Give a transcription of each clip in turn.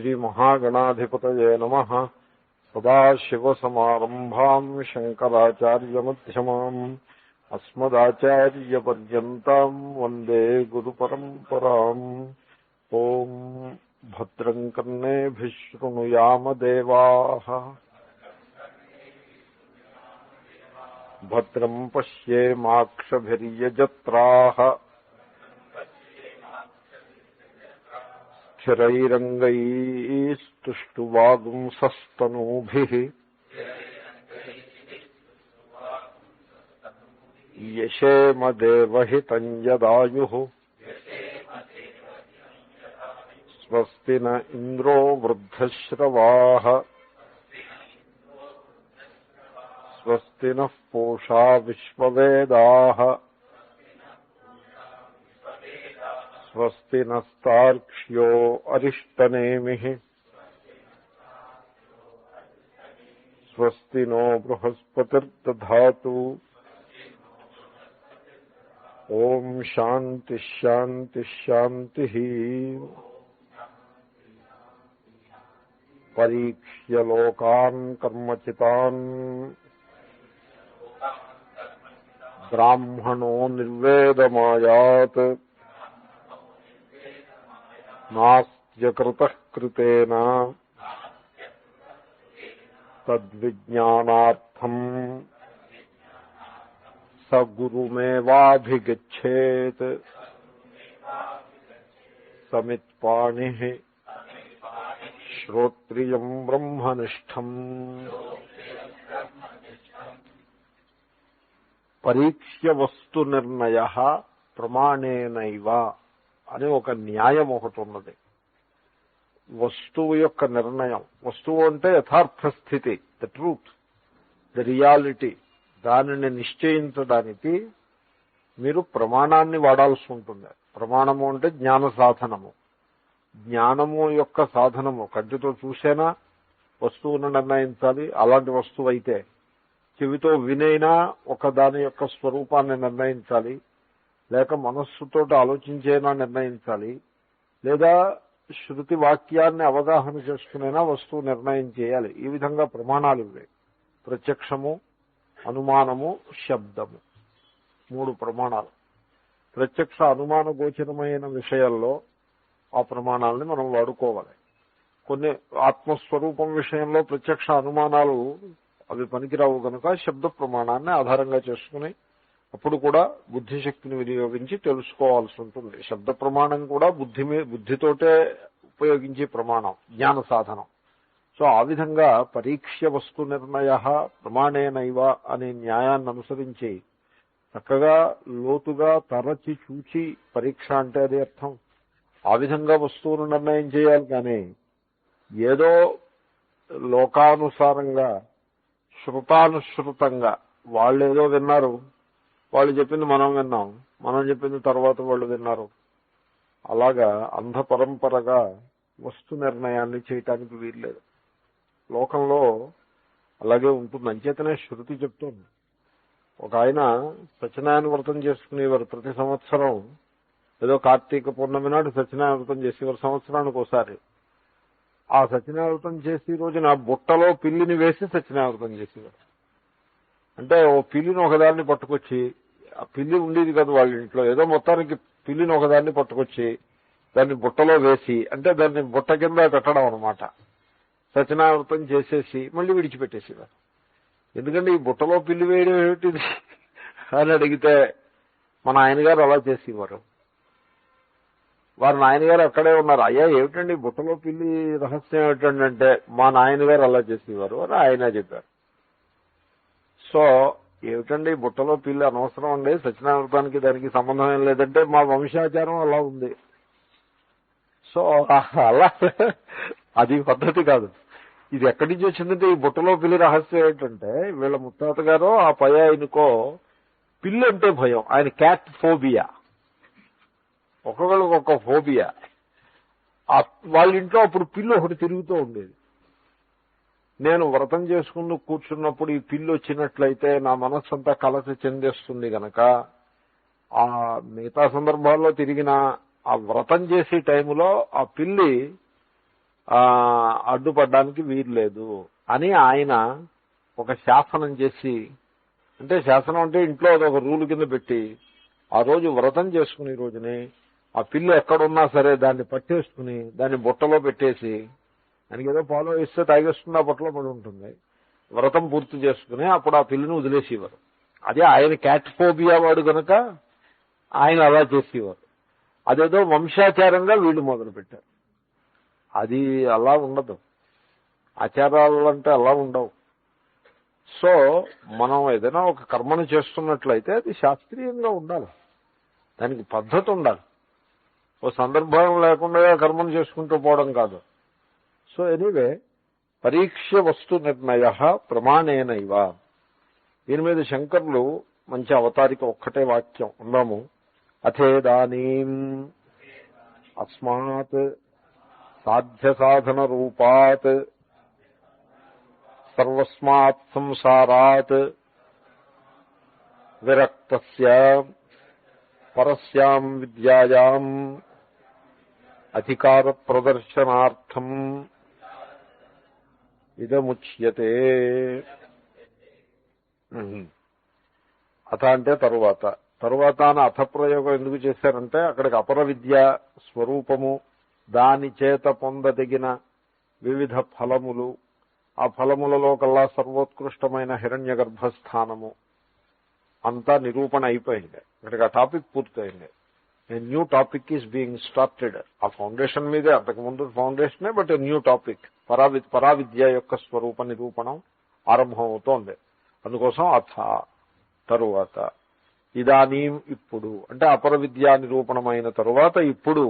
श्रीमहागणाधिपतये नमः। सदाशिवसमारम्भाम् शङ्कराचार्यमध्यमाम् अस्मदाचार्यपर्यन्ताम् वन्दे गुरुपरम्पराम्। ओम् भद्रम् कर्णेभिः शृणुयाम देवाः, भद्रम् पश्येमाक्षभिर्यजत्राः, स्थिरैरङ्गैस्तुष्टुवागुंसस्तनूभिः यशेम देवहितं यदायुः। स्वस्ति न इन्द्रो वृद्धश्रवाः, स्वस्ति नः पूषा विश्ववेदाः, स्वस्ति नस्तार्क्ष्यो अरिष्टनेमिः, स्वस्ति नो बृहस्पतिर्दधातु। ओम शांति शांति शांति। परीक्ष्य लोकान् कर्मचितान् ब्राह्मणो निर्वेदमायात् नास्त्यकृतः कृतेन तद्विज्ञानार्थम् स गुरुमेवाभिगच्छेत् समित्पाणिः श्रोत्रियम् ब्रह्मनिष्ठम्। పరీక్ష్య వస్తు నిర్ణయ ప్రమాణేనైవ అనే ఒక న్యాయం ఒకటి ఉన్నది. వస్తువు యొక్క నిర్ణయం, వస్తువు అంటే యథార్థ స్థితి, ద ట్రూత్, ద రియాలిటీ, దానిని నిశ్చయించడానికి మీరు ప్రమాణాన్ని వాడాల్సి ఉంటుంది. ప్రమాణము అంటే జ్ఞాన సాధనము. జ్ఞానము యొక్క సాధనము కంటితో చూసేనా వస్తువును నిర్ణయించాలి. అలాంటి వస్తువు అయితే చెవితో వినైనా ఒక దాని యొక్క స్వరూపాన్ని నిర్ణయించాలి, లేక మనస్సుతో ఆలోచించేనా నిర్ణయించాలి, లేదా శృతి వాక్యాన్ని అవగాహన చేసుకునేనా వస్తువు నిర్ణయం చేయాలి. ఈ విధంగా ప్రమాణాలు ఇవే. ప్రత్యక్షము, అనుమానము, శబ్దము, మూడు ప్రమాణాలు. ప్రత్యక్ష అనుమాన గోచరమైన విషయాల్లో ఆ ప్రమాణాలని మనం వాడుకోవాలి. కొన్ని ఆత్మస్వరూపం విషయంలో ప్రత్యక్ష అనుమానాలు అవి పనికిరావు కనుక శబ్ద ప్రమాణాన్ని ఆధారంగా చేసుకుని అప్పుడు కూడా బుద్ధిశక్తిని వినియోగించి తెలుసుకోవాల్సి ఉంటుంది. శబ్ద ప్రమాణం కూడా బుద్ధితోటే ఉపయోగించే ప్రమాణం, జ్ఞాన సాధనం. సో ఆ విధంగా పరీక్ష్య వస్తు నిర్ణయ ప్రమాణేనైవ అనే న్యాయాన్ని అనుసరించి చక్కగా లోతుగా తరచి చూచి పరీక్ష అంటే అది అర్థం. ఆ విధంగా వస్తువును నిర్ణయం చేయాలి. కానీ ఏదో లోకానుసారంగా శృతానుశ్రుతంగా వాళ్ళు ఏదో విన్నారు, వాళ్ళు చెప్పింది మనం విన్నాం, మనం చెప్పింది తర్వాత వాళ్ళు విన్నారు, అలాగా అంధ పరంపరగా వస్తు నిర్ణయాన్ని చేయటానికి వీల్లేదు. లోకంలో అలాగే ఉంటుంది. అంచేతనే శృతి చెప్తుంది. ఒక ఆయన సత్యనారాయణ వ్రతం చేసుకునేవారు. ప్రతి సంవత్సరం ఏదో కార్తీక పౌర్ణమి నాడు సత్యనారాయణ వ్రతం చేసేవారు, సంవత్సరానికి ఒకసారి. ఆ సత్యనారాయణ వ్రతం చేసే రోజున బుట్టలో పిల్లిని వేసి సత్యనారాయణ వ్రతం చేసేవారు. అంటే ఓ పిల్లిని ఒకదాన్ని పట్టుకొచ్చి, ఆ పిల్లి ఉండేది కదా వాళ్ళ ఇంట్లో, ఏదో మొత్తానికి పిల్లిని ఒకదాన్ని పట్టుకొచ్చి దాన్ని బుట్టలో వేసి, అంటే దాన్ని బుట్ట కింద పెట్టడం అనమాట, సత్యనారాయణ వ్రతం చేసేసి మళ్ళీ విడిచిపెట్టేసేవారు. ఎందుకంటే ఈ బుట్టలో పిల్లి వేయడం ఏమిటిది అని అడిగితే మా నాయనగారు అలా చేసేవారు. వారి నాయనగారు అక్కడే ఉన్నారు. అయ్యా ఏమిటండి బుట్టలో పిల్లి రహస్యం ఏమిటండి అంటే మా నాయనగారు అలా చేసేవారు అని ఆయన చెప్పారు. సో ఏమిటండి బుట్టలో పిల్లి అనవసరం అండి, సత్యనారాయణ వ్రతానికి దానికి సంబంధం ఏం లేదంటే మా వంశాచారం అలా ఉంది. సో అలా అది పద్ధతి కాదు. ఇది ఎక్కడి నుంచి వచ్చిందంటే ఈ బుట్టలో పిల్లి రహస్యం ఏంటంటే వీళ్ళ ముత్తాత గారో ఆ పై ఆయనకో పిల్లి అంటే భయం. ఆయన క్యాట్ ఫోబియా, ఒక్కొక్కరికి ఒక్కొక్క ఫోబియా. వాళ్ళ ఇంట్లో అప్పుడు పిల్లి ఒకటి తిరుగుతూ ఉండేది. నేను వ్రతం చేసుకుంటూ కూర్చున్నప్పుడు ఈ పిల్లి వచ్చినట్లయితే నా మనస్సు అంతా కలత చెందేస్తుంది గనక ఆ మిగతా సందర్భాల్లో తిరిగిన ఆ వ్రతం చేసే టైంలో ఆ పిల్లి అడ్డుపడడానికి వీలు లేదు అని ఆయన ఒక శాసనం చేసి, అంటే శాసనం అంటే ఇంట్లో అదొక రూల్ కింద పెట్టి, ఆ రోజు వ్రతం చేసుకునే రోజుని ఆ పిల్లి ఎక్కడున్నా సరే దాన్ని పట్టేసుకుని దాన్ని బుట్టలో పెట్టేసి, దానికి ఏదో పాలు ఇస్తే తాగేస్తుంది, ఆ బుట్టలో పడి ఉంటుంది, వ్రతం పూర్తి చేసుకుని అప్పుడు ఆ పిల్లిని వదిలేసేవారు. అదే ఆయన క్యాట్ ఫోబియా వాడు కనుక ఆయన అలా చేసేవారు. అదేదో వంశాచారంగా వీళ్ళు మొదలు పెట్టారు. అది అలా ఉండదు, ఆచారాలు అంటే అలా ఉండవు. సో మనం ఏదైనా ఒక కర్మను చేస్తున్నట్లయితే అది శాస్త్రీయంగా ఉండాలి, దానికి పద్ధతి ఉండాలి. ఓ సందర్భం లేకుండా కర్మను చేసుకుంటూ పోవడం కాదు. సో ఎనీవే, పరీక్ష్య వస్తు నిర్ణయ ప్రమాణేనైవ. దీని మీద శంకర్లు మంచి అవతారిక ఒక్కటే వాక్యం ఉన్నాము. అథేదానీం అస్మాత్ సాధ్య సాధన రూపాత్ సర్వస్మాత్ సంసారాత్ విరక్తస్య పరస్యాం విద్యాయాం అధికార ప్రదర్శనార్థం ఇదముచ్యతే. అథ అంటే తరువాత, తరువాత అని అథ ప్రయోగం ఎందుకు చేశారంటే అక్కడికి అపర విద్య స్వరూపము, దాని చేత పొందదగిన వివిధ ఫలములు, ఆ ఫలములలో కల్లా సర్వోత్కృష్టమైన హిరణ్య గర్భస్థానము అంతా నిరూపణ అయిపోయింది. అక్కడికి ఆ టాపిక్ పూర్తయింది. New topic is being started. ఆ ఫౌండేషన్ మీదే, అంతకుముందు ఫౌండేషనే, బట్ న్యూ టాపిక్, పరావిద్య యొక్క స్వరూప నిరూపణం ఆరంభం అవుతోంది. అందుకోసం అథ తరువాత, ఇదానీం ఇప్పుడు అంటే అపర విద్యా నిరూపణమైన తరువాత ఇప్పుడు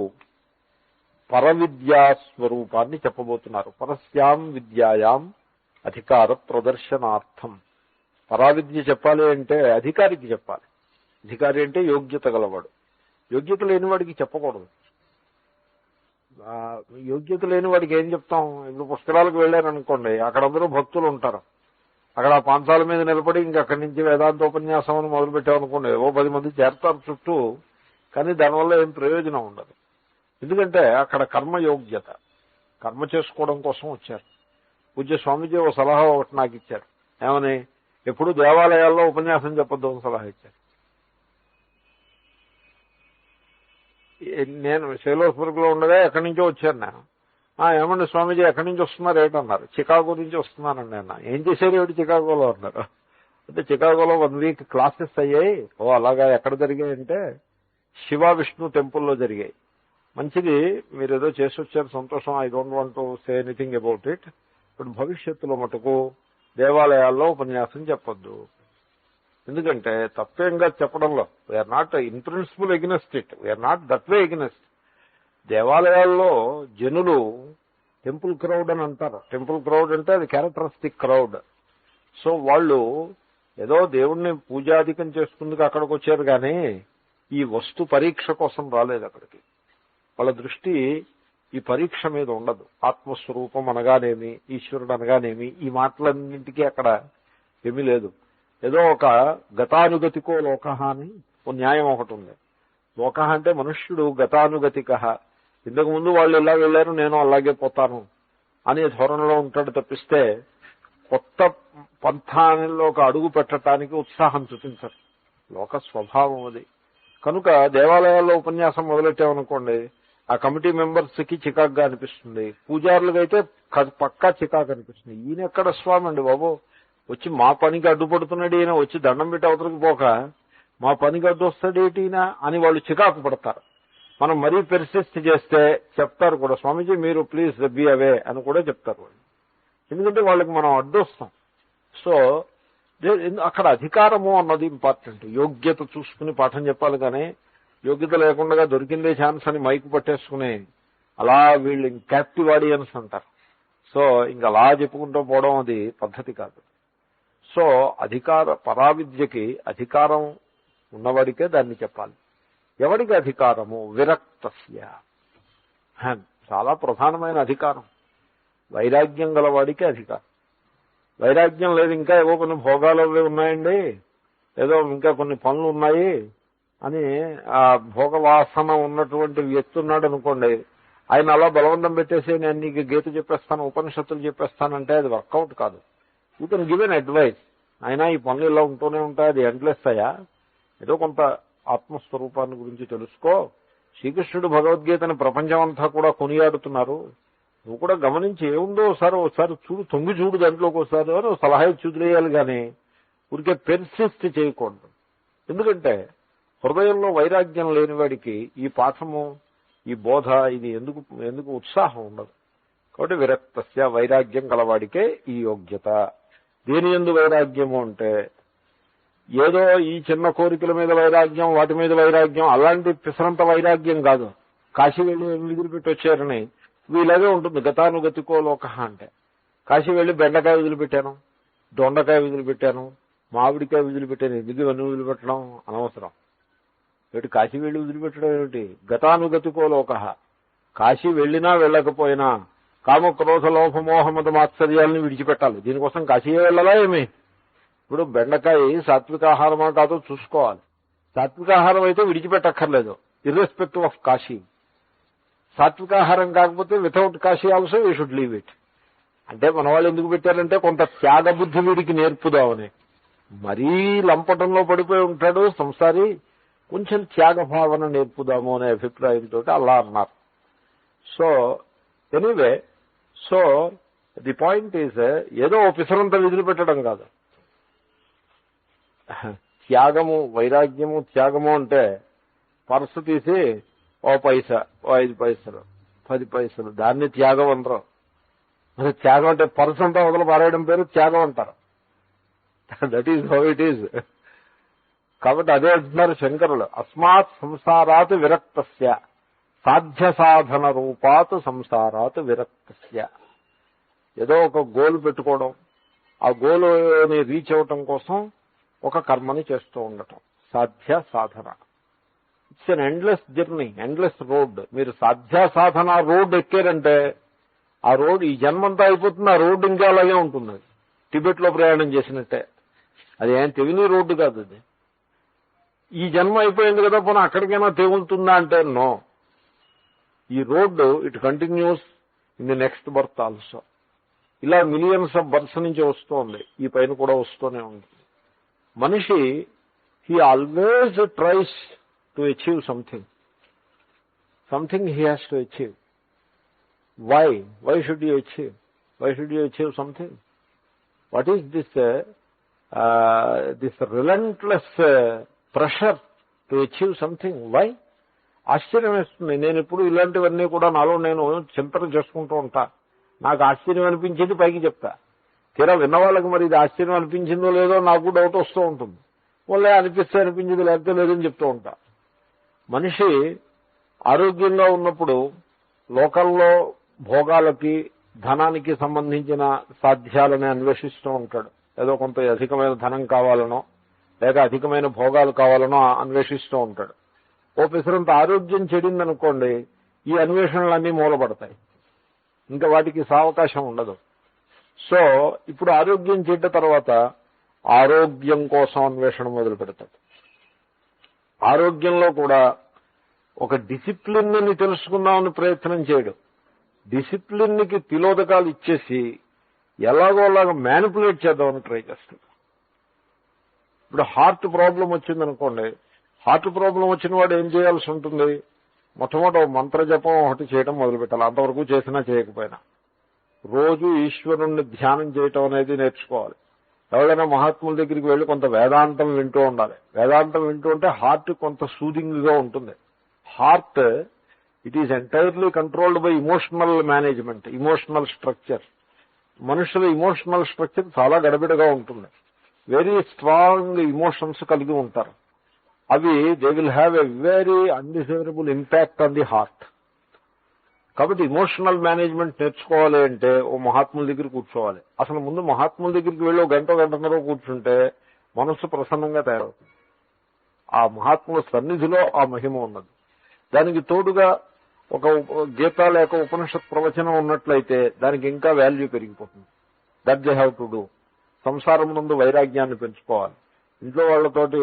పరవిద్యా స్వరూపాన్ని చెప్పబోతున్నారు. పరస్యాం విద్యాయాం అధికార ప్రదర్శనార్థం. పరావిద్య చెప్పాలి అంటే అధికారికి చెప్పాలి. అధికారి అంటే యోగ్యత గలవాడు. యోగ్యత లేని వాడికి చెప్పకూడదు. యోగ్యత లేని వాడికి ఏం చెప్తాం? ఇప్పుడు పుష్కరాలకు వెళ్ళారనుకోండి, అక్కడ అందరూ భక్తులు ఉంటారు. అక్కడ ఆ పాంచాల మీద నిలబడి ఇంకక్కడి నుంచి వేదాంతోపన్యాసం అని మొదలుపెట్టామనుకోండి, 10 మంది చేరతారు చుట్టూ, కానీ దానివల్ల ఏం ప్రయోజనం ఉండదు. ఎందుకంటే అక్కడ కర్మయోగ్యత, కర్మ చేసుకోవడం కోసం వచ్చారు. పూజ్య స్వామీజీ ఓ సలహా ఒకటి నాకు ఇచ్చారు. ఏమని? ఎప్పుడు దేవాలయాల్లో ఉపన్యాసం చెప్పొద్దు అని సలహా ఇచ్చారు. నేను శైలోస్బర్గ్లో ఉండగా ఎక్కడి నుంచో వచ్చాను నేను. ఏమండి స్వామీజీ ఎక్కడి నుంచి వస్తున్నారు ఏంటన్నారు. చికాగో నుంచి వస్తున్నానండి అన్న. ఏం చేశారు ఏమిటి చికాగోలో అన్నారు. అంటే చికాగోలో 1 వీక్ క్లాసెస్ అయ్యాయి. అలాగా ఎక్కడ జరిగాయంటే శివ విష్ణు టెంపుల్లో జరిగాయి. మంచిది, మీరు ఏదో చేసి వచ్చారు, సంతోషం. I don't want to say anything about it. ఇప్పుడు భవిష్యత్తులో మటుకు దేవాలయాల్లో ఉపన్యాసం చెప్పొద్దు. ఎందుకంటే తప్పేంగా చెప్పడంలో we are not in principle against it, we are not that way against. దేవాలయాల్లో జనులు టెంపుల్ క్రౌడ్ అని అంటారు. టెంపుల్ క్రౌడ్ అంటే అది క్యారెక్టరిస్టిక్ క్రౌడ్. సో వాళ్ళు ఏదో దేవుణ్ణి పూజాధికం చేసుకుందుకు అక్కడికి వచ్చారు, కానీ ఈ వస్తు పరీక్ష కోసం రాలేదు అక్కడికి. వాళ్ళ దృష్టి ఈ పరీక్ష మీద ఉండదు. ఆత్మస్వరూపం అనగానేమి, ఈశ్వరుడు అనగానేమి, ఈ మాటలన్నింటికీ అక్కడ ఏమీ లేదు. ఏదో ఒక గతానుగతికో లోక అని ఓ న్యాయం ఒకటి ఉంది. లోక అంటే మనుష్యుడు గతానుగతిక, ఇంతకు ముందు వాళ్ళు ఇలా వెళ్ళారు నేను అలాగే పోతాను అనే ధోరణిలో ఉంటాడు తప్పిస్తే కొత్త పంథానిలోకి అడుగు పెట్టడానికి ఉత్సాహం చూపించరు. లోక స్వభావం అది. కనుక దేవాలయాల్లో ఉపన్యాసం మొదలెట్టామనుకోండి, ఆ కమిటీ మెంబర్స్ కి చికాకుగా అనిపిస్తుంది, పూజారులకు అయితే పక్కా చికాకు అనిపిస్తుంది. ఈయన ఎక్కడ స్వామి అండి బాబు, వచ్చి మా పనికి అడ్డుపడుతున్నాడు ఈయన, వచ్చి దండం పెట్టి అవతలకి పోక మా పనికి అడ్డు వస్తాడేటీనా అని వాళ్ళు చికాకు పడతారు. మనం మరీ పెర్సిస్ట్ చేస్తే చెప్తారు కూడా, స్వామీజీ మీరు ప్లీజ్ బీ అవే అని కూడా చెప్తారు వాళ్ళు. ఎందుకంటే వాళ్ళకి మనం అడ్డు వస్తాం. సో అక్కడ అధికారము అన్నది ఇంపార్టెంట్. యోగ్యత చూసుకుని పాఠం చెప్పాలి, కానీ యోగ్యత లేకుండా దొరికిందే ఛాన్స్ అని మైకు పట్టేసుకుని అలా వీళ్ళు క్యాప్టివ్ ఆడియన్స్ అంటారు. సో ఇంక అలా చెప్పుకుంటూ పోవడం అది పద్ధతి కాదు. సో పరావిద్యకి అధికారం ఉన్నవాడికే దాన్ని చెప్పాలి. ఎవరికి అధికారము? విరక్తస్య. చాలా ప్రధానమైన అధికారం. వైరాగ్యం గలవాడికి అధికారం. వైరాగ్యం లేదు, ఇంకా ఏవో కొన్ని భోగాలు ఉన్నాయండి, ఏదో ఇంకా కొన్ని పనులు ఉన్నాయి అని ఆ భోగవాసన ఉన్నటువంటి వ్యక్తి ఉన్నాడు అనుకోండి, ఆయన అలా బలవంతం పెట్టేసి నేను నీకు గీత చెప్పేస్తాను, ఉపనిషత్తులు చెప్పేస్తానంటే అది వర్కౌట్ కాదు. You can give an advice. అయినా ఈ పనులు ఇలా ఉంటూనే ఉంటాయి, అది ఎండ్లెస్ అయ్యా, ఏదో కొంత ఆత్మస్వరూపాన్ని గురించి తెలుసుకో. శ్రీకృష్ణుడు భగవద్గీతని ప్రపంచం అంతా కూడా కొనియాడుతున్నారు, నువ్వు కూడా గమనించి ఏముందో ఒకసారి చూడు, తొంగి చూడు దాంట్లోకి ఒకసారి అని సలహా చూదిలేయాలి. కానీ ఊరికే పెర్సిస్ట్ చేయకూడదు. ఎందుకంటే హృదయంలో వైరాగ్యం లేని వాడికి ఈ పాఠము, ఈ బోధ, ఇది ఎందుకు ఉత్సాహం ఉండదు. కాబట్టి విరక్తస్య, వైరాగ్యం గలవాడికే ఈ యోగ్యత. దేని యందు వైరాగ్యము అంటే ఏదో ఈ చిన్న కోరికల మీద వైరాగ్యం, వాటి మీద వైరాగ్యం, అలాంటి పిసరంత వైరాగ్యం కాదు. కాశీ వెళ్ళి వదిలిపెట్టి వచ్చారని ఇలాగే ఉంటుంది. గతానుగతికో లోక అంటే కాశీ వెళ్ళి బెండకాయ వదిలిపెట్టాను, దొండకాయ వదిలిపెట్టాను, మామిడికాయ వదిలిపెట్టాను, ఎందుకు ఇవన్నీ వదిలిపెట్టడం అనవసరం. ఏమిటి కాశీ వెళ్ళి వదిలిపెట్టడం ఏమిటి? గతానుగతికో లోక. కాశీ వెళ్ళినా వెళ్ళకపోయినా కామ క్రోధ లోభ మోహమద మాత్సర్యాలని విడిచిపెట్టాలి. దీనికోసం కాశీ వెళ్ళాలా ఏమి? ఇప్పుడు బెండకాయ సాత్విక ఆహారమా కాదో చూసుకోవాలి. సాత్విక ఆహారం అయితే విడిచిపెట్టక్కర్లేదు, ఇర్రెస్పెక్టివ్ ఆఫ్ కాశీ. సాత్విక ఆహారం కాకపోతే without Kashi also we should leave it. అంటే మన వాళ్ళు ఎందుకు పెట్టారంటే కొంత త్యాగ బుద్ధి వీడికి నేర్పుదామని. మరీ లంపటంలో పడిపోయి ఉంటాడు సంసారి, కొంచెం త్యాగ భావన నేర్పుదాము అనే అభిప్రాయంతో అలా అన్నారు. So anyway, so the point is ఏదో పిసరంత విధులు పెట్టడం కాదు. త్యాగము, వైరాగ్యము, త్యాగము అంటే పర్సు తీసి ఓ పైసా, ఓ 5 పైసలు, 10 పైసలు, దాన్ని త్యాగం అనరు. మరి త్యాగం అంటే పర్సు అంతా వదలు పారేయడం పేరు త్యాగం అంటారు. That is how it is. కాబట్టి అదే అంటున్నారు శంకరులు, అస్మాత్ సంసారాత్ విరక్తస్య సాధ్య సాధన రూపాత్ సంసారాత్ విరక్తస్య. ఏదో ఒక గోల్ పెట్టుకోవడం, ఆ గోలుని రీచ్ అవటం కోసం ఒక కర్మని చేస్తూ ఉండటం సాధ్య సాధన. It's an endless journey, endless road. మీరు సాధ్య సాధన రోడ్ ఎక్కారంటే ఆ రోడ్ ఈ జన్మంతా అయిపోతుంది, ఆ రోడ్డు ఇంకా అలాగే ఉంటుంది. టిబెట్ లో ప్రయాణం చేసినట్టే. అది ఏం తెగిలి రోడ్డు కాదు అది. ఈ జన్మ అయిపోయింది కదా పోనీ అక్కడికైనా తెగులుతుందా అంటే నో. ఈ road it continues in the next birth also. ఇలా మిలియన్స్ ఆఫ్ బర్త్స్ నుంచి వస్తుంది, ఈ పైన కూడా వస్తూనే ఉంది. మనిషి he always tries to achieve something he has to achieve. Why should you achieve? Why should you achieve something? What is this relentless pressure to achieve something? Why? ఆశ్చర్యం వేస్తుంది. నేను ఇప్పుడు ఇలాంటివన్నీ కూడా నాలో నేను చింతన చేసుకుంటూ ఉంటా. నాకు ఆశ్చర్యం అనిపించింది పైకి చెప్తా. తీరా విన్న వాళ్ళకి మరి ఇది ఆశ్చర్యం అనిపించిందో లేదో నాకు డౌట్ వస్తూ ఉంటుంది. వాళ్ళే అనిపిస్తే అనిపించింది, లేకపోతే లేదని చెప్తూ ఉంటా. మనిషి ఆరోగ్యంగా ఉన్నప్పుడు లోకల్లో భోగాలకి, ధనానికి సంబంధించిన సాధ్యాలని అన్వేషిస్తూ ఉంటాడు. ఏదో కొంత అధికమైన ధనం కావాలనో లేక అధికమైన భోగాలు కావాలనో అన్వేషిస్తూ ఉంటాడు. ఓ పిసరంత ఆరోగ్యం చెడిందనుకోండి, ఈ అన్వేషణలన్నీ మూలపడతాయి, ఇంకా వాటికి సావకాశం ఉండదు. సో ఇప్పుడు ఆరోగ్యం చెడ్డ తర్వాత ఆరోగ్యం కోసం అన్వేషణ మొదలు పెడతాడు. ఆరోగ్యంలో కూడా ఒక డిసిప్లిన్ ని తెలుసుకుందామని ప్రయత్నం చేయడు. డిసిప్లిన్కి తిలోదకాలు ఇచ్చేసి ఎలాగోలాగా మ్యానిపులేట్ చేద్దామని ట్రై చేస్తాడు. ఇప్పుడు హార్ట్ ప్రాబ్లం వచ్చిందనుకోండి, హార్ట్ ప్రాబ్లం వచ్చిన వాడు ఏం చేయాల్సి ఉంటుంది? మొట్టమొదటి మంత్రజపం ఒకటి చేయడం మొదలుపెట్టాలి. అంతవరకు చేసినా చేయకపోయినా రోజు ఈశ్వరుణ్ణి ధ్యానం చేయటం అనేది నేర్చుకోవాలి. ఎవరైనా మహాత్ముల దగ్గరికి వెళ్ళి కొంత వేదాంతం వింటూ ఉండాలి. వేదాంతం వింటూ ఉంటే హార్ట్ కొంత సూదింగ్ గా ఉంటుంది. Heart it is entirely controlled by emotional management, emotional structure. మనుషుల ఇమోషనల్ స్ట్రక్చర్ చాలా గడబిడగా ఉంటుంది. వెరీ స్ట్రాంగ్ ఇమోషన్స్ కలిగి ఉంటారు. అవి they will have a very undesirable impact on the heart. కాబట్టి ఇమోషనల్ మేనేజ్మెంట్ నేర్చుకోవాలి అంటే ఓ మహాత్ముల దగ్గర కూర్చోవాలి. అసలు ముందు మహాత్ముల దగ్గరికి వెళ్ళి గంటన్నర కూర్చుంటే మనస్సు ప్రసన్నంగా తయారవుతుంది. ఆ మహాత్ముల సన్నిధిలో ఆ మహిమ ఉన్నది. దానికి తోడుగా ఒక గీత లేక ఉపనిషత్ ప్రవచనం ఉన్నట్లయితే దానికి ఇంకా వాల్యూ పెరిగిపోతుంది. That they have to do. సంసారం నందు వైరాగ్యాన్ని పెంచుకోవాలి. ఇంట్లో వాళ్లతోటి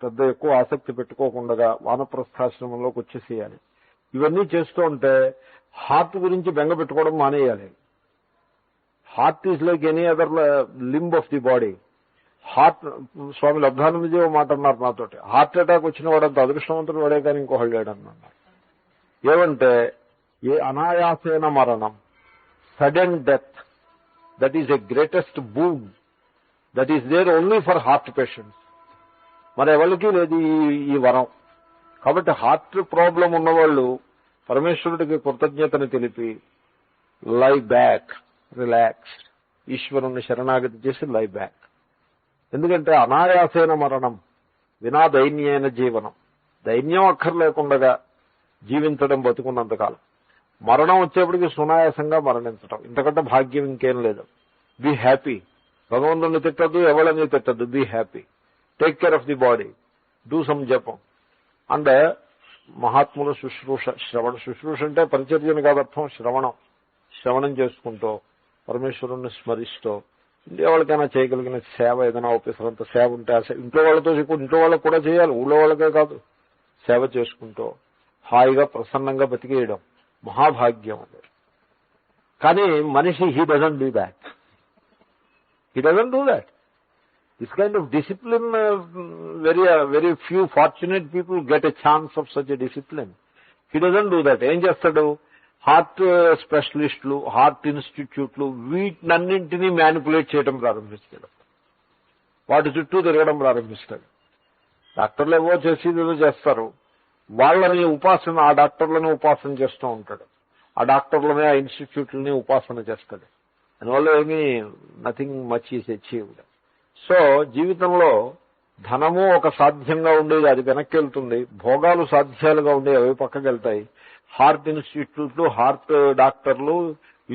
పెద్ద ఎక్కువ ఆసక్తి పెట్టుకోకుండా వానప్రస్థాశ్రమంలోకి వచ్చేసేయాలి. ఇవన్నీ చేస్తూ ఉంటే హార్ట్ గురించి బెంగ పెట్టుకోవడం మానేయాలి. Heart is like any other limb of the body. Heart Swami Labdhanandaji ఓ మాట అన్నారు నాతోటి, హార్ట్ అటాక్ వచ్చిన వాడంత అదృష్టవంతుడు వాడే కానీ ఇంకోహళ్ళు లేడన్నారు. ఏమంటే ఏ అనాయాసేన మరణం, sudden death, that is a greatest boon, that is there only for heart patients. మరి ఎవరికి లేదు ఈ వరం. కాబట్టి హార్ట్ ప్రాబ్లం ఉన్నవాళ్ళు పరమేశ్వరుడికి కృతజ్ఞతని తెలిపి లై బ్యాక్, రిలాక్స్డ్, ఈశ్వరుణ్ణి శరణాగతి చేసి లై బ్యాక్. ఎందుకంటే అనాయాసేన మరణం వినా దైన్యైన జీవనం. దైన్యం అక్కర్లేకుండా జీవించడం బతుకున్నంతకాలం. మరణం వచ్చేప్పటికి సునాయాసంగా మరణించడం, ఇంతకంటే భాగ్యం ఇంకేం లేదు. Be happy. భగవంతుని తిట్టద్దు, ఎవరిని తిట్టద్దు. Be happy. Take care of the body. Do some జపం. అండ్ మహాత్ముల శుశ్రూష, శ్రవణ. శుశ్రూష అంటే పరిచర్యని కాదు అర్థం, శ్రవణం. శ్రవణం చేసుకుంటూ పరమేశ్వరుణ్ణి స్మరిస్తూ ఇంట్లో వాళ్ళకైనా చేయగలిగిన సేవ, ఏదైనా ఆఫీసరంత సేవ ఉంటే ఇంట్లో వాళ్ళతో ఇంట్లో వాళ్ళకి కూడా చేయాలి, ఊళ్ళో వాళ్ళకే కాదు. సేవ చేసుకుంటూ హాయిగా ప్రసన్నంగా బతికేయడం మహాభాగ్యం అది. కానీ మనిషి he doesn't do that. He doesn't do that. This kind of discipline, very few fortunate people get a chance of such a discipline. He doesn't do that. ఏం చేస్తాడు? హార్ట్ స్పెషలిస్టులు, హార్ట్ ఇన్స్టిట్యూట్లు వీటినన్నింటినీ మ్యానిపులేట్ చేయడం ప్రారంభిస్తాడు. వాటి చుట్టూ తిరగడం ప్రారంభిస్తాడు. డాక్టర్లు ఏవో చేసేదో చేస్తారు, వాళ్ళని ఉపాసన, ఆ డాక్టర్లని ఉపాసన చేస్తూ ఉంటాడు. ఆ డాక్టర్లని, ఆ ఇన్స్టిట్యూట్లని ఉపాసన చేస్తాడు. దానివల్ల ఏమీ nothing much is achieved. So జీవితంలో ధనము ఒక సాధ్యంగా ఉండేది, అది వెనక్కి వెళ్తుంది. భోగాలు సాధ్యాలుగా ఉండేవి, అవి పక్కకి వెళ్తాయి. హార్ట్ ఇన్స్టిట్యూట్లు, హార్ట్ డాక్టర్లు,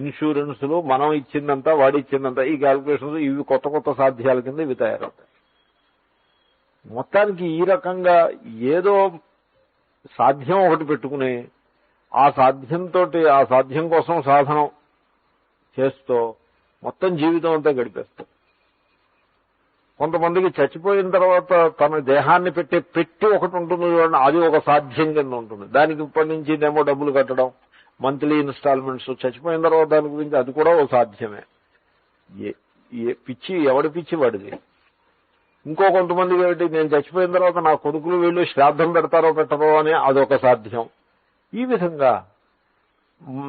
ఇన్సూరెన్స్లు, మనం ఇచ్చిందంతా వాడి ఇచ్చిందంతా, ఈ క్యాల్కులేషన్స్, ఇవి కొత్త కొత్త సాధ్యాల కింద ఇవి తయారవుతాయి. మొత్తానికి ఈ రకంగా ఏదో సాధ్యం ఒకటి పెట్టుకుని ఆ సాధ్యంతో, ఆ సాధ్యం కోసం సాధనం చేస్తూ మొత్తం జీవితం అంతా గడిపేస్తాం. కొంతమందికి చచ్చిపోయిన తర్వాత తన దేహాన్ని పెట్టి ఒకటి ఉంటుంది చూడండి, అది ఒక సాధ్యం కింద ఉంటుంది. దానికి ఇప్పటి నుంచి ఏమో డబ్బులు కట్టడం, మంత్లీ ఇన్స్టాల్మెంట్స్, చచ్చిపోయిన తర్వాత దాని గురించి అది కూడా ఒక సాధ్యమే. పిచ్చి, ఎవడి పిచ్చి వాడిది. ఇంకో కొంతమందికి ఏమిటి, నేను చచ్చిపోయిన తర్వాత నా కొడుకులు వీళ్ళు శ్రాద్ధం పెడతారో పెట్టరో అని అదొక సాధ్యం. ఈ విధంగా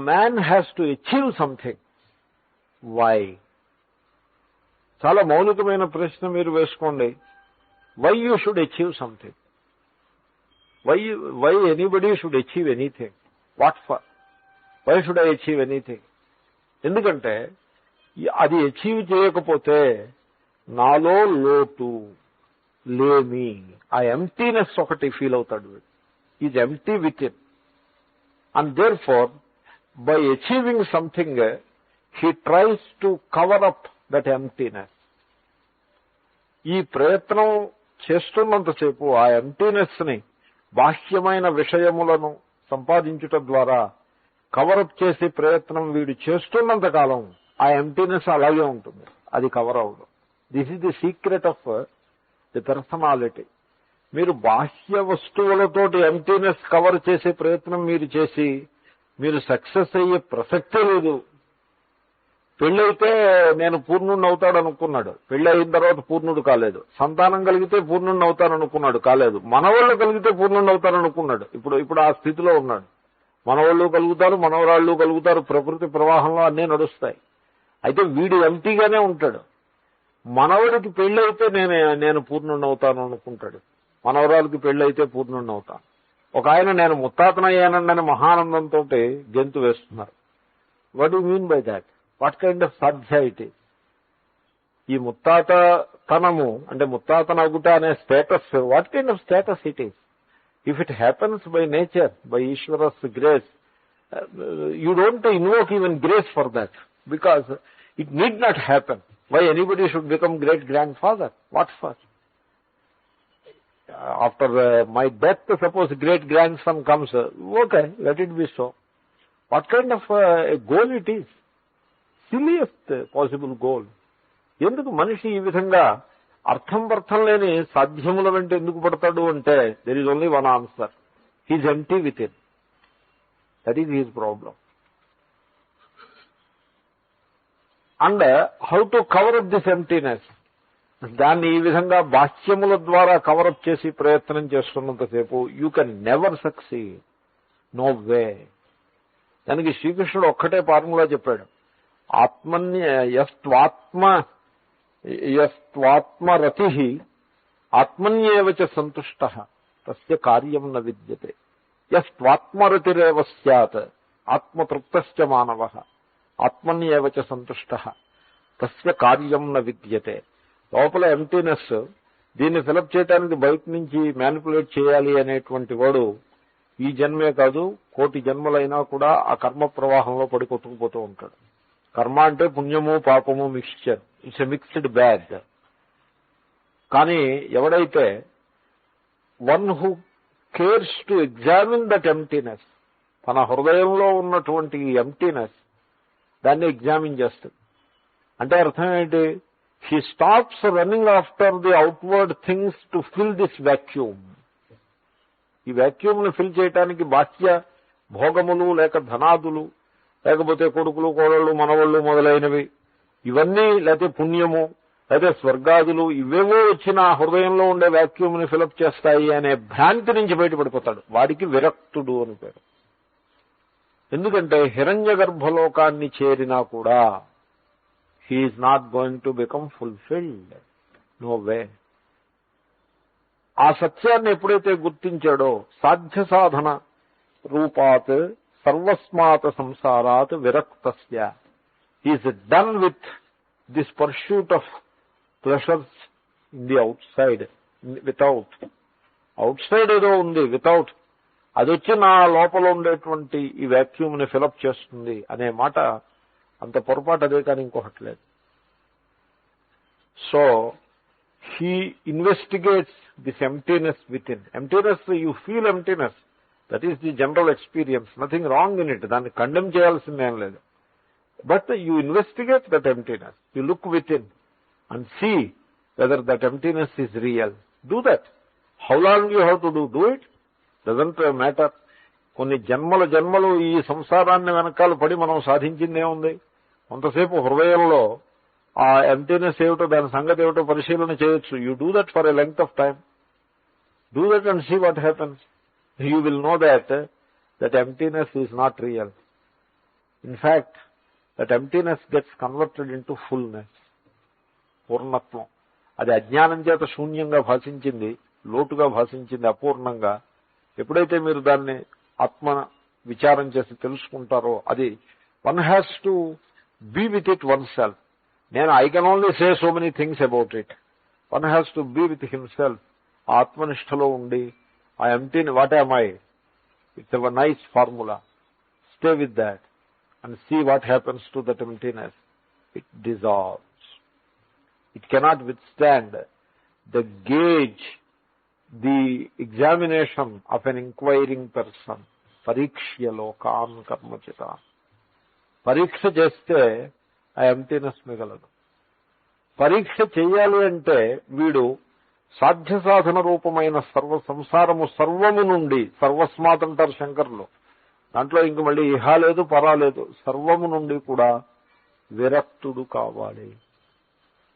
man has to achieve something. Why? చాలా మౌలికమైన ప్రశ్న మీరు వేసుకోండి. Why you should achieve something? Why anybody should achieve anything? What for? Why should I achieve anything? ఎందుకంటే అది అచీవ్ చేయకపోతే నాలో లోటు, లేమి, ఆ ఎంప్టీనెస్ ఒకటి ఫీల్ అవుతాడు. Is empty within. And therefore by achieving something he tries to cover up that emptiness. ఈ ప్రయత్నం చేస్తున్నంతసేపు ఆ ఎంప్టీనెస్ ని, బాహ్యమైన విషయములను సంపాదించటం ద్వారా కవరప్ చేసే ప్రయత్నం వీడు చేస్తున్నంత కాలం ఆ ఎంప్టీనెస్ అలాగే ఉంటుంది, అది కవర్ అవ్వదు. This is the secret of the personality. మీరు బాహ్య వస్తువులతోటి ఎంప్టీనెస్ కవర్ చేసే ప్రయత్నం మీరు చేసి మీరు సక్సెస్ అయ్యే ప్రసక్తే లేదు. పెళ్ళైతే నేను పూర్ణుడిని అవుతాడు అనుకున్నాడు, పెళ్లి అయిన తర్వాత పూర్ణుడు కాలేదు. సంతానం కలిగితే పూర్ణుడిని అవుతాననుకున్నాడు, కాలేదు. మనవాళ్ళు కలిగితే పూర్ణుడిని అవుతారనుకున్నాడు, ఇప్పుడు ఆ స్థితిలో ఉన్నాడు. మనవాళ్ళు కలుగుతారు, మనవరాళ్ళు కలుగుతారు, ప్రకృతి ప్రవాహంలో అన్నీ నడుస్తాయి. అయితే వీడు ఎంటీగానే ఉంటాడు. మనవడికి పెళ్ళైతే నేను పూర్ణుడిని అవుతాను అనుకుంటాడు, మనవరాలకి పెళ్ళైతే పూర్ణుడిని అవుతాను. ఒక ఆయన నేను ముత్తాతనయ్యానండి అని మహానందంతో గెంతు వేస్తున్నారు. What you mean by that? What kind of సాధ్య ఇట్ ఈస్? ఈ ముత్తాతనము అంటే ముత్తాతనగుట అనే status, what kind of status it is? If it happens by nature, by ఈశ్వరస్ grace, you don't invoke even grace for that, because it need not happen. Why anybody should become great-grandfather? What for? After my death, suppose great-grandson comes, okay, let it be so. What kind of a goal it is? Silliest possible goal. ఎందుకు మనిషి ఈ విధంగా అర్థం లేని సాధ్యముల వెంట ఎందుకు పడతాడు అంటే, there is only one answer. He is empty within. That is his problem. And how to cover up this emptiness, దాన్ని ఈ విధంగా బాహ్యముల ద్వారా కవరప్ చేసి ప్రయత్నం చేస్తున్నంతసేపు you can never succeed, no way. దానికి శ్రీకృష్ణుడు ఒక్కటే ఫార్ములా చెప్పాడు, యస్త్వాత్మరతి ఆత్మన్యేవ చ సంతుష్టః తస్య కార్యం న విద్యతే, యస్త్వాత్మరతిరేవ స్యాత్ ఆత్మతృప్తశ్చ మానవః ఆత్మన్యేవ చ సంతుష్టః తస్య కార్యం న విద్యతే. లోపల ఎంప్టీనెస్, దీన్ని ఫిలప్ చేయడానికి బయట నుంచి మ్యానిపులేట్ చేయాలి అనేటువంటి వాడు ఈ జన్మే కాదు కోటి జన్మలైనా కూడా ఆ కర్మ ప్రవాహంలో పడి కొట్టుకుపోతూ ఉంటాడు. కర్మ అంటే పుణ్యము పాపము mixture, it's a mixed bag. కానీ ఎవడైతే one who cares to examine that emptiness, తన హృదయంలో ఉన్నటువంటి ఈ ఎంప్టీనెస్ దాన్ని ఎగ్జామిన్ చేస్తుంది. అంటే అర్థం ఏంటి? he stops running after the outward things to fill this vacuum. ఈ vacuum ని ఫిల్ చేయడానికి బాహ్య భోగములు లేక ధనాదులు లేకపోతే కొడుకులు కోడళ్ళు మనవళ్ళు మొదలైనవి ఇవన్నీ, లేకపోతే పుణ్యము లేకపోతే స్వర్గాదులు ఇవేవో వచ్చిన హృదయంలో ఉండే vacuum ని ఫిలప్ చేస్తాయి అనే భ్రాంతి నుంచి బయటపడిపోతాడు. వాడికి విరక్తుడు అని పేరు. ఎందుకంటే హిరణ్య గర్భలోకాన్ని చేరినా కూడా he is not going to become fulfilled. No way. ఆ సత్యాన్ని ఎప్పుడైతే గుర్తించాడో సాధ్య సాధన రూపాత్ సర్వస్మాత్ సంసారాత్ విరక్తస్య, he is done with this pursuit of pleasures in the outside, without. outside ఏదో ఉంది, without. అది వచ్చి నా లోపల ఉండేటువంటి ఈ వాక్యూమ్ ని ఫిలప్ చేస్తుంది అనే మాట అంత పొరపాటు అదే కానీ ఇంకొకటి లేదు. So he investigates this emptiness within. Emptiness, you feel emptiness, that is the general experience, nothing wrong in it, దాన్ని కండెమ్ చేయాల్సిందేం లేదు. But you investigate that emptiness, you look within and see whether that emptiness is real. Do that. How long you have to do it doesn't matter. కొన్ని జన్మలు ఈ సంసారాన్ని వెనకాల పడి మనం సాధించిందే ఉంది. కొంతసేపు హృదయంలో ఆ ఎంప్టీనెస్ ఏమిటో దాని సంగతి ఏమిటో పరిశీలన చేయొచ్చు. You do that for a length of time. Do that and see what happens. You will know that emptiness is not real. In fact that emptiness gets converted into fullness, పూర్ణత్వం. అది అజ్ఞానం చేత శూన్యంగా భాషించింది, లోటుగా భాషించింది, అపూర్ణంగా. ఎప్పుడైతే మీరు దాన్ని ఆత్మ విచారం చేసి తెలుసుకుంటారో అది one has to be with it oneself. I can only say so many things about it. One has to be with himself. ఆత్మనిష్టలో ఉండి ఆ ఎంప్టీని what am I, it's a nice formula. Stay with that and see what happens to that emptiness. It dissolves. It cannot withstand the gaze, the examination of an inquiring person. పరీక్ష్య లోకాన్ కర్మచిత. పరీక్ష చేస్తే ఆ ఎంప్టీనెస్ మిగలదు. పరీక్ష చేయాలి అంటే వీడు సాధ్య సాధన రూపమైన సంసారము సర్వము నుండి, సర్వస్మాత్ అంటారు శంకరులు, దాంట్లో ఇంక మళ్ళీ ఇహా లేదు పరా లేదు, సర్వము నుండి కూడా విరక్తుడు కావాలి.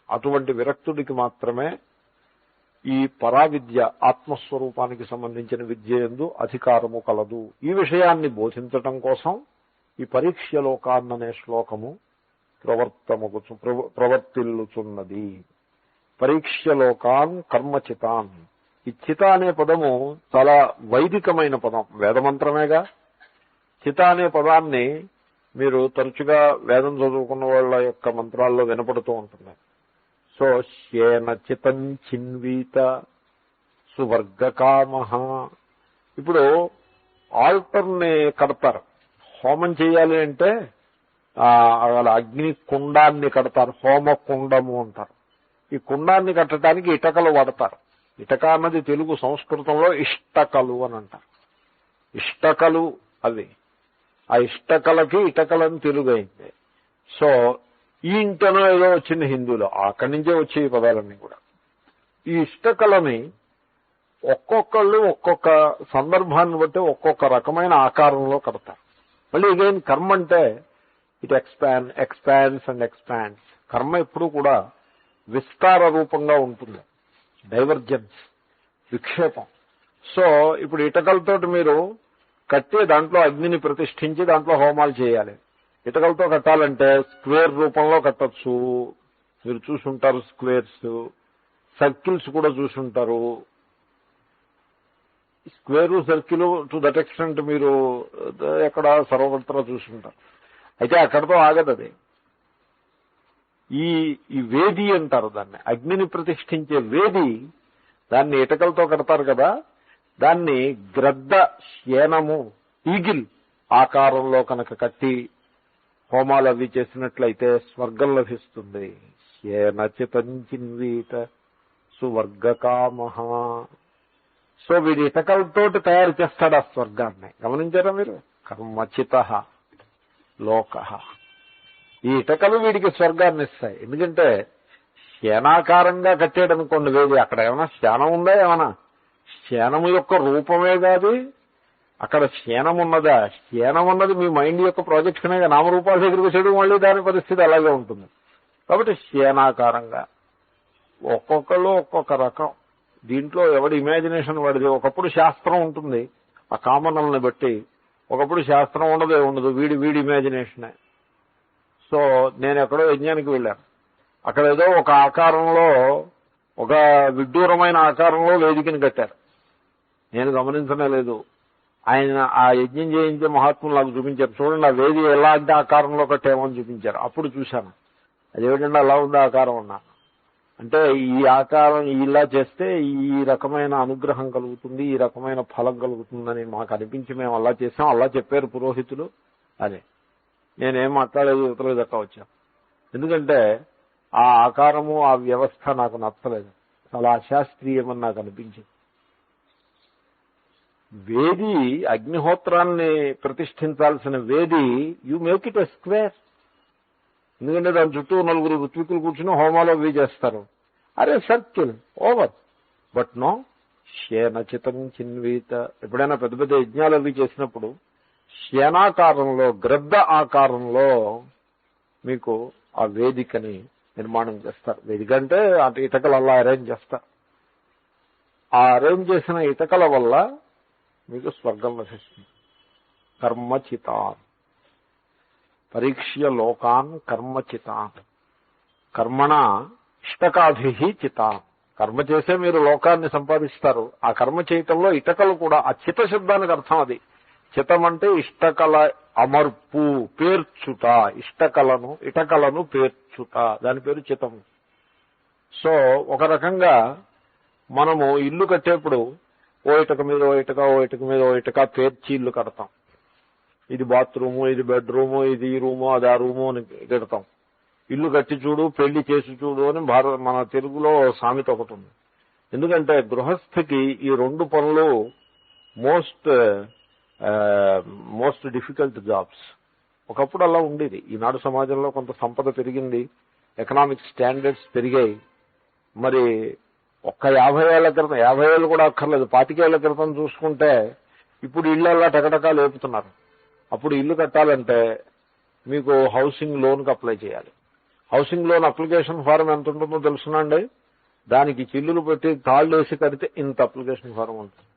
అటువంటి విరక్తుడికి మాత్రమే ఈ పరావిద్య, ఆత్మస్వరూపానికి సంబంధించిన విద్య యందు అధికారము కలదు. ఈ విషయాన్ని బోధించటం కోసం ఈ పరీక్షలోకాన్ననే శ్లోకము ప్రవర్తిల్లుచున్నది. పరీక్షలోకాన్ కర్మచితాన్. ఈ చిత అనే పదము చాలా వైదికమైన పదం, వేదమంత్రమేగా. చిత అనే పదాన్ని మీరు తరచుగా వేదం చదువుకున్న వాళ్ళ యొక్క మంత్రాల్లో వినపడుతూ ఉంటుంది. సో శేన చితం చిన్వీత సువర్గకామః. ఇప్పుడు ఆల్టర్ని కడతారు. హోమం చేయాలి అంటే అగ్ని కుండాన్ని కడతారు, హోమ కుండము అంటారు. ఈ కుండాన్ని కట్టడానికి ఇటకలు వాడతారు. ఇటక అన్నది తెలుగు, సంస్కృతంలో ఇష్టకలు అని అంటారు. ఇష్టకలు అవి. ఆ ఇష్టకలకి ఇటకలని తెలుగు అయింది. సో ఈ ఇంటనో ఏదో వచ్చింది హిందూలో, అక్కడి నుంచే వచ్చే ఈ పదాలన్నీ కూడా. ఈ ఇష్టకలని ఒక్కొక్కళ్ళు ఒక్కొక్క సందర్భాన్ని బట్టి ఒక్కొక్క రకమైన ఆకారంలో కడతారు. మళ్ళీ ఇదేం కర్మ అంటే ఇట్ ఎక్స్పాండ్స్ అండ్ ఎక్స్పాండ్స్. కర్మ ఎప్పుడూ కూడా విస్తార రూపంగా ఉంటుంది, డైవర్జెన్స్, విక్షేపం. సో ఇప్పుడు ఇటకలతోటి మీరు కట్టి దాంట్లో అగ్నిని ప్రతిష్ఠించి దాంట్లో హోమాలు చేయాలి. ఇటకలతో కట్టాలంటే స్క్వేర్ రూపంలో కట్టొచ్చు, మీరు చూసుంటారు స్క్వేర్స్, సర్కిల్స్ కూడా చూసుంటారు. Square circle to that extent మీరు ఎక్కడ సర్వత్రా చూసుంటారు. అయితే అక్కడతో ఆగదు అది. ఈ వేది అంటారు దాన్ని, అగ్నిని ప్రతిష్ఠించే వేది. దాన్ని ఇటకలతో కడతారు కదా, దాన్ని గ్రద్ద శేనము ఈగిల్ ఆకారంలో కనుక కట్టి హోమాలు అవి చేసినట్లయితే స్వర్గం లభిస్తుంది. శేనచితంచిన్వీత సువర్గకామః. సో వీడి ఇటకలతోటి తయారు చేస్తాడు ఆ స్వర్గాన్ని. గమనించారా మీరు? కర్మచితః లోకః. ఈ ఇటకలు వీడికి స్వర్గాన్ని ఇస్తాయి. ఎందుకంటే శేనాకారంగా కట్టాడు అనుకోండి వేది, అక్కడ ఏమైనా శేనం ఉందా? ఏమన్నా శేనము యొక్క రూపమే కాదు, అక్కడ శేనం ఉన్నదా? శేనం ఉన్నది మీ మైండ్ యొక్క ప్రొజెక్షనే. నామరూపాల దగ్గరికి వచ్చేయడం మళ్ళీ దాని పరిస్థితి అలాగే ఉంటుంది. కాబట్టి శేనాకారంగా ఒక్కొక్కళ్ళు ఒక్కొక్క రకం. దీంట్లో ఎవడి ఇమాజినేషన్ వాడిది. ఒకప్పుడు శాస్త్రం ఉంటుంది ఆ కామనల్ని బట్టి, ఒకప్పుడు శాస్త్రం ఉండదు, వీడి ఇమాజినేషనే. సో నేను ఎక్కడో యజ్ఞానికి వెళ్ళాను, అక్కడ ఏదో ఒక ఆకారంలో, ఒక విడ్డూరమైన ఆకారంలో వేదికని కట్టారు. నేను గమనించనే లేదు. ఆయన ఆ యజ్ఞం చేయించే మహాత్ములు నాకు చూపించారు, చూడండి ఆ వేది ఎలాంటి ఆకారంలో కట్టేమని చూపించారు. అప్పుడు చూశాను, అదేమిటంటే అలా ఉంది ఆకారం ఉన్నా. అంటే ఈ ఆకారం ఇలా చేస్తే ఈ రకమైన అనుగ్రహం కలుగుతుంది, ఈ రకమైన ఫలం కలుగుతుందని మాకు అనిపించి మేము అలా చేసాం, అలా చెప్పారు పురోహితులు అని. నేనేం మాట్లాడలేదు, ఉత్తరలేదు, దక్క వచ్చాను. ఎందుకంటే ఆ ఆకారము, ఆ వ్యవస్థ నాకు నచ్చలేదు, చాలా అశాస్త్రీయమని నాకు అనిపించింది. వేది, అగ్నిహోత్రాన్ని ప్రతిష్ఠించాల్సిన వేది, you make it a square. ఎందుకంటే దాని చుట్టూ నలుగురు ఋత్వికులు కూర్చుని హోమాలో అవి చేస్తారు. అరే సర్కిల్ ఓవర్. బట్ నో, శేనచితం చిన్వీత. ఎప్పుడైనా పెద్ద పెద్ద యజ్ఞాలు అవి చేసినప్పుడు శేనాకారంలో, గ్రద్ద ఆకారంలో మీకు ఆ వేదికని నిర్మాణం చేస్తారు. వేదిక అంటే ఇటకలు అలా అరేంజ్ చేస్తారు. ఆ అరేంజ్ చేసిన ఇటకల వల్ల మీకు స్వర్గం లభిస్తుంది. కర్మచితాన్ పరీక్ష్య లోకాన్ కర్మచితాన్. కర్మణ ఇష్టకాభి చితాన్. కర్మ చేసే మీరు లోకాన్ని సంపాదిస్తారు. ఆ కర్మ చేయటంలో ఇటకలు కూడా, ఆ చిత శబ్దానికి అర్థం అది. చితం అంటే ఇష్టకల అమర్పు, పేర్చుట. ఇటకలను పేర్చుట, దాని పేరు చితం. సో ఒక రకంగా మనము ఇల్లు కట్టేప్పుడు ఓ ఇటక మీద ఓ ఇటక, ఓ ఇటక మీద ఓ ఇటక పేర్చి ఇల్లు కడతాం. ఇది బాత్రూము, ఇది బెడ్రూము, ఇది ఈ రూము, అది ఆ రూము అని కడతాం. ఇల్లు కట్టి చూడు, పెళ్లి చేసి చూడు అని మన తెలుగులో సామెత ఒకటి ఉంది. ఎందుకంటే గృహస్థికి ఈ రెండు పనులు మోస్ట్ డిఫికల్ట్ జాబ్స్. ఒకప్పుడు అలా ఉండేది. ఈనాడు సమాజంలో కొంత సంపద పెరిగింది, ఎకనామిక్ స్టాండర్డ్స్ పెరిగాయి. మరి ఒక్క 50 ఏళ్ల క్రితం, 50 ఏళ్ళు కూడా అక్కర్లేదు, 25 ఏళ్ల క్రితం చూసుకుంటే ఇప్పుడు ఇళ్ళల్లా టకటకా లేపుతున్నారు. అప్పుడు ఇల్లు కట్టాలంటే మీకు హౌసింగ్ లోన్కి అప్లై చేయాలి. హౌసింగ్ లోన్ అప్లికేషన్ ఫారం ఎంత ఉంటుందో తెలుసునండి. దానికి చిల్లులు పెట్టి తాళ్ళు వేసి కడితే ఇంత అప్లికేషన్ ఫారం ఉంటుంది.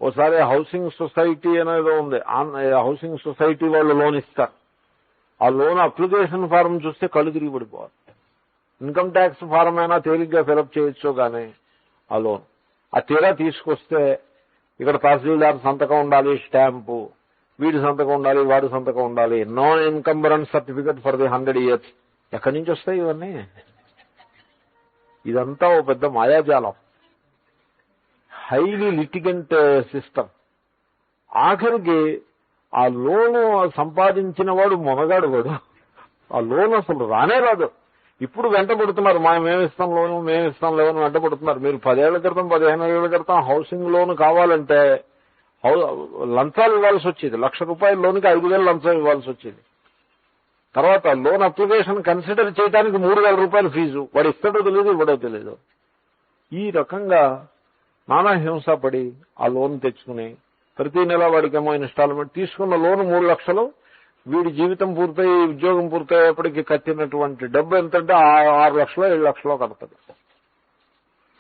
ఓసారి హౌసింగ్ సొసైటీ అనేదో ఉంది, హౌసింగ్ సొసైటీ వాళ్ళు లోన్ ఇస్తారు. ఆ లోన్ అప్లికేషన్ ఫారం చూస్తే కళ్ళు తిరిగి పడిపోవాలి. ఇన్కమ్ ట్యాక్స్ ఫారం అయినా తేలిగ్గా ఫిలప్ చేయొచ్చు, కానీ ఆ లోన్ ఆ తీరా తీసుకొస్తే ఇక్కడ తహసీల్దార్ సంతకం ఉండాలి, స్టాంపు, వీడి సంతకం ఉండాలి, వాడి సంతకం ఉండాలి, no encumbrance certificate for the 100 years. ఎక్కడి నుంచి వస్తాయి ఇవన్నీ? ఇదంతా ఓ పెద్ద మాయాజాలం, హైలీ లిటిగెంట్ సిస్టమ్. ఆఖరికి ఆ లోను సంపాదించిన వాడు మొనగాడు, వాడు ఆ లోన్ అసలు రానే రాదు. ఇప్పుడు వెంటబడుతున్నారు, మేమిస్తాం లోను, మేమిస్తాం లోను వెంటబడుతున్నారు. మీరు 10 ఏళ్ల క్రితం 15 ఏళ్ల క్రితం హౌసింగ్ లోన్ కావాలంటే లంచాలు ఇవ్వాల్సి వచ్చేది. ₹1,00,000 లోన్కి 5,000 లంచం ఇవ్వాల్సి వచ్చేది. తర్వాత లోన్ అప్లికేషన్ కన్సిడర్ చేయడానికి ₹3,000 ఫీజు. వాడు ఇస్తాడో తెలియదు, ఇవ్వడో తెలియదు. ఈ రకంగా నానా హింస పడి ఆ లోన్ తెచ్చుకుని ప్రతి నెల వాడికేమో ఇన్స్టాల్మెంట్ తీసుకున్న లోన్ 3 లక్షలు వీడి జీవితం పూర్తయి ఉద్యోగం పూర్తయ్యేప్పటికి కట్టినటువంటి డబ్బు ఎంతంటే 6 లక్షలో 7 లక్షలో కడుతుంది.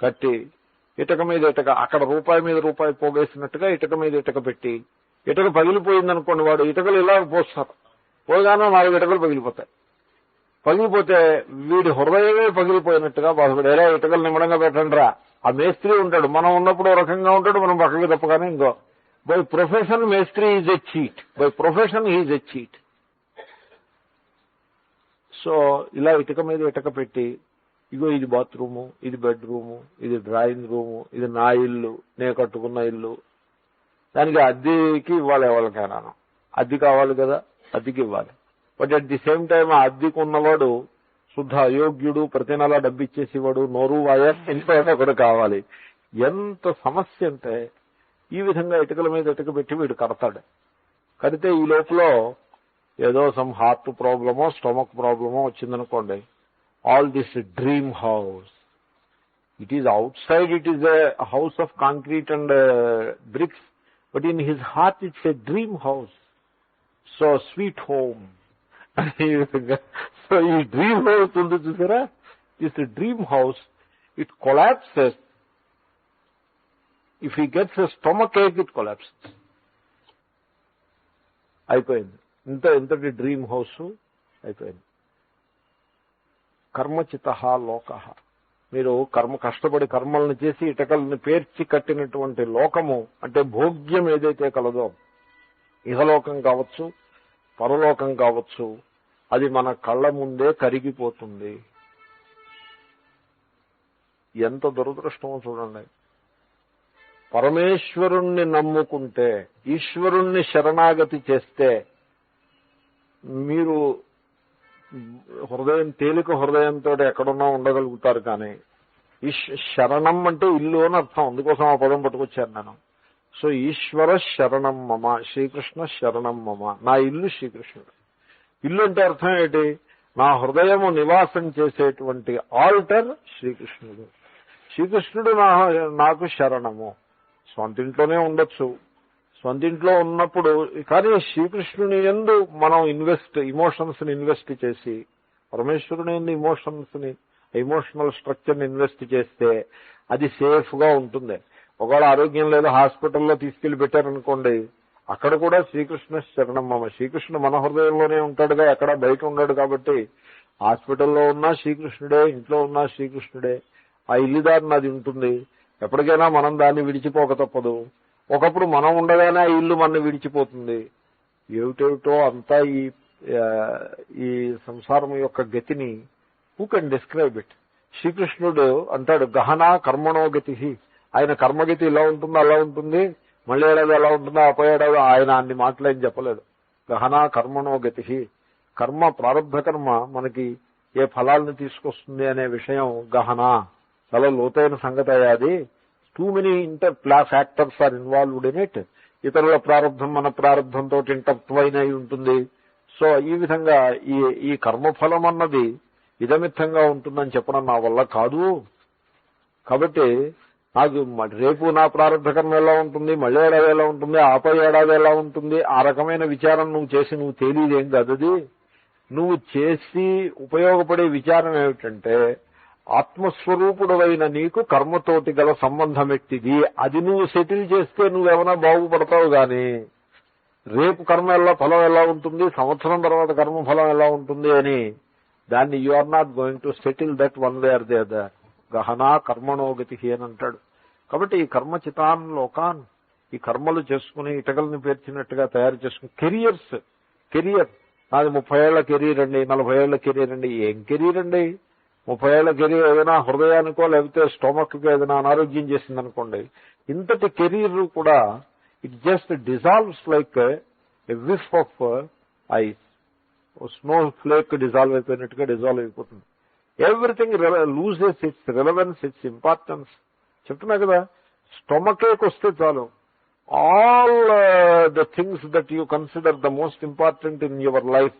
కట్టి ఇటుక మీద ఇటుక, అక్కడ రూపాయి మీద రూపాయి పోగేసినట్టుగా ఇటుక మీద ఇటుక పెట్టి, ఇటుక పగిలిపోయిందనుకోండి, వాడు ఇటుకలు ఇలా పోస్తారు, పోగానే 4 ఇటుకలు పగిలిపోతాయి. పగిలిపోతే వీడి హృదయమే పగిలిపోయినట్టుగా బాధపడేలా ఇటుకలు నిమ్మడంగా పెట్టండి రా. ఆ మేస్త్రి ఉంటాడు, మనం ఉన్నప్పుడు ఒక రకంగా ఉంటాడు, మనం పక్కకి తప్పగానే ఇంకో. బై ప్రొఫెషన్ మేస్త్రి is a cheat, by profession is a cheat. So ఇలా ఇటుక మీద ఇటుక పెట్టి, ఇగో ఇది బాత్రూము, ఇది బెడ్రూము, ఇది డ్రాయింగ్ రూము, ఇది నా ఇల్లు, నేను కట్టుకున్న ఇల్లు, దానికి అద్దెకి ఇవ్వాలి. ఎవరికైనా అద్దె కావాలి కదా, అద్దెకి ఇవ్వాలి. But at the same time ఆ అద్దెకు ఉన్నవాడు శుద్ధ అయోగ్యుడు, ప్రతి నెల డబ్బు ఇచ్చేసేవాడు, నోరు వాయ ఇంట్లో కూడా కావాలి. ఎంత సమస్య అంటే ఈ విధంగా ఇటుకల మీద ఇటుక పెట్టి వీడు కడతాడు. కడితే ఈ లోపల ఏదో సమ్ హార్ట్ ప్రాబ్లమో స్టమక్ ప్రాబ్లమో వచ్చిందనుకోండి, all this dream house, it is outside it is a house of concrete and bricks, but in his heart it's a dream house, so sweet home. So ఈ dream house ఉంది చూసారా, this dream house it collapses. If he gets a stomach ache it collapses. అయిపోయింది, ఇంతటి dream house అయిపోయింది. కర్మచిత లోక, మీరు కష్టపడి కర్మలను చేసి ఇటకల్ని పేర్చి కట్టినటువంటి లోకము అంటే భోగ్యం ఏదైతే కలదో, ఇహలోకం కావచ్చు పరలోకం కావచ్చు, అది మన కళ్ళ ముందే కరిగిపోతుంది. ఎంత దురదృష్టమో చూడండి. పరమేశ్వరుణ్ణి నమ్ముకుంటే, ఈశ్వరుణ్ణి శరణాగతి చేస్తే మీరు తేలిక హృదయంతో ఎక్కడున్నా ఉండగలుగుతారు. కానీ శరణం అంటే ఇల్లు అని అర్థం, అందుకోసం ఆ పదం పట్టుకొచ్చాను నేను. సో ఈశ్వర శరణం మమ, శ్రీకృష్ణ శరణం మమ, నా ఇల్లు శ్రీకృష్ణుడు. ఇల్లు అంటే అర్థం ఏంటి? నా హృదయము నివాసం చేసేటువంటి ఆల్టర్ శ్రీకృష్ణుడు. శ్రీకృష్ణుడు నాకు శరణము. స్వంతింట్లోనే ఉండొచ్చు, స్వంతింట్లో ఉన్నప్పుడు, కానీ శ్రీకృష్ణుని యందు మనం ఇమోషన్స్ ని ఇన్వెస్ట్ చేసి, పరమేశ్వరుని యందు ఇమోషనల్ స్ట్రక్చర్ ని ఇన్వెస్ట్ చేస్తే అది సేఫ్ గా ఉంటుంది. ఒకవేళ ఆరోగ్యం లేదు, హాస్పిటల్లో తీసుకెళ్లి పెట్టారనుకోండి, అక్కడ కూడా శ్రీకృష్ణ శరణం మమ. శ్రీకృష్ణుడు మన హృదయంలోనే ఉంటాడుగా, ఎక్కడ బయట ఉన్నాడు. కాబట్టి హాస్పిటల్లో ఉన్నా శ్రీకృష్ణుడే, ఇంట్లో ఉన్నా శ్రీకృష్ణుడే. ఆ ఇల్లుదారిని అది ఉంటుంది. ఎప్పటికైనా మనం దాన్ని విడిచిపోక తప్పదు. ఒకప్పుడు మనం ఉండగానే ఆ ఇల్లు మన విడిచిపోతుంది. ఏమిటేమిటో అంతా ఈ సంసారం యొక్క గతిని హూ కెన్ డిస్క్రైబ్ ఇట్? శ్రీకృష్ణుడు అంటాడు, గహనా కర్మణో గతి. ఆయన కర్మగతి ఇలా ఉంటుంది, అలా ఉంటుంది, మళ్ళీ ఏడాది ఎలా ఉంటుందో ఆపోయేడాది. ఆయన అన్ని మాటలు ఏం చెప్పలేదు. గహనా కర్మణో గతి. కర్మ, ప్రారంభ కర్మ మనకి ఏ ఫలాలను తీసుకొస్తుంది అనే విషయం గహనా, చాలా లోతైన సంగతి అయ్యాది. Too many factors are involved in it. ఇతరుల ప్రారంభం మన ప్రారంభంతో ఇంటర్ట్వైన్ అయి ఉంటుంది. సో ఈ విధంగా ఈ కర్మఫలం అన్నది ఇదమిత్తంగా ఉంటుందని చెప్పడం నా వల్ల కాదు. కాబట్టి నాకు రేపు నా ప్రారంభ కర్మ ఎలా ఉంటుంది, మళ్ళీ ఏడాది ఎలా ఉంటుంది, ఆపై ఏడాది ఎలా ఉంటుంది, ఆ రకమైన విచారం నువ్వు చేసి నువ్వు తేలిదేం కాదు. అది నువ్వు చేసి ఉపయోగపడే విచారం ఏమిటంటే, ఆత్మస్వరూపుడవైన నీకు కర్మతోటి గల సంబంధం ఎట్టిది, అది నువ్వు సెటిల్ చేస్తే నువ్వేమైనా బాగుపడతావు. గాని రేపు కర్మ ఫలం ఎలా ఉంటుంది, సంవత్సరం తర్వాత కర్మ ఫలం ఎలా ఉంటుంది అని దాన్ని you are not going to settle that one way or the other. గహనా కర్మణోగతి అని అంటాడు. కాబట్టి ఈ కర్మచితాన్ లోకాన్, ఈ కర్మలు చేసుకుని ఇటకల్ని పేర్చినట్టుగా తయారు చేసుకుని కెరియర్ నాది 30 ఏళ్ల కెరీర్ అండి, 40 ఏళ్ల కెరీర్ అండి. ఏం కెరీర్ అండి? 30 ఏళ్ల కెరీర్ ఏదైనా హృదయానికో లేకపోతే స్టొమక్ కో ఏదైనా అనారోగ్యం చేసిందనుకోండి, ఇంతటి కెరీర్ కూడా it just dissolves like a whiff of ice. Snowflake dissolve అయిపోయినట్టుగా డిజాల్వ్ అయిపోతుంది. Everything loses its relevance, its importance. చెప్తున్నా కదా, స్టొమక్ ఏక్ వస్తే చాలు, all the things that you consider the most important in your life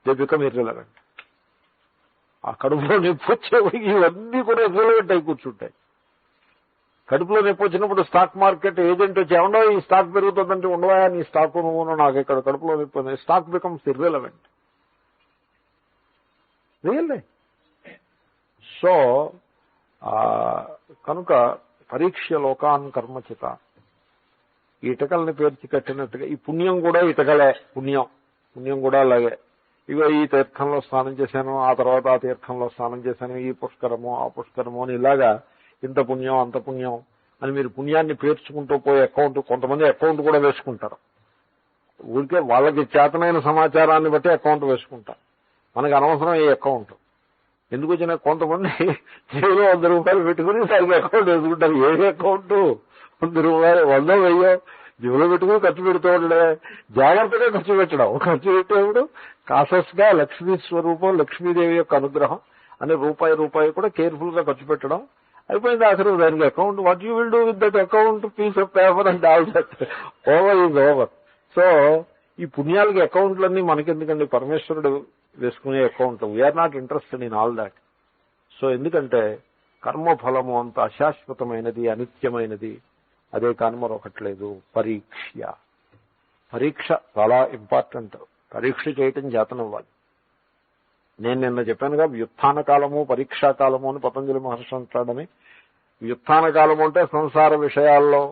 they become irrelevant. ఆ కడుపులో నొప్పి వచ్చేవాడికి ఇవన్నీ కూడా ఇర్రిలవెంట్ అయి కూర్చుంటాయి. కడుపులో నొప్పి వచ్చినప్పుడు స్టాక్ మార్కెట్ ఏజెంట్ వచ్చి ఏమన్నా ఈ స్టాక్ పెరుగుతుందంటే ఉండవా నీ స్టాక్ నువ్వు నాకు ఇక్కడ కడుపులో నొప్పి stock becomes irrelevant really. So కనుక పరీక్ష లోకాన్ కర్మచిత, ఈ ఇటకల్ని పేర్చి కట్టినట్టుగా ఈ పుణ్యం కూడా ఇటకలే. పుణ్యం కూడా అలాగే. ఇగో ఈ తీర్థంలో స్నానం చేశాను, ఆ తర్వాత ఆ తీర్థంలో స్నానం చేశాను, ఈ పుష్కరము ఆ పుష్కరము అని ఇలాగా ఇంత పుణ్యం అంత పుణ్యం అని మీరు పుణ్యాన్ని పేర్చుకుంటూ పోయే అకౌంట్, కొంతమంది అకౌంట్ కూడా వేసుకుంటారు. ఊరికే వాళ్ళకి చేతనైన సమాచారాన్ని బట్టి అకౌంట్ వేసుకుంటారు. మనకు అనవసరం ఈ అకౌంట్. ఎందుకు వచ్చిన కొంతమంది జేబులో 100 రూపాయలు పెట్టుకుని దానికి అకౌంట్ వేసుకుంటారు. ఏ అకౌంట్ 100 రూపాయలు 100 వెయ్యో జేబులో పెట్టుకుని ఖర్చు పెడుతూ ఉండలే. జాగ్రత్తగా ఖర్చు పెట్టడం. ఖర్చు పెట్టేప్పుడు కాసస్గా లక్ష్మీ స్వరూపం, లక్ష్మీదేవి యొక్క అనుగ్రహం అని రూపాయి కూడా కేర్ఫుల్ గా ఖర్చు పెట్టడం. అయిపోయింది అసలు దానికి account. What you will do with that account, piece of paper and all that, over is over. So ఈ పుణ్యాలకి అకౌంట్లన్నీ మనకెందుకండి, పరమేశ్వరుడు వేసుకునే account. We are not interested in all that. So ఎందుకంటే కర్మఫలము అంత అశాశ్వతమైనది, అనిత్యమైనది. అదే కానీ మరొకట్లేదు. పరీక్ష చాలా ఇంపార్టెంట్. పరీక్ష చేయటం చేతనివ్వాలి. నేను నిన్న చెప్పానుగా, వ్యుత్థాన కాలము పరీక్షా కాలము అని పతంజలి మహర్షి అంటాడని. వ్యుత్థాన కాలము అంటే సంసార విషయాల్లో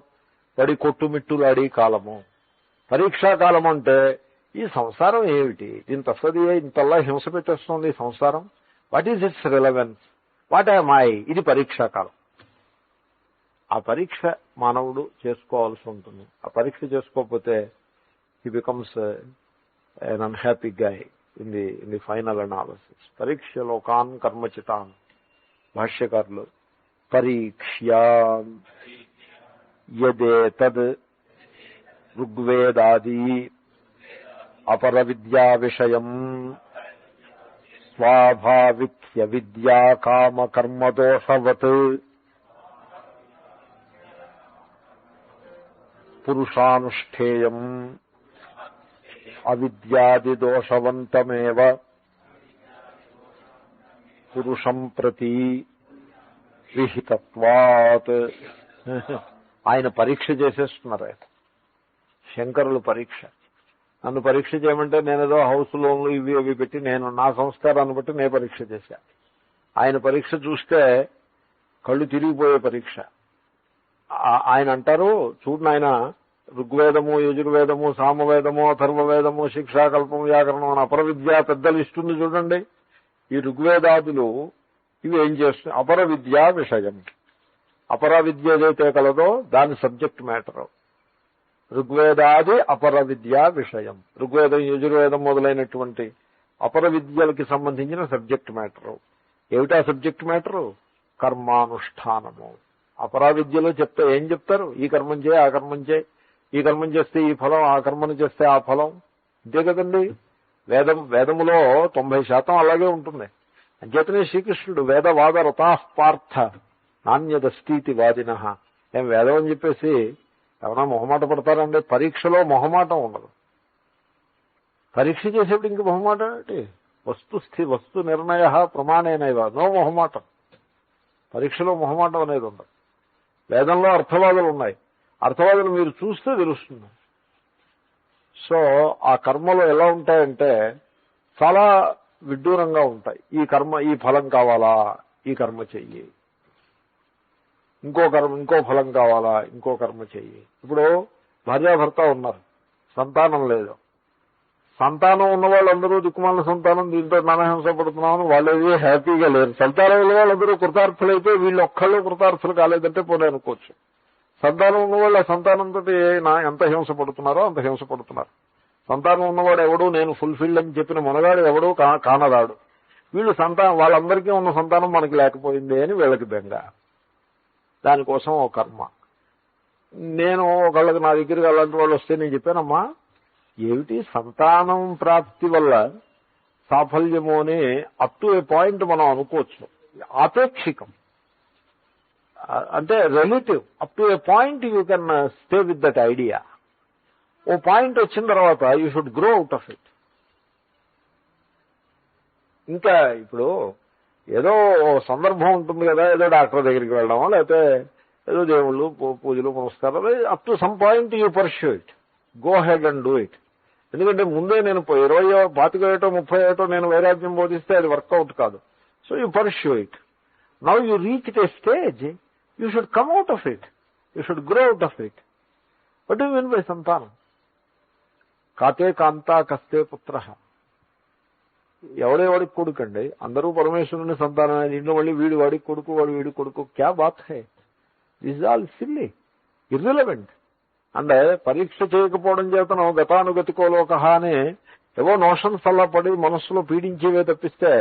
పడి కొట్టుమిట్టులాడి కాలము. పరీక్షాకాలం అంటే ఈ సంసారం ఏమిటి, దీని తస్సది ఇంతలా హింస పెట్టేస్తుంది ఈ సంసారం, what is its relevance, what I my, ఇది పరీక్షాకాలం. ఆ పరీక్ష మానవుడు చేసుకోవాల్సి ఉంటుంది. ఆ పరీక్ష చేసుకోకపోతే he becomes N unhappy guy in the final analysis. పరీక్ష లోకాన్ కర్మచితాన్. భాష్యకారులు పరీక్ష్యా యదేతద్ ఋగ్వేదాది అపర విద్యా విషయం స్వాభావిక్య విద్యా కామ కర్మదోషవత్ పురుషానుష్ఠేయం అవిద్యాది దోషవంతమేవ పురుషం ప్రతి విహితత్వాత్. ఆయన పరీక్ష చేసేస్తున్నారు. ఆయన శంకరులు పరీక్ష. నన్ను పరీక్ష చేయమంటే నేనేదో హౌస్ లోన్లు ఇవి అవి పెట్టి నేను నా సంస్కారాన్ని బట్టి నేను పరీక్ష చేశా. ఆయన పరీక్ష చూస్తే కళ్ళు తిరిగిపోయే పరీక్ష. ఆయన అంటారు, చూడు నాయన, ఋగ్వేదము, యజుర్వేదము, సామవేదము, అథర్వవేదము, శిక్షాకల్పం, వ్యాకరణం అని అపర విద్య పెద్ద లిస్ట్ ఉంది చూడండి. ఈ ఋగ్వేదాదులు ఇవి ఏం చేస్తున్నాయి? అపర విద్యా విషయం. అపర విద్య ఏదైతే కలదో దాని సబ్జెక్ట్ మ్యాటర్. ఋగ్వేదాది అపర విద్యా విషయం. ఋగ్వేదం, యజుర్వేదం మొదలైనటువంటి అపర విద్యలకి సంబంధించిన సబ్జెక్ట్ మ్యాటరు. ఏమిటా సబ్జెక్ట్ మ్యాటరు? కర్మానుష్ఠానము. అపరా విద్యలో చెప్తే ఏం చెప్తారు? ఈ కర్మం చేయి, ఆ కర్మం చేయి, ఈ కర్మం చేస్తే ఈ ఫలం, ఆ కర్మను చేస్తే ఆ ఫలం. అంతే కదండి. వేదములో 90% అలాగే ఉంటుంది. అంచేతనే శ్రీకృష్ణుడు వేదవాద రతాః పార్థ నాణ్యదస్తీతి వాదినః. ఏం వేదం అని చెప్పేసి ఏమన్నా మొహమాట పడతారండి? పరీక్షలో మొహమాటం ఉండదు. పరీక్ష చేసేప్పుడు ఇంక మొహమాటం ఏంటి? వస్తు నిర్ణయ ప్రమాణేనైవ. నో మొహమాటం. పరీక్షలో మొహమాటం అనేది ఉండదు. వేదంలో అర్థవాదులు ఉన్నాయి. అర్థవాదులు మీరు చూస్తే తెలుస్తుంది. సో ఆ కర్మలు ఎలా ఉంటాయంటే చాలా విడ్డూరంగా ఉంటాయి. ఈ ఫలం కావాలా, ఈ కర్మ చెయ్యి. ఇంకో ఫలం కావాలా, ఇంకో కర్మ చెయ్యి. ఇప్పుడు భార్యాభర్త ఉన్నారు, సంతానం లేదు. సంతానం ఉన్న వాళ్ళందరూ దిక్కుమాలిన సంతానం, దీంతో నానహింస పడుతున్నామని వాళ్ళేది హ్యాపీగా లేరు. సంతానం ఉన్న వాళ్ళందరూ కృతార్థులైతే వీళ్ళు ఒక్కళ్ళు కృతార్థులు కాలేదంటే పోనీ అనుకోవచ్చు. సంతానం ఉన్నవాళ్ళు ఆ సంతానంతో ఎంత హింస పడుతున్నారో అంత హింస పడుతున్నారు. సంతానం ఉన్నవాడు ఎవడు నేను ఫుల్ఫిల్ అని చెప్పిన మునగాడు ఎవడూ కానరాడు. వీళ్ళు వాళ్ళందరికీ ఉన్న సంతానం మనకి లేకపోయింది అని వీళ్ళకి బెంగ. దానికోసం ఓ కర్మ. నేను ఒకళ్ళకి నా దగ్గరికి అలాంటి వాళ్ళు వస్తే నేను చెప్పానమ్మా, ఏమిటి సంతానం ప్రాప్తి వల్ల సాఫల్యము అని అప్ టు ఏ పాయింట్ మనం అనుకోవచ్చు. ఆపేక్షికం అంటే relative. Up to a point you can stay with that idea. ఓ పాయింట్ వచ్చిన తర్వాత you should grow out of it. ఇంకా ఇప్పుడు ఏదో సందర్భం ఉంటుంది కదా, ఏదో డాక్టర్ దగ్గరికి వెళ్ళడమో లేకపోతే ఏదో దేవుళ్ళు పూజలు పునస్కారాలు up to some point you pursue it, go ahead and do it. ఎందుకంటే ముందే నేను 20 25 ఏటో 30 ఏటో నేను వైరాగ్యం బోధిస్తే అది వర్కౌట్ కాదు. So you pursue it. Now you reach a stage, you should come out of it, you should grow out of it. What do mean by సంతానం? కాతే కాంతా కస్తే పుత్ర. ఎవడేవాడికి కొడుకు అండి? అందరూ పరమేశ్వరుని సంతానమే. ఇంట్లో మళ్ళీ వీడు వాడికి కొడుకు, వాడు వీడి కొడుకు. క్యా బాత్ హై? This all silly, irrelevant. అంటే పరీక్ష చేయకపోవడం చేతను గతానుగతికోలోక అని ఏవో నోషన్స్ అలా పడి మనస్సులో పీడించేవే తప్పిస్తే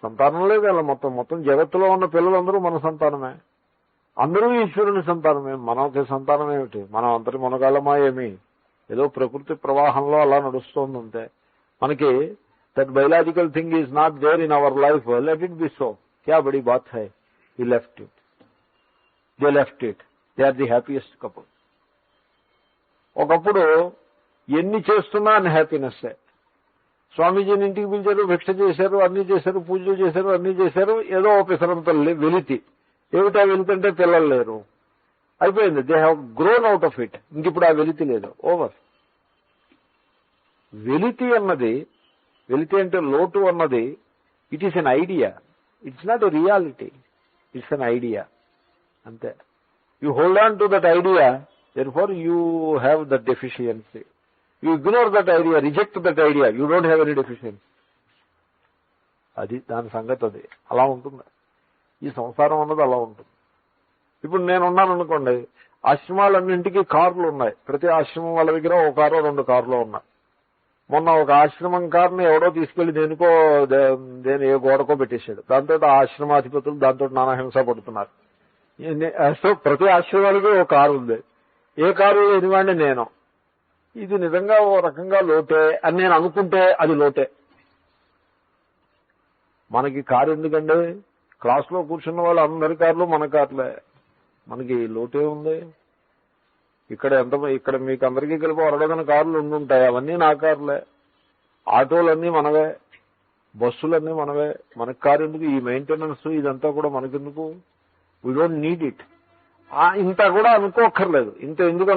సంతానం లేదు. అలా మొత్తం జగత్తులో ఉన్న పిల్లలందరూ మన సంతానమే, అందరూ ఈశ్వరుని సంతానమే. మనకి సంతానం ఏమిటి? మనం అంతటి మనగాళ్ళమా ఏమి? ఏదో ప్రకృతి ప్రవాహంలో అలా నడుస్తోందంతే. మనకి that biological thing is not there in our life. Let it be so. క్యా బడి బాత్ హై? He left it, they left it, they are the happiest couple. ఒకప్పుడు ఎన్ని చేస్తున్నా అన్ని హ్యాపీనెస్. స్వామీజీని ఇంటికి పిలిచారు, భిక్ష చేశారు, అన్ని చేశారు, పూజలు చేశారు, అన్ని చేశారు. ఏదో ఆఫీసరంతో వెలితి. ఏమిటా వెలితి అంటే పిల్లలు లేరు, అయిపోయింది. They have grown out of it. ఇంక ఇప్పుడు ఆ వెలితి లేదు, ఓవర్. వెలితి అన్నది, వెలితి అంటే లోటు అన్నది, it is an idea, it's not a reality, it's an idea అంతే. You hold on to that idea, therefore you have that deficiency. You ignore that idea, reject that idea, you don't have any deficiency. అది దాని సంగతి. అది అలా ఉంటుంది. ఈ సంసారం అన్నది అలా ఉంటుంది. ఇప్పుడు నేనున్నాను అనుకోండి, ఆశ్రమాలన్నింటికీ కార్లు ఉన్నాయి. ప్రతి ఆశ్రమం వాళ్ళ దగ్గర ఒక కారు 2 కార్లు ఉన్నాయి. మొన్న ఒక ఆశ్రమం కారుని ఎవడో తీసుకెళ్లి దేనికో ఏ గోడకో పెట్టేశాడు. దాంతో ఆ ఆశ్రమాధిపతులు దాంతో నానా హింస పడుతున్నారు. సో ప్రతి ఆశ్రమానికి ఒక కారు ఉంది. ఏ కారు లేనివాడిని నేను. ఇది నిజంగా ఓ రకంగా లోటే అని నేను అనుకుంటే అది లోటే. మనకి కారు ఎందుకండి? క్లాస్లో కూర్చున్న వాళ్ళు అందరి కార్లు మన కార్లే. మనకి లోటే ఉంది. ఇక్కడ మీకు అందరికీ కలిపి 100 కార్లు ఉండుంటాయి, అవన్నీ నా కార్లే. ఆటోలన్నీ మనవే, బస్సులన్నీ మనవే. మనకి కారు ఎందుకు? ఈ మెయింటెనెన్స్ ఇదంతా కూడా మనకెందుకు? We don't need it. ఇంత కూడా అనుకోక్కర్లేదు. ఇంత ఎందుకు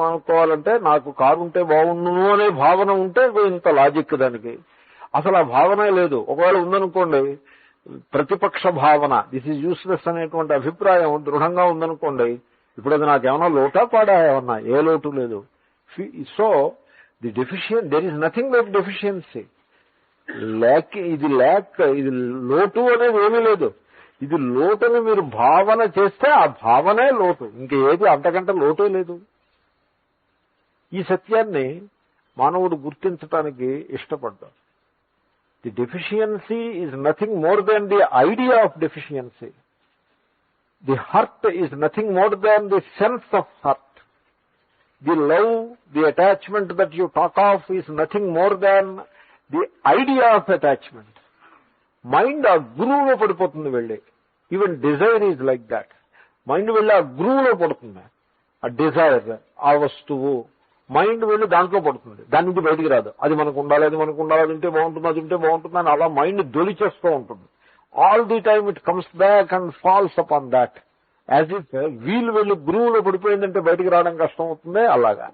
అనుకోవాలంటే నాకు కారు ఉంటే బాగుండును అనే భావన ఉంటే ఇంత లాజిక్ దానికి. అసలు ఆ భావనే లేదు. ఒకవేళ ఉందనుకోండి, ప్రతిపక్ష భావన, దిస్ ఈజ్ యూస్లెస్ అనేటువంటి అభిప్రాయం దృఢంగా ఉందనుకోండి, ఇప్పుడు అది నాకేమన్నా లోటా పాడా ఏమన్నా? ఏ లోటు లేదు. So the deficiency, there is nothing like deficiency. ఇది లోటు అనేది ఏమీ లేదు. ఇది లోటుని మీరు భావన చేస్తే ఆ భావనే లోటు, ఇంకేది అంతకంటే లోటే లేదు. ఈ సత్యాన్ని మానవుడు గుర్తించటానికి ఇష్టపడ్డాడు. The deficiency is nothing more than the idea of deficiency. The hurt is nothing more than the sense of hurt. The love, the attachment that you talk of is nothing more than the idea of attachment. Mind ఆ గురువులో పడిపోతుంది వెళ్ళి. Even desire is like that. Mind వెళ్ళి ఆ గురువులో పడుతుంది. ఆ Dzire, ఆ వస్తువు మైండ్ వెళ్ళి దాంట్లో పడుతుంది. దాని నుంచి బయటికి రాదు. అది మనకు ఉండాలి, అది మనకు ఉండాలి, అది ఉంటే బాగుంటుంది, అది ఉంటే బాగుంటుంది అని అలా మైండ్ దొలిచేస్తూ ఉంటుంది. All the time it comes back and falls upon that. As it వీలు వెళ్ళి గురువులో పడిపోయిందంటే బయటికి రావడం కష్టం అవుతుంది. అలాగా.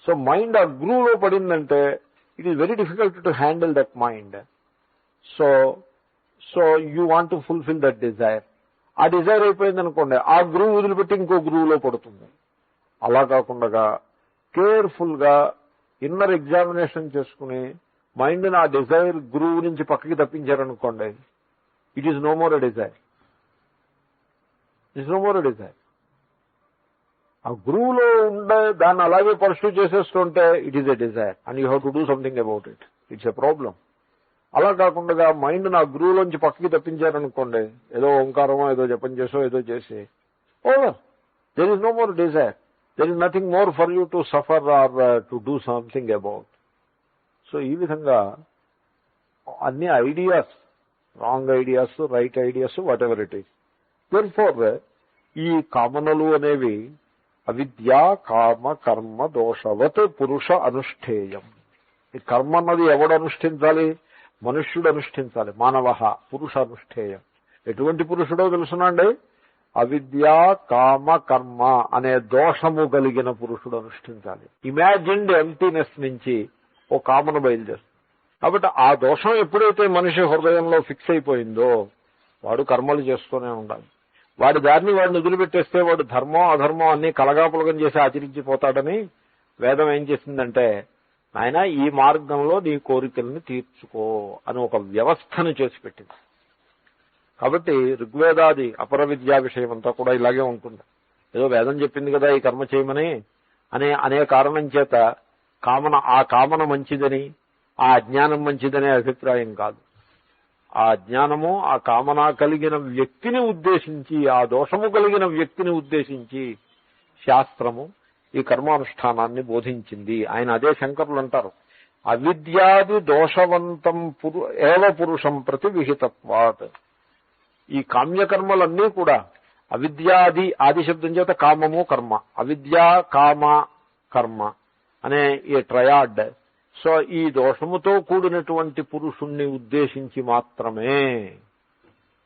సో మైండ్ ఆ గురువులో పడిందంటే it is very difficult to handle that mind. So you want to fulfil that desire. ఆ డిజైర్ అయిపోయింది అనుకోండి, ఆ గురువు వదిలిపెట్టి ఇంకో గురువులో పడుతుంది. అలా కాకుండా కేర్ఫుల్ గా ఇన్నర్ ఎగ్జామినేషన్ చేసుకుని మైండ్ని ఆ డిజైర్ గురువు నుంచి పక్కకి తప్పించారనుకోండి, it is no more a desire. It's no more a desire. ఆ గురువులో ఉండే దాన్ని అలాగే పర్సూ చేసేస్తుంటే it is a desire and you have to do something about it. It's a problem. అలా కాకుండా మైండ్ నా గురువులోంచి పక్కకి తప్పించారనుకోండి, ఏదో ఓంకారమో ఏదో జపం చేసో ఏదో చేసి over. There is no more desire. There is nothing more for you to suffer or to do something about. So ఈ విధంగా అన్ని ideas, wrong ideas, right ideas, whatever it is. Therefore ఈ కామనలు అనేవి అవిద్యా కామ కర్మ దోషవత్ పురుష అనుష్ఠేయం. ఈ కర్మ అన్నది ఎవడు అనుష్ఠించాలి? మనుష్యుడు అనుష్ఠించాలి. మానవ పురుష అనుష్ఠేయం. ఎటువంటి పురుషుడో తెలుసునండి? అవిద్య కామ కర్మ అనే దోషము కలిగిన పురుషుడు అనుష్ఠించాలి. ఇమాజిన్డ్ ఎంప్టీనెస్ నుంచి ఓ కామన బయలుదేరుతుంది. కాబట్టి ఆ దోషం ఎప్పుడైతే మనిషి హృదయంలో ఫిక్స్ అయిపోయిందో వాడు కర్మలు చేస్తూనే ఉండాలి. వాడి దారిని వాడిని వదిలిపెట్టేస్తే వాడు ధర్మం అధర్మం అన్ని కలగాపులగం చేసి ఆచరించిపోతాడని వేదం ఏం చేసిందంటే, నాయన ఈ మార్గంలో నీ కోరికల్ని తీర్చుకో అని ఒక వ్యవస్థను చేసి పెట్టింది. కాబట్టి ఋగ్వేదాది అపర విద్యా విషయం అంతా కూడా ఇలాగే ఉంటుంది. ఏదో వేదం చెప్పింది కదా ఈ కర్మ చేయమని అనే కారణం చేత ఆ కామన మంచిదని, ఆ అజ్ఞానం మంచిదనే అభిప్రాయం కాదు. ఆ అజ్ఞానము ఆ కామన కలిగిన వ్యక్తిని ఉద్దేశించి, ఆ దోషము కలిగిన వ్యక్తిని ఉద్దేశించి శాస్త్రము ఈ కర్మానుష్ఠానాన్ని బోధించింది. ఆయన అదే శంకరులు అంటారు, అవిద్యాది దోషవంతం ఏవ పురుషం ప్రతి విహితత్వాత్. ఈ కామ్యకర్మలన్నీ కూడా అవిద్యాది, ఆది శబ్దం చేత కామము కర్మ, అవిద్యా కామ కర్మ అనే ఈ ట్రయాడ్. సో ఈ దోషముతో కూడినటువంటి పురుషుణ్ణి ఉద్దేశించి మాత్రమే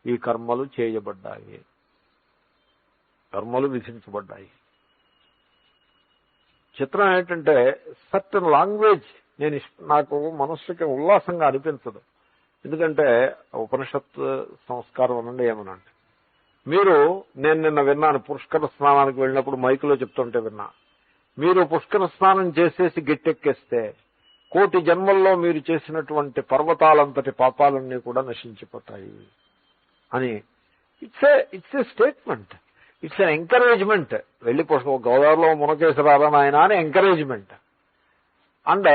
ఈ కర్మలు చేయబడ్డాయి, కర్మలు విధించబడ్డాయి. చిత్రం ఏంటంటే సర్టన్ లాంగ్వేజ్ నాకు మనస్సుకి ఉల్లాసంగా అనిపించదు. ఎందుకంటే ఉపనిషత్ సంస్కారం అనండి ఏమనండి, నేను నిన్న విన్నాను, పుష్కర స్నానానికి వెళ్ళినప్పుడు మైకులో చెప్తుంటే విన్నా, మీరు పుష్కర స్నానం చేసేసి గట్టెక్కేస్తే 1,000,000 జన్మల్లో మీరు చేసినటువంటి పర్వతాలంతటి పాపాలన్నీ కూడా నశించిపోతాయి అని. It's a statement, it's an encouragement. వెళ్ళి గోదావరిలో మునకేసి రారా నాయన అని encouragement. And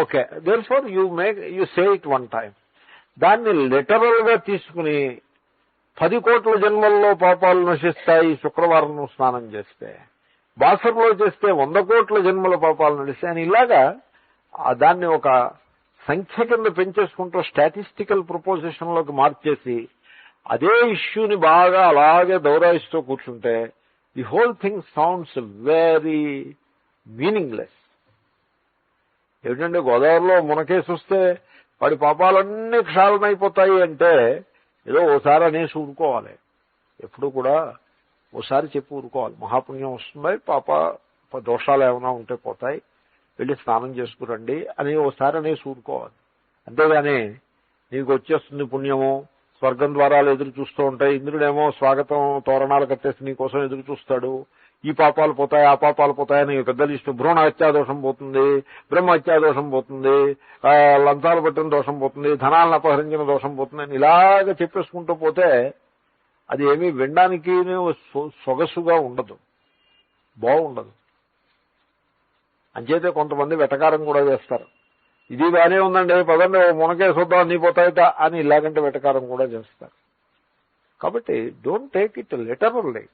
okay, therefore you say it one time. దాన్ని లిటరల్ గా తీసుకుని 10 కోట్ల జన్మల్లో పాపాలు నశిస్తాయి శుక్రవారం స్నానం చేస్తే, బాసర్లో చేస్తే 100 కోట్ల జన్మల పాపాలు నశిస్తాయి అని ఇలాగా దాన్ని ఒక సంఖ్య కింద పెంచేసుకుంటూ స్టాటిస్టికల్ ప్రపోజిషన్ లోకి మార్చేసి అదే ఇష్యూని బాగా అలాగే దౌరాయిస్తూ కూర్చుంటే the whole thing sounds very meaningless. ఏమిటంటే గోదావరిలో మునకేసి వస్తే వాడి పాపాలన్నీ క్షాళనైపోతాయి అంటే ఏదో ఓసారి అనేసి ఊరుకోవాలి. ఎప్పుడు కూడా ఓసారి చెప్పి ఊరుకోవాలి, మహాపుణ్యం వస్తుంది, దోషాలు ఏమైనా ఉంటే పోతాయి, వెళ్ళి స్నానం చేసుకురండి అని ఓసారి అనేసి ఊరుకోవాలి. అంతేగాని నీకు వచ్చేస్తుంది పుణ్యము, స్వర్గం ద్వారాలు ఎదురు చూస్తూ ఉంటాయి, ఇంద్రుడేమో స్వాగతం తోరణాలు కట్టేసి నీకోసం ఎదురు చూస్తాడు, ఈ పాపాలు పోతాయి ఆ పాపాలు పోతాయని పెద్ద లిస్టు, భ్రూణ హత్యాదోషం పోతుంది, బ్రహ్మ హత్యాదోషం పోతుంది, లంచాలు పట్టిన దోషం పోతుంది, ధనాలను అపహరించిన దోషం పోతుంది అని ఇలాగ చెప్పేసుకుంటూ పోతే అది ఏమీ వినడానికి సొగసుగా ఉండదు, బాగుండదు. అంచేతే కొంతమంది వెటకారం కూడా చేస్తారు, ఇది బానే ఉందండి పదండి మునకేసొద్దాం అన్నీ పోతాయిట అని ఇలాగంటే వెటకారం కూడా చేస్తారు. కాబట్టి don't take it literally,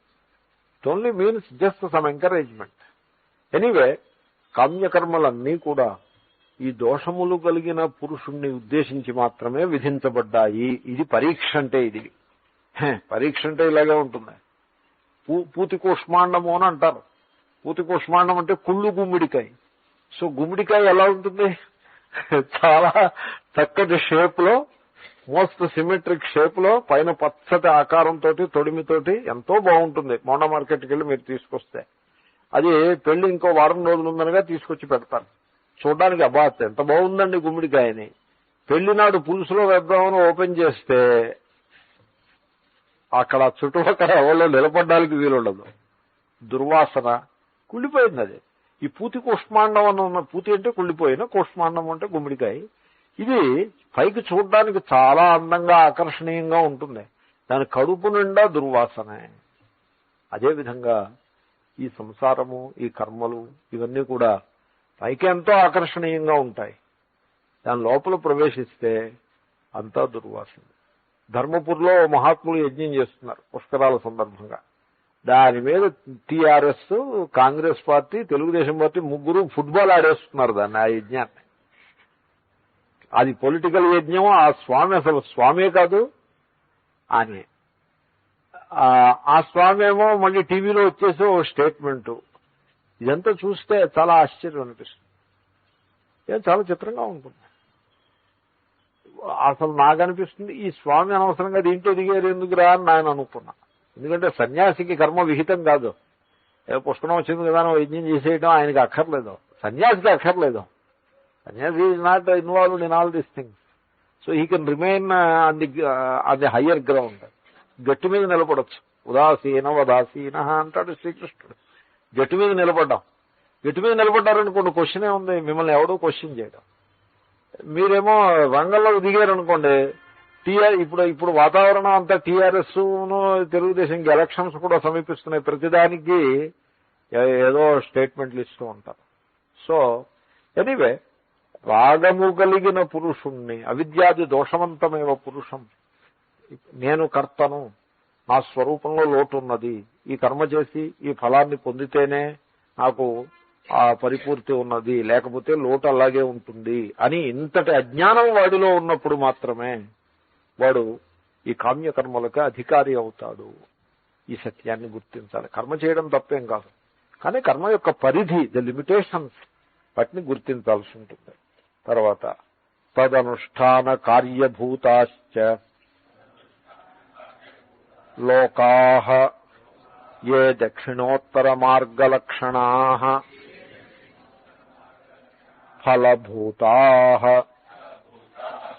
it only means just some encouragement. Anyway, కామ్యకర్మలన్నీ కూడా ఈ దోషములు కలిగిన పురుషుణ్ణి ఉద్దేశించి మాత్రమే విధించబడ్డాయి. ఇది పరీక్ష అంటే, ఇది పరీక్ష అంటే ఇలాగే ఉంటుంది. పూతి కూష్మాండము అని అంటారు. పూతి కూష్మాండం అంటే కుళ్ళు గుమ్మిడికాయ. సో గుమ్మిడికాయ ఎలా ఉంటుంది, చాలా చక్కటి షేప్ లో, మోస్ట్ సిమెట్రిక్ షేప్ లో, పైన పచ్చటి ఆకారంతో తొడిమితోటి ఎంతో బాగుంటుంది. మోండా మార్కెట్కి వెళ్ళి మీరు తీసుకొస్తే అది పెళ్లి ఇంకో వారం రోజులు ఉందనగా తీసుకొచ్చి పెడతారు. చూడడానికి అబ్బా ఎంత బాగుందండి గుమ్మిడికాయని. పెళ్లి నాడు పులుసులో వేద్దామని ఓపెన్ చేస్తే అక్కడ చుట్టుపక్కల ఎవరో నిలబడడానికి వీలుండదు, దుర్వాసన, కుళ్ళిపోయింది అది. ఈ పూతి కూష్మాండం అని ఉన్న, పూతి అంటే కుళ్ళిపోయిన, కూష్మాండం అంటే గుమ్మిడికాయ. ఇది పైకి చూడడానికి చాలా అందంగా ఆకర్షణీయంగా ఉంటుంది, దాని కడుపు నిండా దుర్వాసనే. అదేవిధంగా ఈ సంసారము, ఈ కర్మలు ఇవన్నీ కూడా పైకి ఎంతో ఆకర్షణీయంగా ఉంటాయి, దాని లోపల ప్రవేశిస్తే అంతా దుర్వాసన. ధర్మపురిలో మహాత్ములు యజ్ఞం చేస్తున్నారు పుష్కరాల సందర్భంగా. దాని మీద TRS, Congress party, Telugu Desam party ముగ్గురు ఫుట్బాల్ ఆడేస్తున్నారు దాన్ని, ఆ యజ్ఞాన్ని. అది పొలిటికల్ యజ్ఞం. ఆ స్వామి అసలు స్వామే కాదు అని, ఆ స్వామి ఏమో మళ్ళీ టీవీలో వచ్చేసి ఓ స్టేట్మెంటు. ఇదంతా చూస్తే చాలా ఆశ్చర్యం అనిపిస్తుంది, చాలా చిత్రంగా ఉంటుంది. అసలు నాకు అనిపిస్తుంది ఈ స్వామి అనవసరంగా దీంట్లో దిగారు ఎందుకురా అని నేను అనుకున్నా. ఎందుకంటే సన్యాసికి కర్మ విహితం కాదు. ఏదో పుష్కరం వచ్చింది కదా యజ్ఞం చేసేయడం ఆయనకి అక్కర్లేదు, సన్యాసికి అక్కర్లేదు. సన్యాసి is not involved in all these things. So he can remain on the higher ground. గట్టి మీద నిలబడొచ్చు. ఉదాసీన వదాసీన అంటాడు శ్రీకృష్ణుడు. గట్టి మీద నిలబడ్డాం. గట్టి మీద నిలబడ్డారనుకోండి, క్వశ్చన్ ఏముంది, మిమ్మల్ని ఎవడో క్వశ్చన్ చేయడం. మీరేమో రంగంలోకి దిగారనుకోండి, ఇప్పుడు వాతావరణం అంతా టీఆర్ఎస్ తెలుగుదేశంకి ఎలక్షన్స్ కూడా సమీపిస్తున్నాయి. ప్రతిదానికి ఏదో స్టేట్మెంట్లు ఇస్తూ ఉంటారు. సో ఎనీవే, రాగము కలిగిన పురుషుణ్ణి, అవిద్యాది దోషవంతమేవ పురుషం, నేను కర్తను, నా స్వరూపంలో లోటు ఉన్నది, ఈ కర్మ చేసి ఈ ఫలాన్ని పొందితేనే నాకు ఆ పరిపూర్తి ఉన్నది, లేకపోతే లోటు అలాగే ఉంటుంది అని ఇంతటి అజ్ఞానం వాడిలో ఉన్నప్పుడు మాత్రమే వాడు ఈ కామ్యకర్మలకు అధికారి అవుతాడు. ఈ సత్యాన్ని గుర్తించాలి. కర్మ చేయడం తప్పేం కాదు, కానీ కర్మ యొక్క పరిధి, ద లిమిటేషన్స్, వాటిని గుర్తించాల్సి ఉంటుంది. తర్వాత తదనుష్ఠాన కార్యభూతాశ్చ లోకాః ఏ దక్షిణోత్తర మార్గలక్షణాః ఫలభూతాః.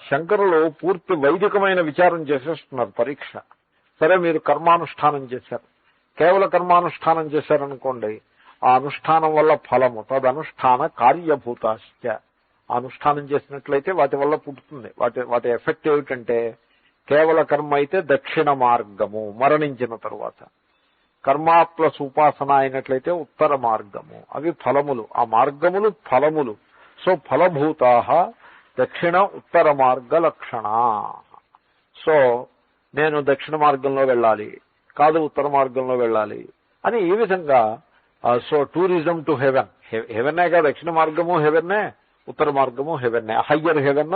శంకరులు పూర్తి వైదికమైన విచారం చేసేస్తున్నారు. పరీక్ష. సరే, మీరు కర్మానుష్ఠానం చేశారు, కేవల కర్మానుష్ఠానం చేశారనుకోండి, ఆ అనుష్ఠానం వల్ల ఫలము తదనుష్ఠాన కార్యభూతాశ్చ. అనుష్ఠానం చేసినట్లయితే వాటి వల్ల పుట్టుతుంది. వాటి ఎఫెక్ట్ ఏమిటంటే, కేవల కర్మ అయితే దక్షిణ మార్గము, మరణించిన తరువాత. కర్మ ప్లస్ ఉపాసన అయినట్లయితే ఉత్తర మార్గము. అవి ఫలములు, ఆ మార్గములు ఫలములు. సో ఫలభూతాః దక్షిణ ఉత్తర మార్గ లక్షణ. సో నేను దక్షిణ మార్గంలో వెళ్ళాలి, కాదు ఉత్తర మార్గంలో వెళ్ళాలి అని ఈ విధంగా. సో టూరిజం టు హెవెన్, హెవెన్నే కాదు, దక్షిణ మార్గము హెవెన్నే, ఉత్తర మార్గము హెవెన్నే, హయ్యర్ హెవెన్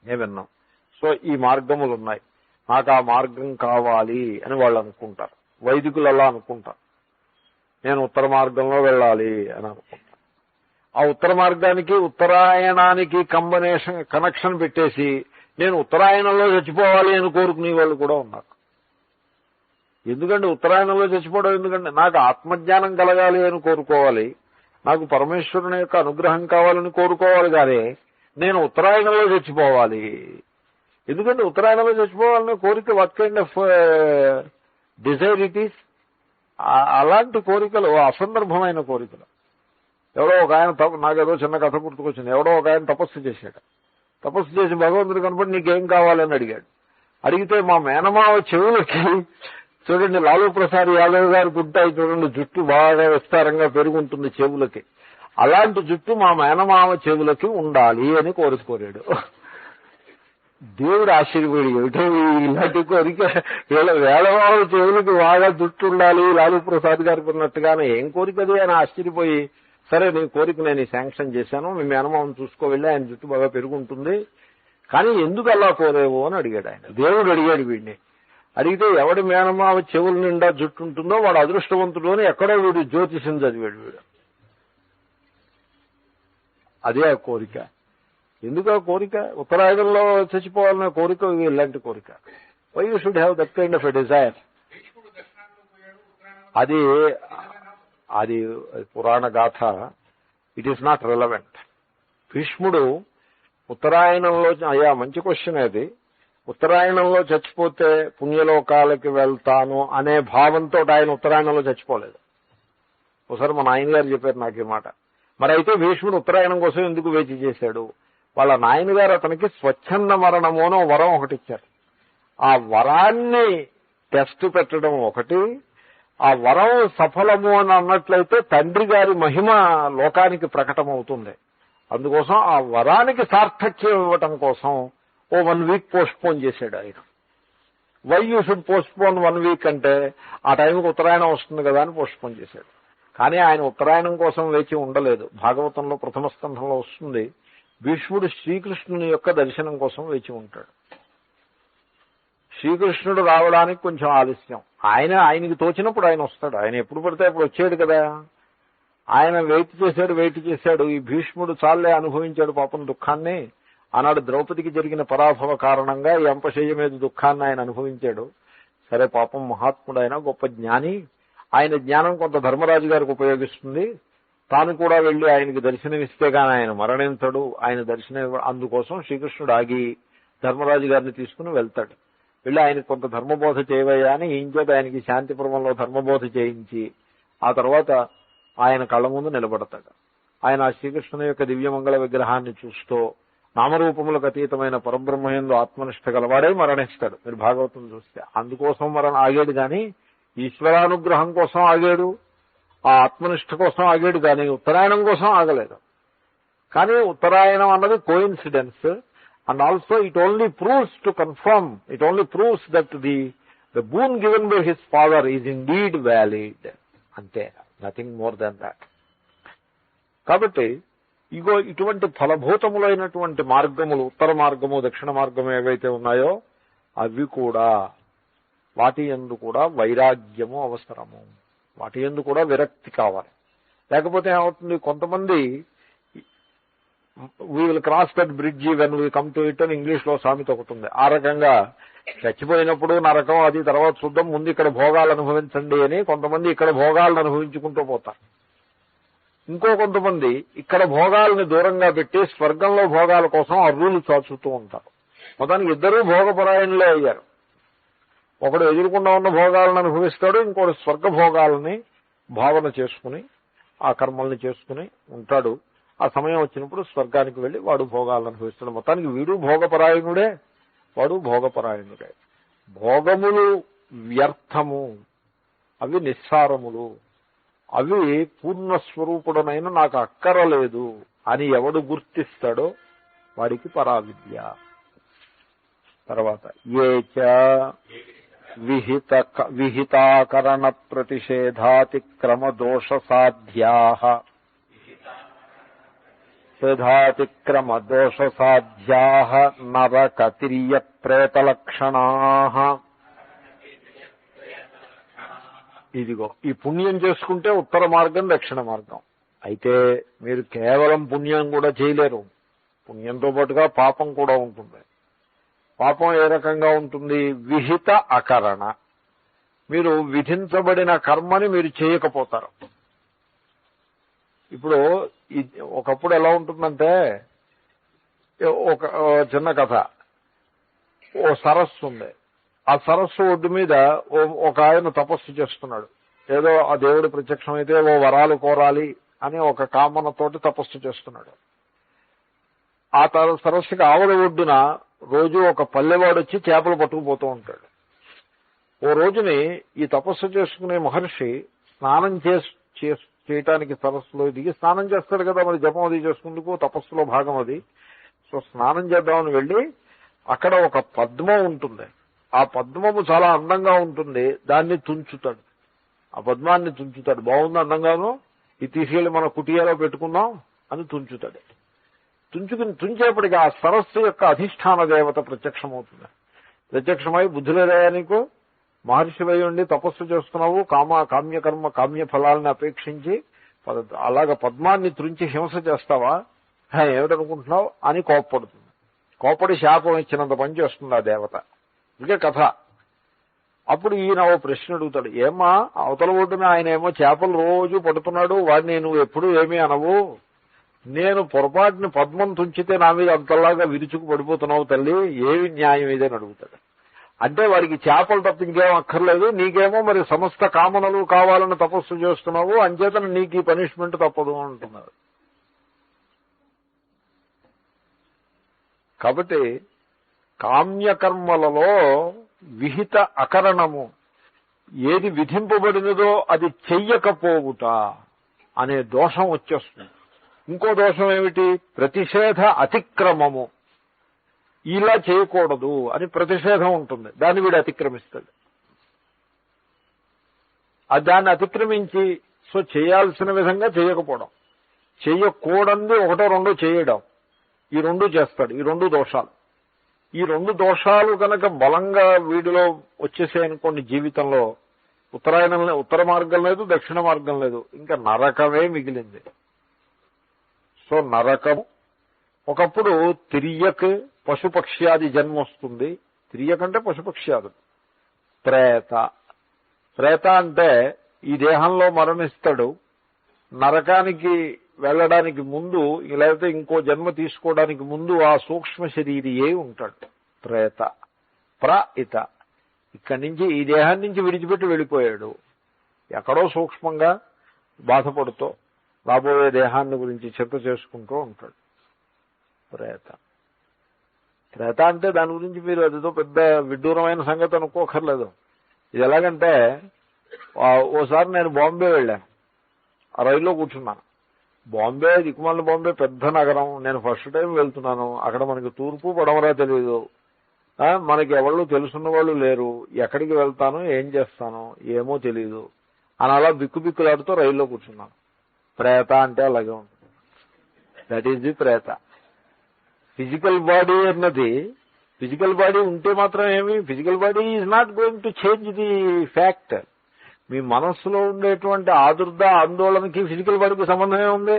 హెవెన్. సో ఈ మార్గములు ఉన్నాయి, నాకు ఆ మార్గం కావాలి అని వాళ్ళు అనుకుంటారు. వైదికులు అలా అనుకుంటారు, నేను ఉత్తర మార్గంలో వెళ్ళాలి అని అనుకుంటారు. ఆ ఉత్తర మార్గానికి ఉత్తరాయణానికి కనెక్షన్ పెట్టేసి నేను ఉత్తరాయణంలో చచ్చిపోవాలి అని కోరుకునే వాళ్ళు కూడా ఉన్నారు. ఎందుకంటే ఉత్తరాయణంలో చచ్చిపోవడం ఎందుకంటే, నాకు ఆత్మజ్ఞానం కలగాలి అని కోరుకోవాలి, నాకు పరమేశ్వరుని యొక్క అనుగ్రహం కావాలని కోరుకోవాలి, కానీ నేను ఉత్తరాయణంలో చచ్చిపోవాలి. ఎందుకంటే ఉత్తరాయణంలో చచ్చిపోవాలనే కోరిక what kind of desire it is. అలాంటి కోరికలు అసందర్భమైన కోరికలు. ఎవడో ఒక ఆయన నాకేదో చిన్న కథ గుర్తుకొచ్చింది. ఎవడో ఒక ఆయన తపస్సు చేశాడు. తపస్సు చేసి భగవంతుడు కనపడి నీకేం కావాలని అడిగాడు. అడిగితే మా మేనమావ చెవులకి, చూడండి లాలూ ప్రసాద్ యాదవ్ గారికి ఉంటాయి చూడండి, జుట్టు బాగా విస్తారంగా పెరుగుంటుంది చెవులకి, అలాంటి జుట్టు మా మేనమావ చెవులకి ఉండాలి అని కోరాడు. దేవుడు ఆశ్చర్యపోయి, ఏమిటో ఇలాంటి కోరిక, వేళమావ చెవులకి బాగా జుట్టు ఉండాలి లాలూ ప్రసాద్ గారికి ఉన్నట్టుగానే ఏం కోరికది అని ఆశ్చర్యపోయి, సరే నీ కోరిక నేను శాంక్షన్ చేశాను, మీ మేనమావను చూసుకోవెళ్ళి ఆయన జుట్టు బాగా పెరుగుంటుంది, కానీ ఎందుకు అలా కోరేవో అని అడిగాడు ఆయన. దేవుడు అడిగాడు వీడిని. అడిగితే ఎవడి మేనమావ చెవుల నిండా జుట్టు ఉంటుందో వాడు అదృష్టవంతుడు అని ఎక్కడో వీడు జ్యోతిషం చదివాడు వీడు. అదే ఆ కోరిక. ఎందుకు ఆ కోరిక? ఉత్తరాయణంలో చచ్చిపోవాలనే కోరిక ఇలాంటి కోరిక. Why you should have that kind of a desire. అది పురాణ గాథ. It is not relevant. భీష్ముడు ఉత్తరాయణంలో, అయ్యా మంచి క్వశ్చన్ అది, ఉత్తరాయణంలో చచ్చిపోతే పుణ్యలోకాలకి వెళ్తాను అనే భావంతో ఆయన ఉత్తరాయణంలో చచ్చిపోలేదు. ఒకసారి మా నాయనగారు చెప్పారు నాకు ఈ మాట. మరి అయితే భీష్ముడు ఉత్తరాయణం కోసం ఎందుకు వేచి చేశాడు? వాళ్ళ నాయనగారు అతనికి స్వచ్ఛంద మరణము అని వరం ఒకటి ఇచ్చారు. ఆ వరాన్ని టెస్ట్ పెట్టడం ఒకటి, ఆ వరం సఫలము అని అన్నట్లయితే తండ్రి గారి మహిమ లోకానికి ప్రకటమవుతుంది. అందుకోసం ఆ వరానికి సార్థక్యం ఇవ్వటం కోసం 1 వీక్ పోస్ట్పోన్ చేశాడు ఆయన. Why you should postpone 1 week అంటే, ఆ టైంకి ఉత్తరాయణం వస్తుంది కదా అని పోస్ట్పోన్ చేశాడు. కానీ ఆయన ఉత్తరాయణం కోసం వేచి ఉండలేదు. భాగవతంలో ప్రథమ స్కంధంలో వస్తుంది, భీష్ముడు శ్రీకృష్ణుని యొక్క దర్శనం కోసం వేచి ఉంటాడు. శ్రీకృష్ణుడు రావడానికి కొంచెం ఆలస్యం. ఆయనకి తోచినప్పుడు ఆయన వస్తాడు. ఆయన ఎప్పుడు పడితే అప్పుడు వచ్చాడు కదా. ఆయన వెయిట్ చేశాడు. ఈ భీష్ముడు చాలే అనుభవించాడు పాపం దుఃఖాన్ని. ఆనాడు ద్రౌపదికి జరిగిన పరాభవ కారణంగా ఈ అంపశయ్య మీద దుఃఖాన్ని ఆయన అనుభవించాడు. సరే పాపం మహాత్ముడైన గొప్ప జ్ఞాని, ఆయన జ్ఞానం కొంత ధర్మరాజు గారికి ఉపయోగిస్తుంది, తాను కూడా వెళ్లి ఆయనకి దర్శనమిస్తే గాని ఆయన మరణించడు, ఆయన దర్శనం అందుకోసం శ్రీకృష్ణుడు ఆగి ధర్మరాజు గారిని తీసుకుని వెళ్తాడు. వెళ్ళి ఆయనకు కొంత ధర్మబోధ చేయవయ్యా అని ఈయన చేత ఆయనకి శాంతిపురంలో ధర్మబోధ చేయించి ఆ తర్వాత ఆయన కళ్ళ ముందు నిలబడతాడు. ఆయన ఆ శ్రీకృష్ణుని యొక్క దివ్యమంగళ విగ్రహాన్ని చూస్తూ నామరూపములకు అతీతమైన పరబ్రహ్మయందు ఆత్మనిష్ట గలవాడే మరణిస్తాడు. మీరు భాగవతం చూస్తే అందుకోసం ఆగాడు గాని ఈశ్వరానుగ్రహం కోసం ఆగాడు, ఆ ఆత్మనిష్ట కోసం ఆగాడు కానీ ఉత్తరాయణం కోసం ఆగలేదు. కానీ ఉత్తరాయణం అన్నది coincidence, and also it only proves to confirm, it only proves that the boon given by his father is indeed valid. Ante, nothing more than that. కాబట్టి ఇటువంటి ఫలభూతములైనటువంటి మార్గములు, ఉత్తర మార్గము దక్షిణ మార్గము ఏవైతే ఉన్నాయో అవి కూడా వాటి యందు కూడా వైరాగ్యము అవసరము, వాటి యందు కూడా విరక్తి కావాలి. లేకపోతే ఏమవుతుంది, కొంతమంది we will cross that bridge when we come to it అని ఇంగ్లీష్ లో సామెత ఒకటి ఉంది. ఆ రకంగా చచ్చిపోయినప్పుడు నరకం అది తర్వాత చూద్దాం, ముందు ఇక్కడ భోగాలు అనుభవించండి అని కొంతమంది ఇక్కడ భోగాలను అనుభవించుకుంటూ పోతారు. ఇంకో కొంతమంది ఇక్కడ భోగాలని దూరంగా పెట్టి స్వర్గంలో భోగాల కోసం అర్రులు చాచుతూ ఉంటారు. మొత్తానికి ఇద్దరూ భోగపరాయణులే అయ్యారు. ఒకడు ఎదురుకుండా ఉన్న భోగాలను అనుభవిస్తాడు, ఇంకోటి స్వర్గ భోగాలని భావన చేసుకుని ఆ కర్మల్ని చేసుకుని ఉంటాడు. ఆ సమయం వచ్చినప్పుడు స్వర్గానికి వెళ్లి వాడు భోగాలను అనుభవిస్తాడు. మొత్తానికి వీడు భోగపరాయణుడే, వాడు భోగపరాయణుడే. భోగములు వ్యర్థము, అవి నిస్సారములు, అవి పూర్ణస్వరూపుడనైనా నాకు అక్కరలేదు అని ఎవడు గుర్తిస్తాడో వాడికి పరావిద్య. తర్వాత ఏచ విహితాకరణ ప్రతిషేధాతిక్రమ దోష సాధ్యాః నరకతిర్య ప్రేతలక్షణాః. ఇదిగో ఈ పుణ్యం చేసుకుంటే ఉత్తర మార్గం దక్షిణ మార్గం. అయితే మీరు కేవలం పుణ్యం కూడా చేయలేరు, పుణ్యంతో పాటుగా పాపం కూడా ఉంటుంది. పాపం ఏ రకంగా ఉంటుంది, విహిత అకరణ, మీరు విధించబడిన కర్మని మీరు చేయకపోతారు. ఇప్పుడు ఒకప్పుడు ఎలా ఉంటుందంటే, ఒక చిన్న కథ, ఓ సరస్సు ఉంది. ఆ సరస్సు ఒడ్డు మీద ఒక ఆయన తపస్సు చేస్తున్నాడు. ఏదో ఆ దేవుడి ప్రత్యక్షమైతే ఓ వరాలు కోరాలి అని ఒక కామనతోటి తపస్సు చేస్తున్నాడు. ఆ సరస్సుకి ఆవల ఒడ్డున రోజు ఒక పల్లెవాడు వచ్చి చేపలు పట్టుకుపోతూ ఉంటాడు. ఓ రోజుని ఈ తపస్సు చేసుకునే మహర్షి స్నానం చేయటానికి సరస్సులో దిగి స్నానం చేస్తాడు కదా, మరి జపం అది చేసుకుందుకు తపస్సులో భాగం అది. సో స్నానం చేద్దామని వెళ్ళి అక్కడ ఒక పద్మం ఉంటుంది. ఆ పద్మము చాలా అందంగా ఉంటుంది, దాన్ని తుంచుతాడు. ఆ పద్మాన్ని తుంచుతాడు. బాగుంది, అందంగాను, ఇది తీసుకెళ్లి మన కుటీయాలో పెట్టుకుందాం అని తుంచుతాడు. తుంచేపటికి ఆ సరస్సు యొక్క అధిష్టాన దేవత ప్రత్యక్షమవుతుంది. ప్రత్యక్షమై బుద్ధిలేదయా నీకు, మహర్షివై ఉండి తపస్సు చేస్తున్నావు, కామ్యకర్మ కామ్య ఫలాలను అపేక్షించి అలాగ పద్మాన్ని త్రుంచి హింస చేస్తావా, ఏమిటనుకుంటున్నావు అని కోప్పడుతుంది. కోప్పడి శాపం ఇచ్చినంత పని చేస్తుంది ఆ దేవత. ఇదే కథ. అప్పుడు ఈయన ఓ ప్రశ్న అడుగుతాడు, ఏమ్మా అవతల ఒడ్డున ఆయన ఏమో చేపలు రోజు పడుతున్నాడు, వాడిని నువ్వు ఎప్పుడూ ఏమీ అనవు, నేను పొరపాటుని పద్మం తుంచితే నా మీద అంతలాగా విరుచుకు పడిపోతున్నావు తల్లి, ఏమి న్యాయం ఇదని అడుగుతాడు. అంటే వాడికి చేపలు తప్ప ఇంకేం అక్కర్లేదు, నీకేమో మరి సమస్త కామనలు కావాలని తపస్సు చేస్తున్నావు, అంచేతను నీకు ఈ పనిష్మెంట్ తప్పదు అంటున్నారు. కాబట్టి కామ్యకర్మలలో విహిత అకరణము, ఏది విధింపబడినదో అది చెయ్యకపోవుట అనే దోషం వచ్చేస్తుంది. ఇంకో దోషం ఏమిటి, ప్రతిషేధ అతిక్రమము, ఇలా చేయకూడదు అని ప్రతిషేధం ఉంటుంది, దాన్ని వీడు అతిక్రమిస్తాడు. దాన్ని అతిక్రమించి సో చేయాల్సిన విధంగా చేయకపోవడం, చెయ్యకూడదు ఒకటో రెండో చేయడం, ఈ రెండు చేస్తాడు. ఈ రెండు దోషాలు. ఈ రెండు దోషాలు కనుక బలంగా వీడిలో వచ్చేసాయనుకోండి, జీవితంలో ఉత్తర మార్గం లేదు, దక్షిణ మార్గం లేదు, ఇంకా నరకమే మిగిలింది. సో నరకం ఒకప్పుడు తిరియక్ పశుపక్ష్యాది జన్మ వస్తుంది. తిరియక్ అంటే పశుపక్ష్యాదులు. ప్రేత. ప్రేత అంటే ఈ దేహంలో మరణిస్తాడు, నరకానికి వెళ్ళడానికి ముందు లేకపోతే ఇంకో జన్మ తీసుకోవడానికి ముందు ఆ సూక్ష్మ శరీరియే ఉంటాడు ప్రేత. ఇత ఇక్కడి నుంచి ఈ దేహాన్ని నుంచి విడిచిపెట్టి వెళ్ళిపోయాడు, ఎక్కడో సూక్ష్మంగా బాధపడుతూ రాబోయే దేహాన్ని గురించి చింత చేసుకుంటూ ఉంటాడు ప్రేత. ప్రేత అంటే దాని గురించి మీరు అదితో పెద్ద విడ్డూరమైన సంగతి అనుకోకర్లేదు. ఇది ఎలాగంటే ఓసారి నేను బాంబే వెళ్ళాను, ఆ రైల్లో కూర్చున్నాను. బాంబే దిక్కుమాలిన బాంబే పెద్ద నగరం, నేను ఫస్ట్ టైం వెళ్తున్నాను. అక్కడ మనకి తూర్పు పడమరా తెలియదు, మనకి ఎవళ్ళు తెలుసున్న వాళ్ళు లేరు, ఎక్కడికి వెళ్తాను ఏం చేస్తాను ఏమో తెలియదు అని అలా బిక్కులాడుతూ రైల్లో కూర్చున్నాను. ప్రేత అంటే అలాగే ఉంటుంది. దట్ ఈస్ ది ప్రేత. ఫిజికల్ బాడీ అన్నది, ఫిజికల్ బాడీ ఉంటే మాత్రం ఏమి, physical body is not going to change the fact. మీ మనస్సులో ఉండేటువంటి ఆదుర్ద ఆందోళనకి ఫిజికల్ బాడీకి సంబంధమే ఉంది.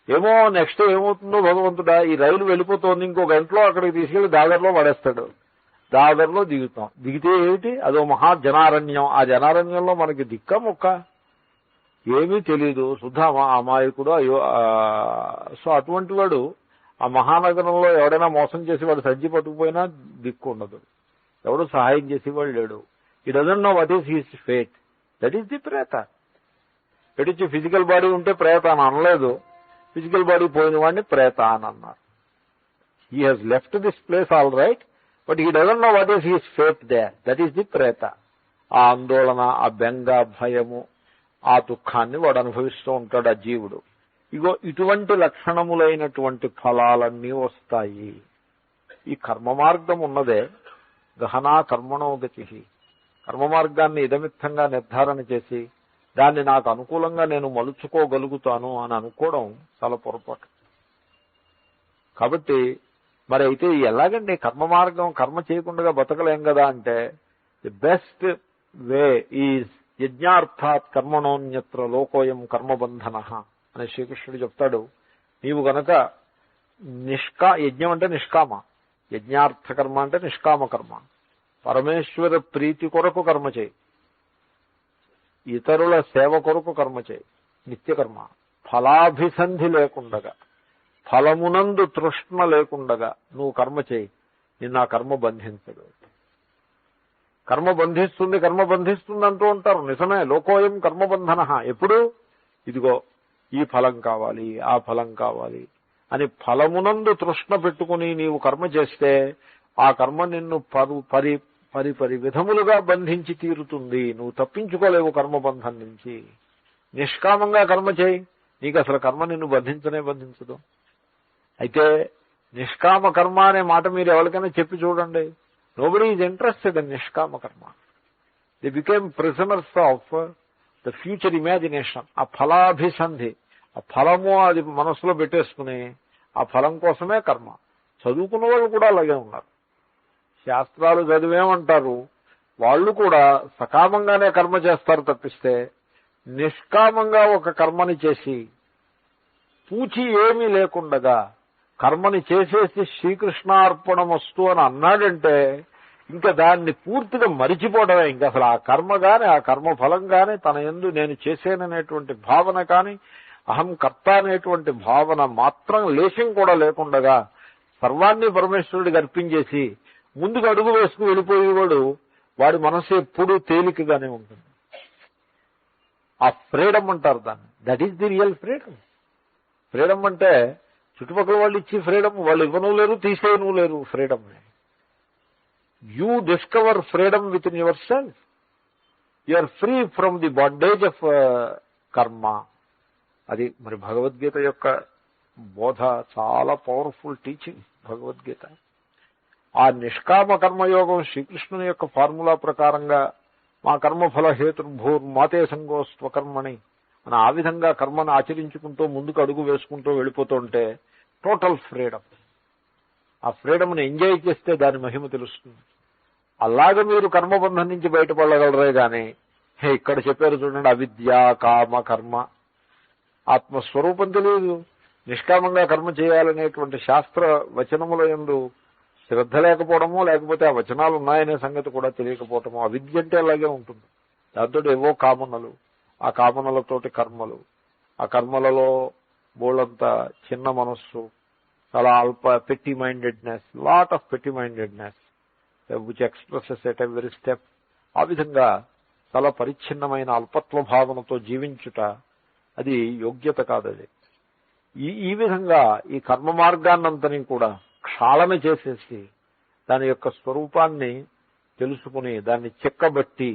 ఏమో నెక్స్ట్ ఏమవుతుందో భగవంతుడా, ఈ రైలు వెళ్ళిపోతుంది, ఇంకో గంటలో అక్కడికి తీసుకెళ్లి దాదర్లో పడేస్తాడు, దాదర్లో దిగుతాం. దిగితే ఏమిటి, అదో మహా జనారణ్యం. ఆ జనారణ్యంలో మనకి దిక్క ముక్క ఏమీ తెలీదు, శుద్ధ అమాయకుడు. అయ్యో, సో అటువంటి వాడు ఆ మహానగరంలో ఎవడైనా మోసం చేసి వాడు సంచి పట్టుకుపోయినా దిక్కు ఉండదు, ఎవడు సహాయం చేసేవాడు లేడు. ఈ doesn't know what is his fate. That is the ప్రేత. ఎడిచి ఫిజికల్ బాడీ ఉంటే ప్రేత అని అనలేదు, ఫిజికల్ బాడీ పోయిన వాడిని ప్రేత అని అన్నారు. He has left this place all right, but he doesn't know what is his fate there. That is the preta. ఆ ఆందోళన, ఆ బెంగ, భయము, ఆ దుఃఖాన్ని వాడు అనుభవిస్తూ ఉంటాడు ఆ జీవుడు. ఇగో ఇటువంటి లక్షణములైనటువంటి ఫలాలన్నీ వస్తాయి. ఈ కర్మ మార్గం ఉన్నదే గహనా కర్మణో గతి. కర్మ మార్గాన్ని ఇదమిత్తంగా నిర్ధారణ చేసి దాన్ని నాకు అనుకూలంగా నేను మలుచుకోగలుగుతాను అని అనుకోవడం చాలా పొరపాటు. కాబట్టి మరి అయితే ఎలాగండి కర్మ మార్గం, కర్మ చేయకుండా బతకలేం కదా అంటే, ది బెస్ట్ వే ఈజ్ యజ్ఞార్థాత్ కర్మణోన్యత్ర లోకోయం కర్మబంధన అని శ్రీకృష్ణుడు చెప్తాడు. నీవు గనక యజ్ఞం అంటే నిష్కామ, యజ్ఞార్థ కర్మ అంటే నిష్కామ కర్మ, పరమేశ్వర ప్రీతి కొరకు కర్మ చేయి, ఇతరుల సేవ కొరకు కర్మ చేయి, నిత్యకర్మ, ఫలాభిసంధి లేకుండగా, ఫలమునందు తృష్ణ లేకుండగా నువ్వు కర్మ చేయి, నిన్ను ఆ కర్మ బంధించదు. కర్మ బంధిస్తుంది అంటూ ఉంటారు, నిజమే. లోకోయం కర్మబంధన. ఎప్పుడు ఇదిగో ఈ ఫలం కావాలి, ఆ ఫలం కావాలి అని ఫలమునందు తృష్ణ పెట్టుకుని నీవు కర్మ చేస్తే ఆ కర్మ నిన్ను పరి విధములుగా బంధించి తీరుతుంది. నువ్వు తప్పించుకోలేవు కర్మబంధం నుంచి. నిష్కామంగా కర్మ చేయి, నీకు అసలు కర్మ నిన్ను బంధించదు. అయితే నిష్కామ కర్మ అనే మాట మీరు ఎవరికైనా చెప్పి చూడండి. నోబడీ ఈజ్ ఇంట్రెస్టెడ్ ఇన్ నిష్కామ కర్మ. The became prisoners of the future imagination. ఆ ఫలాభిసంధి, ఆ ఫలము అది మనస్సులో పెట్టేసుకుని ఆ ఫలం కోసమే కర్మ. చదువుకున్న వాళ్ళు కూడా అలాగే ఉన్నారు. శాస్త్రాలు చదివేమంటారు, వాళ్ళు కూడా సకామంగానే కర్మ చేస్తారు తప్పిస్తే నిష్కామంగా ఒక కర్మని చేసి పూచి ఏమీ లేకుండగా కర్మని చేసేసి శ్రీకృష్ణార్పణమస్తు అని అన్నాడంటే ఇంకా దాన్ని పూర్తిగా మరిచిపోవడమే. ఇంకా అసలు ఆ కర్మ కానీ ఆ కర్మ ఫలం కానీ తన యందు నేను చేసేననేటువంటి భావన కానీ అహం కర్త అనేటువంటి భావన మాత్రం లేశం కూడా లేకుండగా సర్వాన్ని పరమేశ్వరుడికి అర్పించేసి ముందుకు అడుగు వేసుకు వెళ్ళిపోయేవాడు, వాడి మనసు ఎప్పుడూ తేలికగానే ఉంటుంది. ఆ ఫ్రీడమ్ అంటారు దాన్ని. That is the real freedom. Freedom అంటే చుట్టుపక్కల వాళ్ళు ఇచ్చి ఫ్రీడమ్, వాళ్ళు ఇవ్వను లేరు తీసేయను లేరు. Freedom you discover freedom within yourself. You are free from the bondage of karma. అది మరి భగవద్గీత యొక్క బోధ. చాలా పవర్ఫుల్ టీచింగ్ భగవద్గీత. ఆ నిష్కామ కర్మయోగం శ్రీకృష్ణుని యొక్క ఫార్ములా ప్రకారంగా మా కర్మఫల హేతుర్భూర్మాతే సంగోస్త్వకర్మణి అని ఆ విధంగా కర్మను ఆచరించుకుంటూ ముందుకు అడుగు వేసుకుంటూ వెళ్ళిపోతుంటే టోటల్ ఫ్రీడమ్. ఆ ఫ్రీడమ్ని ఎంజాయ్ చేస్తే దాని మహిమ తెలుస్తుంది. అలాగే మీరు కర్మబంధం నుంచి బయటపడగలరే కానీ ఇక్కడ చెప్పారు చూడండి, అవిద్య కామ కర్మ, ఆత్మస్వరూపం తెలియదు, నిష్కామంగా కర్మ చేయాలనేటువంటి శాస్త్ర వచనముల యందు శ్రద్ధ లేకపోవడమో, లేకపోతే ఆ వచనాలు ఉన్నాయనే సంగతి కూడా తెలియకపోవటమో. అవిద్య అంటే అలాగే ఉంటుంది. దాంతో ఏవో కామనలు, ఆ కామనలతోటి కర్మలు, ఆ కర్మలలో బోళ్ళంత చిన్న మనస్సు, చాలా అల్ప పెట్టి మైండెడ్నెస్, లాట్ ఆఫ్ పెట్టి mindedness which expresses at every step. ఆ విధంగా చాలా పరిచ్ఛిన్నమైన అల్పత్వ భావనతో జీవించుట అది యోగ్యత కాదది. ఈ విధంగా ఈ కర్మ మార్గాన్నంతని కూడా క్షాళన చేసేసి దాని యొక్క స్వరూపాన్ని తెలుసుకుని దాన్ని చెక్కబట్టి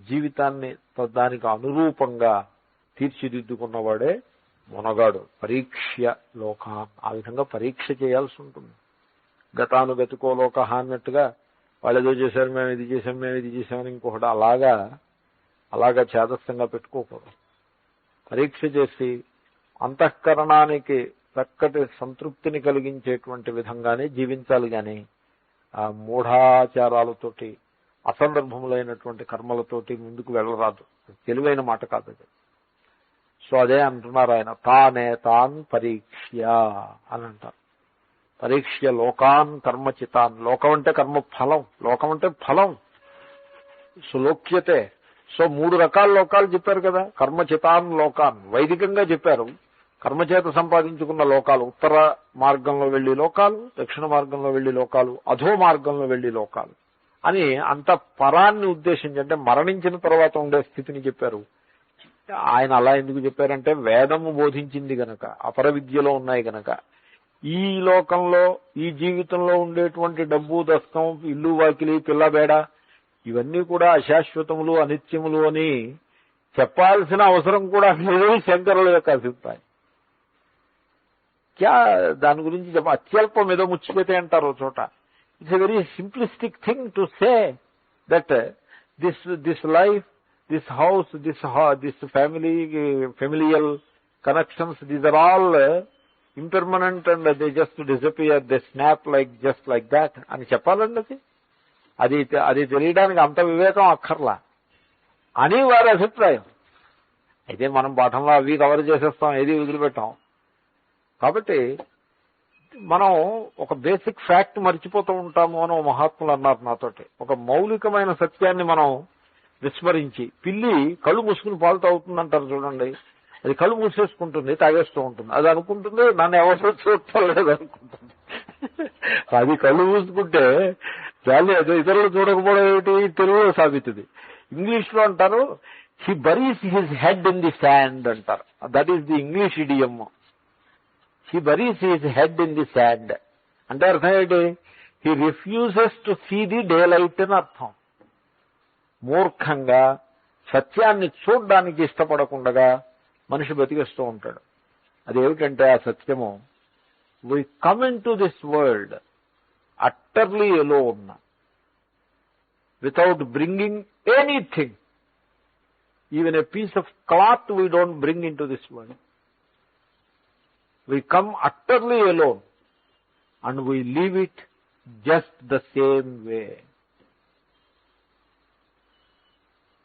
జీవితాన్ని దానికి అనురూపంగా తీర్చిదిద్దుకున్నవాడే మునగాడు. పరీక్ష్య లోకాన్, ఆ విధంగా పరీక్ష చేయాల్సి ఉంటుంది. గతానుగతికో లోక అన్నట్టుగా వాళ్ళు ఏదో చేశారు, మేము ఇది చేసాం, మేము ఇది చేసామని ఇంకొకటి అలాగా చేదస్తంగా పెట్టుకోకూడదు. పరీక్ష చేసి అంతఃకరణానికి చక్కటి సంతృప్తిని కలిగించేటువంటి విధంగానే జీవించాలి. కానీ ఆ మూఢాచారాలతోటి, అసందర్భములైనటువంటి కర్మలతోటి ముందుకు వెళ్ళరాదు. తెలివైన మాట కాదు అది. సో అదే అంటున్నారు ఆయన, తానే తాన్ పరీక్ష్య అని అంటారు. పరీక్ష్య లోకాన్ కర్మచితాన్. లోకం అంటే కర్మ ఫలం, లోకం అంటే ఫలం, సులోక్యతే. సో 3 రకాల లోకాలు చెప్పారు కదా. కర్మచితాన్ లోకాన్ వైదికంగా చెప్పారు. కర్మచేత సంపాదించుకున్న లోకాలు, ఉత్తర మార్గంలో వెళ్లి లోకాలు, దక్షిణ మార్గంలో వెళ్లి లోకాలు, అధో మార్గంలో వెళ్లి లోకాలు అని అంత పరాన్ని ఉద్దేశించి, అంటే మరణించిన తర్వాత ఉండే స్థితిని చెప్పారు. ఆయన అలా ఎందుకు చెప్పారంటే వేదము బోధించింది గనక, అపర విద్యలో ఉన్నాయి గనక. ఈ లోకంలో, ఈ జీవితంలో ఉండేటువంటి డబ్బు, దస్తం, ఇల్లు, వాకిలి, పిల్లబేడ ఇవన్నీ కూడా అశాశ్వతములు, అనిత్యములు అని చెప్పాల్సిన అవసరం కూడా లేదు. శంకరుల యొక్క అభిప్రాయం. దాని గురించి అత్యల్పం ఏదో ముచ్చిపోతే అంటారు చోట. It's a very simplistic thing to say that this life, this house, this family, familial connections, these are all impermanent and they just disappear, they snap just like that అని చెప్పాలండి. అది తెలియడానికి అంత వివేకం అక్కర్లా అని వారి అభిప్రాయం. అయితే మనం పాఠంలో అవి కవర్ చేసేస్తాం, ఏది వదిలిపెట్టాం. కాబట్టి మనం ఒక బేసిక్ ఫ్యాక్ట్ మర్చిపోతూ ఉంటాము అని మహాత్ములు అన్నారు నాతోటి. ఒక మౌలికమైన సత్యాన్ని మనం విస్మరించి, పిల్లి కళ్ళు మూసుకుని పాలు తాగుతుందంటారు చూడండి. అది కళ్ళు మూసేసుకుంటుంది, తాగేస్తూ ఉంటుంది. అది అనుకుంటుంది నన్ను ఎవరు చూడలేదు అనుకుంటుంది. అది కళ్ళు మూసుకుంటే చాలు, అది ఇతరులు చూడకపోవడం ఏమిటి తెలుగులో సాగుతుంది. ఇంగ్లీష్ లో అంటారు he buries his head in the sand అంటారు. That is the English idiom. He buries his head in the sand అంటే అర్థం ఏంటి? He refuses to see the daylight అని అర్థం. మూర్ఖంగా సత్యాన్ని చూడ్డానికి ఇష్టపడకుండా మనిషి బతికేస్తూ ఉంటాడు. అదేమిటంటే ఆ సత్యము, we come into this world utterly alone without bringing anything. Even a piece of cloth we don't bring into this world. We come utterly alone and we leave it just the same way.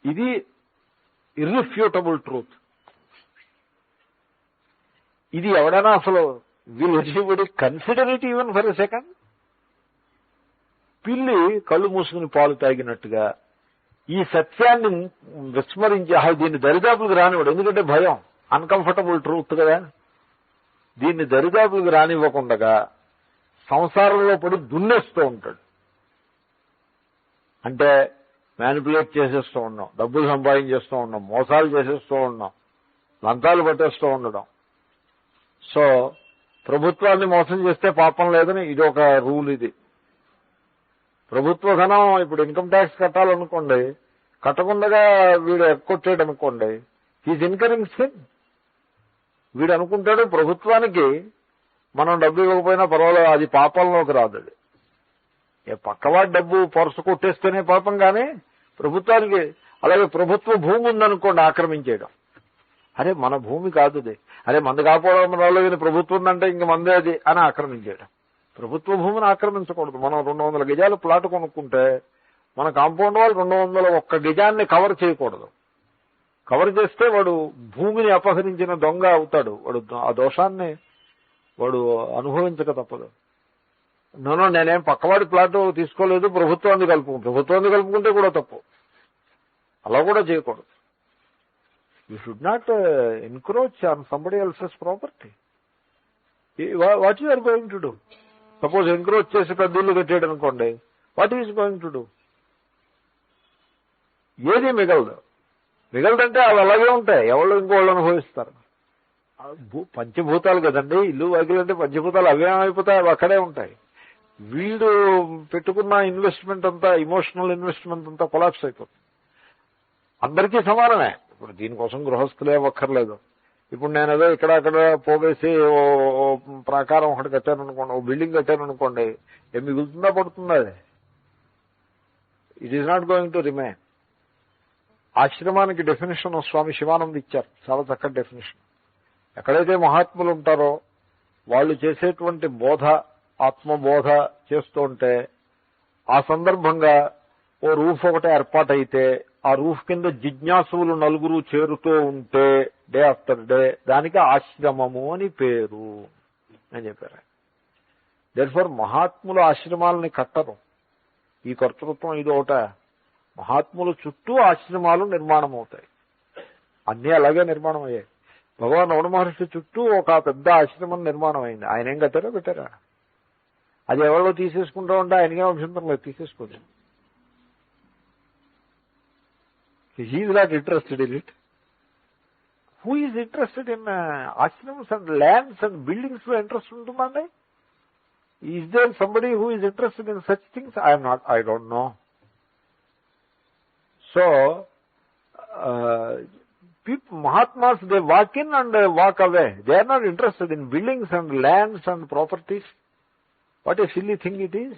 ఇది irrefutable truth. ఇది ఎవడైనా అసలు will consider it even for a second? పిల్లి కళ్ళు మూసుకుని పాలు తాగినట్టుగా ఈ సత్యాన్ని విస్మరించి దీన్ని దరిదాపులకు రానివ్వడు. ఎందుకంటే భయం, అన్కంఫర్టబుల్ ట్రూత్ కదా. దీన్ని దరిదాపులకు రానివ్వకుండా సంసారంలో పడి దున్నేస్తూ ఉంటాడు. అంటే మ్యానిపులేట్ చేసేస్తూ ఉన్నాం, డబ్బులు సంపాదించేస్తూ ఉన్నాం, మోసాలు చేసేస్తూ ఉన్నాం, లంచాలు పట్టేస్తూ ఉండడం. సో ప్రభుత్వాన్ని మోసం చేస్తే పాపం లేదని ఇది ఒక రూల్. ఇది ప్రభుత్వ ధనం ఇప్పుడు ఇన్కమ్ ట్యాక్స్ కట్టాలనుకోండి, కట్టకుండా వీడు ఎక్కొట్టాడు అనుకోండి, హీజ్ ఇన్కరింగ్ సిన్. వీడు అనుకుంటాడు ప్రభుత్వానికి మనం డబ్బు ఇవ్వకపోయినా పర్వాలేదు, అది పాపంలోకి రాదు. అది పక్కవాడి డబ్బు పొరస కొట్టేస్తేనే పాపం. కానీ ప్రభుత్వానికి, అలాగే ప్రభుత్వ భూమి ఉందనుకోండి ఆక్రమించేయడం, అరే మన భూమి కాదు అది, అరే మంది కాకపోవడం రాలేదు, ప్రభుత్వం ఉందంటే ఇంక మందే అది అని ఆక్రమించేయడం. ప్రభుత్వ భూమిని ఆక్రమించకూడదు. మనం 200 గజాలు ప్లాట్ కొనుక్కుంటే మన కాంపౌండ్ వాళ్ళు 201 గజాన్ని కవర్ చేయకూడదు. కవర్ చేస్తే వాడు భూమిని అపహరించిన దొంగ అవుతాడు. వాడు ఆ దోషాన్ని వాడు అనుభవించక తప్పదు. నో నేనేం పక్కవాడి ప్లాట్ తీసుకోలేదు, ప్రభుత్వాన్ని కలుపుకుంటే కూడా తప్పు. అలా కూడా చేయకూడదు. You should not encroach on somebody else's property. What you are going to do? Suppose encroach చేసి పెద్ద ఇల్లు కట్టాడు అనుకోండి, what is going to do? ఏది మిగలదంటే అవి అలాగే ఉంటాయి, ఎవరు ఇంకోళ్ళు అనుభవిస్తారు. పంచభూతాలు కదండి, ఇల్లు వాకిలు అంటే పంచభూతాలు అవేమైపోతాయి, అవి అక్కడే ఉంటాయి. వీడు పెట్టుకున్న ఇన్వెస్ట్మెంట్ అంతా, ఇమోషనల్ ఇన్వెస్ట్మెంట్ అంతా కొలాప్స్ అయిపోతుంది. అందరికీ సమానమే. ఇప్పుడు దీనికోసం గృహస్థులే ఒక్కర్లేదు. ఇప్పుడు నేను ఏదో ఇక్కడ అక్కడ పోగేసి ఓ ప్రాకారం ఒకటి కట్టాను అనుకోండి, ఓ బిల్డింగ్ కట్టాను అనుకోండి, ఏం మిగులుతుందా పడుతుందా? అది it is not going to remain. ఆశ్రమానికి డెఫినేషన్ స్వామి శివానంద్ ఇచ్చారు, చాలా చక్కటి డెఫినేషన్. ఎక్కడైతే మహాత్ములు ఉంటారో వాళ్ళు చేసేటువంటి బోధ, ఆత్మబోధ చేస్తూ ఉంటే ఆ సందర్భంగా ఓ రూఫ్ ఒకటి ఏర్పాటైతే ఆ రూఫ్ కింద జిజ్ఞాసువులు నలుగురు చేరుతూ ఉంటే డే ఆఫ్టర్ డే దానికి ఆశ్రమము అని పేరు అని చెప్పారు. దేర్ఫోర్ మహాత్ములు ఆశ్రమాలని కట్టరు. ఈ కర్తృత్వం ఇది ఒకట. మహాత్ముల చుట్టూ ఆశ్రమాలు నిర్మాణం అవుతాయి. అన్నీ అలాగే నిర్మాణం అయ్యాయి. భగవాన్ రమణ మహర్షి చుట్టూ ఒక పెద్ద ఆశ్రమం నిర్మాణం అయింది. ఆయన ఏం పెట్టారా? అది ఎవరో తీసేసుకుంటూ ఉంటే ఆయనకే అభ్యంతరం లేదు, తీసేసుకోండి. He is not interested in it. Who is interested in ashrams and lands and buildings? Who interest untumandi? Is there somebody who is interested in such things? I don't know. So, people, Mahatmas, they walk in and walk away. They are not interested in buildings and lands and properties. What a silly thing it is.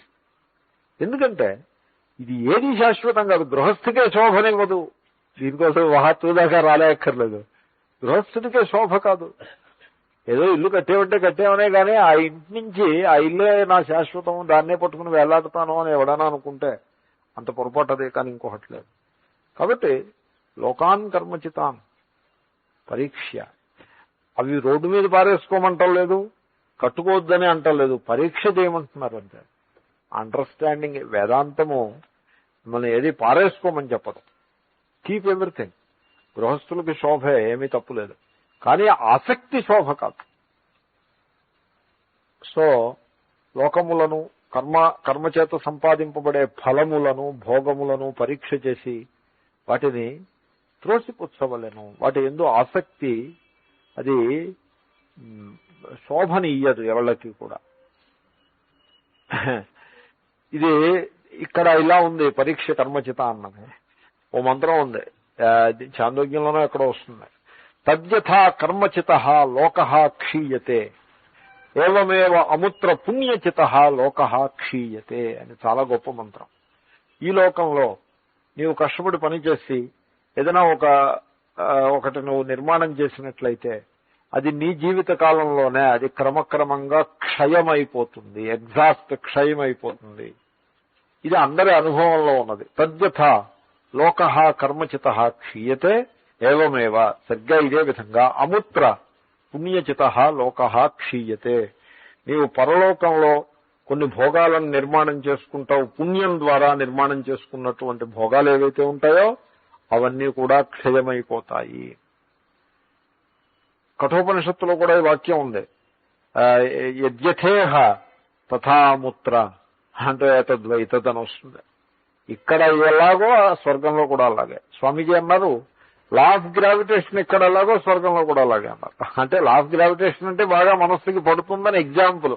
ఎందుకంటే ఇది ఏది శాశ్వతం కాదు. గృహస్థికే శోభనివ్వదు. దీనికోసం మహాత్ముల దాకా రాలేక్కర్లేదు. గృహస్థుడికే శోభ కాదు. ఏదో ఇల్లు కట్టేమనే కానీ ఆ ఇంటి నుంచి ఆ ఇల్లే నా శాశ్వతం, దాన్నే పట్టుకుని వేలాడుతాను అని ఎవడన్నా అనుకుంటే అంత పొరపాటు అదే, కానీ ఇంకొకటి లేదు. కాబట్టి లోకాన్ కర్మచితాన్ పరీక్ష. అవి రోడ్డు మీద పారేసుకోమంటం లేదు, కట్టుకోవద్దని అంటలేదు, పరీక్ష చేయమంటున్నారు అంతే. అండర్స్టాండింగ్. వేదాంతము మిమ్మల్ని ఏది పారేసుకోమని చెప్పదు. Keep everything. గృహస్థులకి శోభే, ఏమీ తప్పులేదు, కానీ ఆసక్తి శోభ కాదు. సో లోకములను కర్మచేత సంపాదింపబడే ఫలములను భోగములను పరీక్ష చేసి వాటిని త్రోసిపుచ్చవలెను. వాటి యందు ఆసక్తి అది శోభని ఇయ్యదు ఎవళ్ళకి కూడా. ఇది ఇక్కడ ఇలా ఉంది పరీక్ష కర్మచిత అన్నది. ఓ మంత్రం ఉంది, చాందోగ్యంలోనూ ఎక్కడో వస్తుంది. తద్యథా కర్మచిత లోక క్షీయతే ఏవమేవ అముత్ర పుణ్యచిత లోక క్షీయతే అని చాలా గొప్ప మంత్రం. ఈ లోకంలో నీవు కష్టపడి పనిచేసి ఏదైనా ఒకటి నువ్వు నిర్మాణం చేసినట్లయితే అది నీ జీవిత కాలంలోనే అది క్రమక్రమంగా క్షయమైపోతుంది, క్షయమైపోతుంది. ఇది అందరి అనుభవంలో ఉన్నది. తద్యథా లోక కర్మచిత క్షీయతే ఏవమేవ, సరిగ్గా ఇదే విధంగా అముత్ర పుణ్యచిత లోక క్షీయతే. నీవు పరలోకంలో కొన్ని భోగాలను నిర్మాణం చేసుకుంటావు, పుణ్యం ద్వారా నిర్మాణం చేసుకున్నటువంటి భోగాలు ఏవైతే ఉంటాయో అవన్నీ కూడా క్షయమైపోతాయి. కఠోపనిషత్తులో కూడా ఈ వాక్యం ఉంది, యద్యథేహ తథాముత్ర అంటే ఏతద్వైతదని వస్తుంది. ఇక్కడ ఎలాగో స్వర్గంలో కూడా అలాగే. స్వామీజీ అన్నారు లా ఆఫ్ గ్రావిటేషన్ ఇక్కడ ఎలాగో స్వర్గంలో కూడా అలాగే అన్నారు. అంటే లా ఆఫ్ గ్రావిటేషన్ అంటే బాగా మనస్సుకి పడుతుందని ఎగ్జాంపుల్.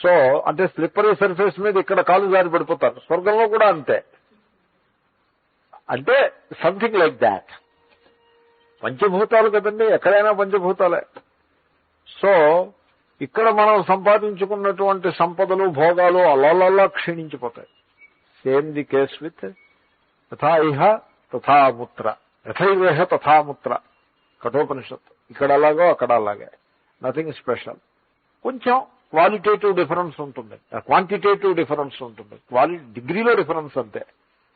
సో అంటే స్లిప్పరీ సర్ఫేస్ మీద ఇక్కడ కాలు జారి పడిపోతారు, స్వర్గంలో కూడా అంతే. అంటే సంథింగ్ లైక్ దాట్. పంచభూతాలు కదండి, ఎక్కడైనా పంచభూతాలే. సో ఇక్కడ మనం సంపాదించుకున్నటువంటి సంపదలు భోగాలు అలా క్షీణించిపోతాయి. సేమ్ ది కేస్ విత్ యథా ఇహ తథాముత్ర, యథైవేహ తథాముత్ర కఠోపనిషత్తు. ఇక్కడ అలాగో అక్కడ అలాగే, నథింగ్ స్పెషల్. కొంచెం క్వాలిటేటివ్ డిఫరెన్స్ ఉంటుంది, క్వాంటిటేటివ్ డిఫరెన్స్ ఉంటుంది, డిగ్రీలో డిఫరెన్స్ అంతే.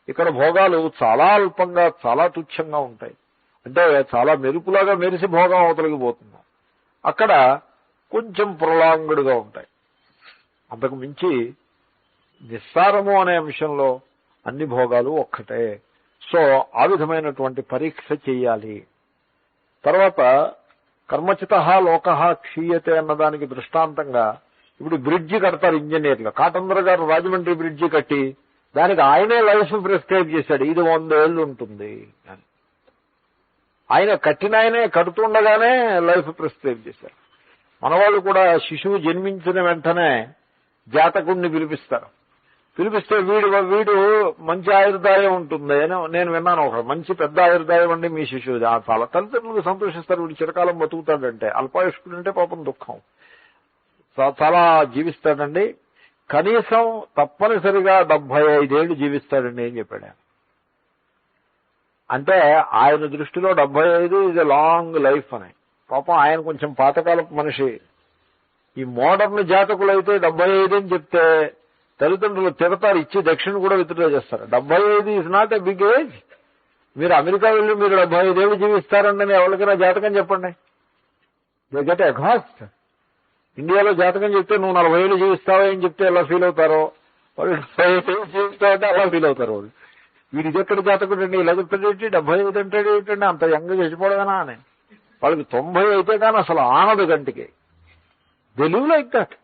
ఇక్కడ భోగాలు చాలా అల్పంగా చాలా తుచ్చంగా ఉంటాయి, అంటే చాలా మెరుపులాగా మెరిసి భోగం అవతలికి పోతుంది. అక్కడ కొంచెం ప్రొలాంగ్డ్గా ఉంటాయి. అంతకు మించి నిస్సారము అనే అంశంలో అన్ని భోగాలు ఒక్కటే. సో ఆ విధమైనటువంటి పరీక్ష చెయ్యాలి. తర్వాత కర్మచిత లోక క్షీయతే అన్నదానికి దృష్టాంతంగా ఇప్పుడు బ్రిడ్జి కడతారు ఇంజనీర్లు. కాటందర్ గారు రాజమండ్రి బ్రిడ్జి కట్టి దానికి ఆయనే లైఫ్ ప్రిస్క్రైబ్ చేశాడు, ఇది 100 ఏళ్ళు ఉంటుంది అని. ఆయన కట్టిన ఆయనే కడుతుండగానే లైఫ్ ప్రిస్క్రైబ్ చేశారు. మనవాళ్ళు కూడా శిశువు జన్మించిన వెంటనే జాతకుడిని పిలిపిస్తారు. పిలిపిస్తే వీడు మంచి ఆయుర్దాయం ఉంటుంది అని నేను విన్నాను. ఒక మంచి పెద్ద ఆయుర్దాయం అండి మీ శిశువు, చాలా తల్లిదండ్రులు సంతోషిస్తారు. వీడు చిరకాలం బతుకుతాడంటే, అల్పాయుష్కుడు అంటే పాపం దుఃఖం, చాలా జీవిస్తాడండి, కనీసం తప్పనిసరిగా 75 ఏళ్ళు జీవిస్తాడండి అని చెప్పాడు. అంటే ఆయన దృష్టిలో 75 ఈజ్ ఎ లాంగ్ లైఫ్ అని. పాపం ఆయన కొంచెం పాతకాలపు మనిషి. ఈ మోడర్న్ జాతకులైతే 75 అని చెప్తే తల్లిదండ్రులు తిడతారు, ఇచ్చి దక్షిణ కూడా విత్డ్రా చేస్తారు. 75 is not a big age. మీరు అమెరికా వెళ్ళి మీరు 75 ఏళ్ళు జీవిస్తారండి ఎవరికైనా జాతకం చెప్పండి, దే గెట్ ఎగ్హాస్ట్. ఇండియాలో జాతకం చెప్తే నువ్వు 40 ఏళ్ళు జీవిస్తావా అని చెప్తే ఎలా ఫీల్ అవుతారో, వాళ్ళు 50 ఏళ్ళు జీవిస్తావంటే అలా ఫీల్ అవుతారు వాళ్ళు. వీడి ఎక్కడ జాతకుడు అండి ఇలా చెప్తాడేంటి, 75 అంటే ఏంటండి అంత యంగ్ చచ్చిపోవడమేనా అని. వాళ్ళకి 90 అయితే కానీ అసలు ఆనదు గంటికి. They live like that.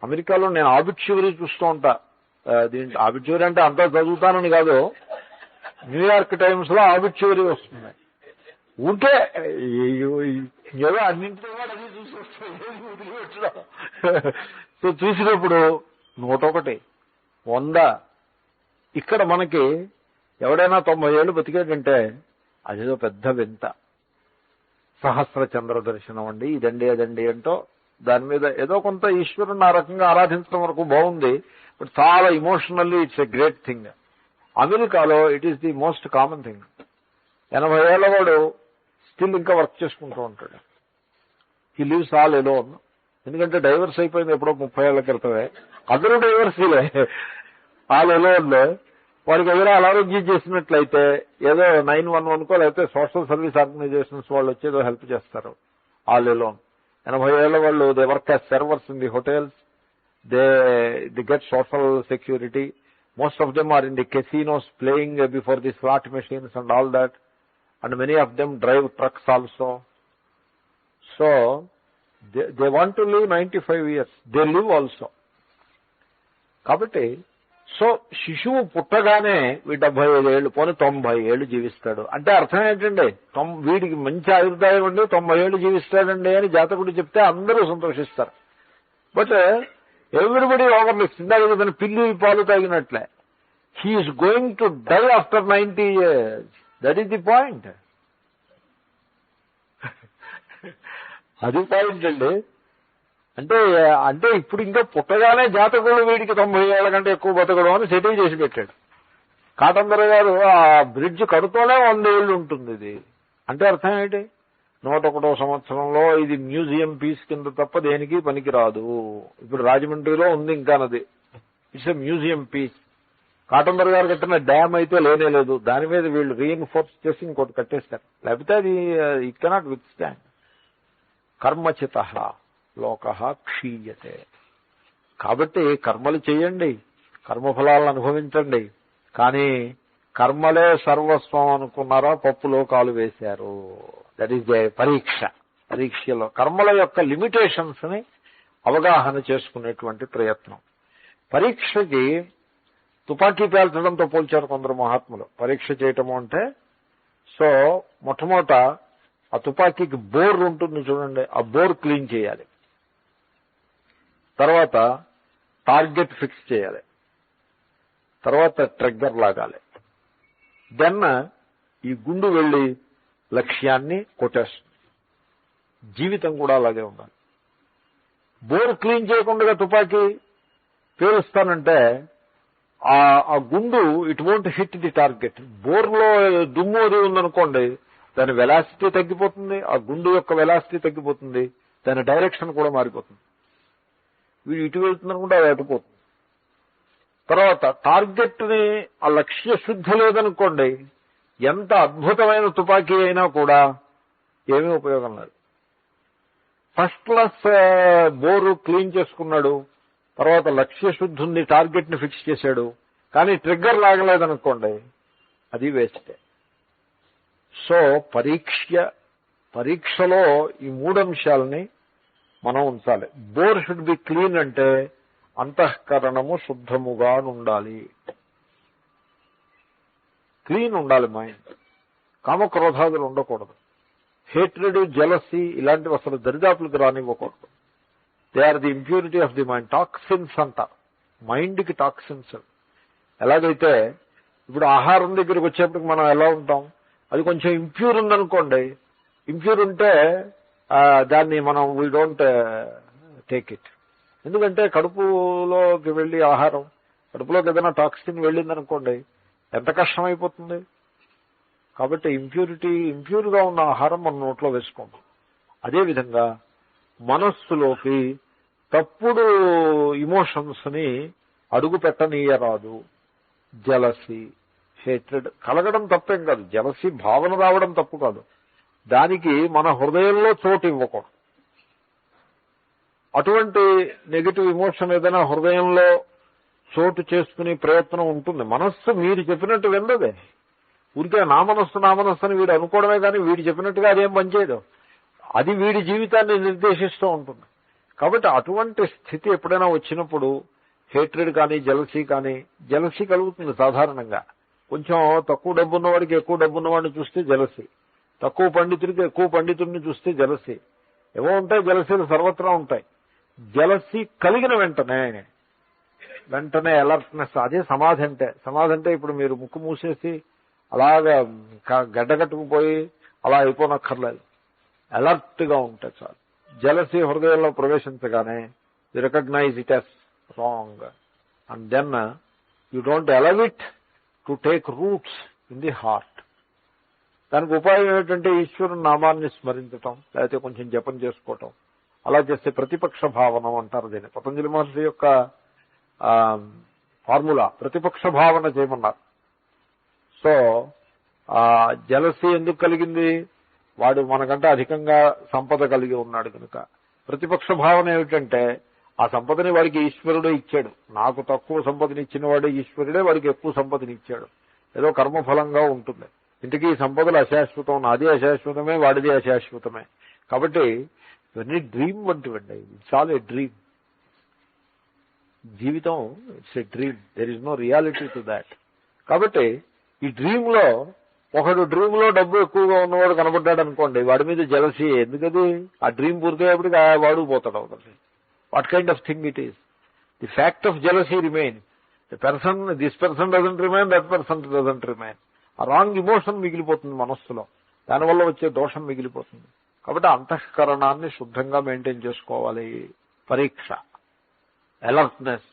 అమెరికాలో నేను ఆబిట్యూరీ చూస్తూ ఉంటా. దీంట్లో ఆబిట్యూరీ అంటే అంతా చదువుతానని కాదు, న్యూయార్క్ టైమ్స్ లో ఆబిట్యూరీ వస్తుంది. ఉంటే ఏదో అన్నింటిలో అది చూసి వస్తుంది. సో చూసినప్పుడు 101, 100. ఇక్కడ మనకి ఎవడైనా 90 ఏళ్ళు బతికేటంటే అదేదో పెద్ద వింత. సహస్ర చంద్ర దర్శనం అండి, ఇదండి అదండి అంటూ దాని మీద ఏదో కొంత ఈశ్వరుని ఆ రకంగా ఆరాధించడం వరకు బాగుంది. బట్ చాలా emotionally it's a great thing. అమెరికాలో it is the most common thing. 80 ఏళ్ల వాడు స్టిల్ ఇంకా వర్క్ చేసుకుంటూ ఉంటాడు. He lives all alone. ఎందుకంటే డైవర్స్ అయిపోయింది ఎప్పుడో 30 ఏళ్ల క్రితమే. అందరూ డైవర్సీలే. All alone. వాడికి ఎవరో అనారోగ్యం చేసినట్లయితే ఏదో 911కో లేకపోతే సోషల్ సర్వీస్ ఆర్గనైజేషన్స్ వాళ్ళు వచ్చేదో హెల్ప్ చేస్తారు. All alone. 80 ఏళ్ల వాళ్ళు they work as servers in the hotels. They get social security. Most of them are in the casinos playing before the slot machines and all that. And many of them drive trucks also. So, they want to live 95 years. They live also. కాబట్టి so శిశువు పుట్టగానే వీడు 75 ఏళ్ళు పోనీ 90 ఏళ్ళు జీవిస్తాడు అంటే అర్థం ఏంటండి, వీడికి మంచి ఆయుర్దాయం అండి 90 ఏళ్ళు జీవిస్తాడండి అని జాతకుడు చెప్తే అందరూ సంతోషిస్తారు. But everybody overlooks. ఇందాక తన పిల్లి పాలు తాగినట్లే. He is going to die after 90 years. That is the point. అది పాయింట్ అండి. అంటే ఇప్పుడు ఇంకా పుట్టగానే జాతకుడు వీడికి 90 ఏళ్ల కంటే ఎక్కువ బతకడం అని సెటిల్ చేసి పెట్టాడు. కాటందర్ గారు ఆ బ్రిడ్జ్ కడుతూనే 100 ఏళ్ళు ఉంటుంది ఇది అంటే అర్థం ఏంటి, 101వ సంవత్సరంలో ఇది మ్యూజియం పీస్ కింద తప్ప దేనికి పనికిరాదు. ఇప్పుడు రాజమండ్రిలో ఉంది ఇంకా నది. It's a museum piece. కాటందర్ గారు కట్టిన డ్యామ్ అయితే లేనే లేదు. దాని మీద వీళ్ళు రీఇన్ఫోర్స్ చేసి ఇంకోటి కట్టేస్తారు. లేకపోతే అది ఇట్ కెనాట్ విత్ స్టాండ్. కర్మచిత లోక క్షీయతే. కాబట్టి కర్మలు చేయండి, కర్మఫలాలను అనుభవించండి. కానీ కర్మలే సర్వస్వం అనుకున్నారా, పప్పులో కాలు వేశారు. దట్ ఈస్ ద పరీక్ష. పరీక్షలో కర్మల యొక్క లిమిటేషన్స్ ని అవగాహన చేసుకునేటువంటి ప్రయత్నం. పరీక్షకి తుపాకీ పేల్చడంతో పోల్చారు కొందరు మహాత్ములు. పరీక్ష చేయటము అంటే సో మొట్టమొదట ఆ తుపాకీకి బోర్ ఉంటుంది చూడండి, ఆ బోర్ క్లీన్ చేయాలి. తర్వాత టార్గెట్ ఫిక్స్ చేయాలి. తర్వాత ట్రిగ్గర్ లాగాలి. దెన్ ఈ గుండు వెళ్లి లక్ష్యాన్ని కొట్టేస్తుంది. జీవితం కూడా అలాగే ఉండాలి. బోర్ క్లీన్ చేయకుండా తుపాకీ పేలుస్తానంటే ఆ గుండు it won't hit the target. బోర్లో దుమ్ము అది ఉందనుకోండి, దాని వెలాసిటీ తగ్గిపోతుంది, ఆ గుండు యొక్క వెలాసిటీ తగ్గిపోతుంది, దాని డైరెక్షన్ కూడా మారిపోతుంది. వీడు ఇటు వెళ్తుందనుకుంటే అది అటుపోతుంది. తర్వాత టార్గెట్ ని ఆ లక్ష్య శుద్ధి లేదనుకోండి, ఎంత అద్భుతమైన తుపాకీ అయినా కూడా ఏమీ ఉపయోగం లేదు. ఫస్ట్ క్లాస్ బోరు క్లీన్ చేసుకున్నాడు, తర్వాత లక్ష్య శుద్ధి ఉంది, టార్గెట్ ని ఫిక్స్ చేశాడు, కానీ ట్రిగ్గర్ లాగలేదనుకోండి, అది వేస్టే. సో పరీక్షలో ఈ 3 అంశాలని మనం ఉంచాలి. బోర్ షుడ్ బి క్లీన్ అంటే అంతఃకరణము శుద్ధముగా ఉండాలి, క్లీన్ ఉండాలి మైండ్. కామక్రోధాదులు ఉండకూడదు. హేట్రెడ్, జెలసీ ఇలాంటివి అసలు దరిదాపులకు రానివ్వకూడదు. They are the impurity of the mind. Toxins అంటారు, మైండ్కి టాక్సిన్స్. ఎలాగైతే ఇప్పుడు ఆహారం దగ్గరికి వచ్చేప్పటికి మనం ఎలా ఉంటాం, అది కొంచెం ఇంప్యూర్ ఉందనుకోండి, ఇంప్యూర్ ఉంటే దాన్ని మనం వీ డోంట్ టేక్ ఇట్. ఎందుకంటే కడుపులోకి వెళ్ళి ఆహారం, కడుపులోకి ఏదైనా టాక్సిన్ వెళ్ళిందనుకోండి ఎంత కష్టమైపోతుంది. కాబట్టి ఇంప్యూర్గా ఉన్న ఆహారం మన నోట్లో వేసుకోండి. అదేవిధంగా మనస్సులోకి తప్పుడు ఇమోషన్స్ ని అడుగు పెట్టనీయరాదు. జలసీ, హేట్రెడ్ కలగడం తప్పేం కాదు, జలసీ భావన రావడం తప్పు కాదు, దానికి మన హృదయంలో చోటు ఇవ్వకూడదు. అటువంటి నెగటివ్ ఇమోషన్ ఏదైనా హృదయంలో చోటు చేసుకునే ప్రయత్నం ఉంటుంది. మనస్సు మీరు చెప్పినట్టు విన్నదే, ఊరికే నా మనస్సు అని వీడు అనుకోవడమే కానీ వీడు చెప్పినట్టుగా అదేం పనిచేయదు. అది వీడి జీవితాన్ని నిర్దేశిస్తూ ఉంటుంది. కాబట్టి అటువంటి స్థితి ఎప్పుడైనా వచ్చినప్పుడు హేట్రెడ్ కానీ జలసీ కానీ, జలసీ కలుగుతుంది సాధారణంగా. కొంచెం తక్కువ డబ్బు ఉన్నవాడికి ఎక్కువ డబ్బు ఉన్నవాడిని చూస్తే జలసీ, తక్కువ పండితుడికి ఎక్కువ పండితుడిని చూస్తే జలసీ. ఏవో ఉంటాయి జలసీలు, సర్వత్రా ఉంటాయి. జలసీ కలిగిన వెంటనే అలర్ట్నెస్, అదే సమాధి అంటే. సమాధి అంటే ఇప్పుడు మీరు ముక్కు మూసేసి అలాగా గడ్డగట్టుకుపోయి అలా అయిపోనక్కర్లేదు, అలర్ట్ గా ఉంటే చాలు. జలసీ హృదయంలో ప్రవేశించగానే you recognise it as wrong and then you don't allow it to take roots in the heart. దానికి ఉపాయం ఏమిటంటే ఈశ్వరుని నామాన్ని స్మరించటం, లేకపోతే కొంచెం జపం చేసుకోవటం. అలా చేస్తే ప్రతిపక్ష భావనం అంటారు దీన్ని. పతంజలి మహర్షి యొక్క ఫార్ములా ప్రతిపక్ష భావన చేయమన్నారు. సో జలసీ ఎందుకు కలిగింది, వాడు మనకంటే అధికంగా సంపద కలిగి ఉన్నాడు కనుక. ప్రతిపక్ష భావన ఏమిటంటే ఆ సంపదని వాడికి ఈశ్వరుడే ఇచ్చాడు, నాకు తక్కువ సంపదని ఇచ్చిన వాడే ఈశ్వరుడే వాడికి ఎక్కువ సంపదని ఇచ్చాడు, ఏదో కర్మఫలంగా ఉంటుంది. ఇంటికి ఈ సంపదలు అశాశ్వతం, నాది అశాశ్వతమే, వాడిది అశాశ్వతమే. కాబట్టి ఇవన్నీ డ్రీమ్ వంటివండి. It's all a dream. జీవితం it's a dream, there is no reality to that. కాబట్టి ఈ డ్రీమ్ లో ఒకడు డ్రీమ్ లో డబ్బు ఎక్కువగా ఉన్నవాడు కనబడ్డాడు అనుకోండి, వాడి మీద జలసీ. ఎందుకది, ఆ డ్రీమ్ పూర్తయ్యేప్పటికి వాడు పోతాడు అవుతుంది. What kind of thing it is? The fact of jealousy remain. This person doesn't remain, that person doesn't remain. ఆ రాంగ్ ఇమోషన్ మిగిలిపోతుంది మనస్సులో, దానివల్ల వచ్చే దోషం మిగిలిపోతుంది. కాబట్టి అంతఃకరణాన్ని శుద్ధంగా మెయింటైన్ చేసుకోవాలి. పరీక్ష, అలర్ట్నెస్.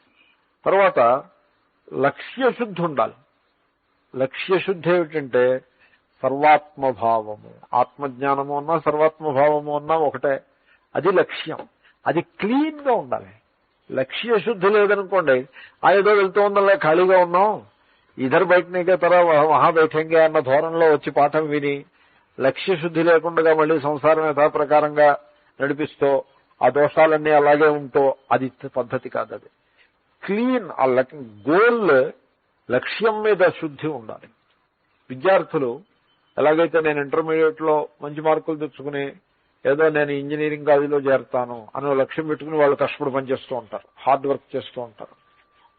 తర్వాత లక్ష్యశుద్ధి ఉండాలి. లక్ష్యశుద్ధి ఏమిటంటే సర్వాత్మభావము. ఆత్మజ్ఞానము అన్నా సర్వాత్మభావము అన్నా ఒకటే. అది లక్ష్యం. అది క్లీన్ గా ఉండాలి. లక్ష్యశుద్ధి లేదనుకోండి, ఏదో వెళ్తూ ఉందల్లా ఖాళీగా ఉన్నాం, ఇద్దరు బయటనే తర మహా బయటంగా అన్న ధోరణిలో వచ్చి పాఠం విని లక్ష్యశుద్ధి లేకుండా మళ్ళీ సంసారం యథాప్రకారంగా నడిపిస్తూ ఆ దోషాలన్నీ అలాగే ఉంటూ అది పద్ధతి కాదు. అది క్లీన్. ఆ గోల్, లక్ష్యం మీద శుద్ధి ఉండాలి. విద్యార్థులు ఎలాగైతే నేను ఇంటర్మీడియట్ లో మంచి మార్కులు తెచ్చుకుని ఏదో నేను ఇంజనీరింగ్ కాలేజీలో చేరుతాను అనే లక్ష్యం పెట్టుకుని వాళ్ళు కష్టపడి పనిచేస్తూ ఉంటారు, హార్డ్ వర్క్ చేస్తూ ఉంటారు.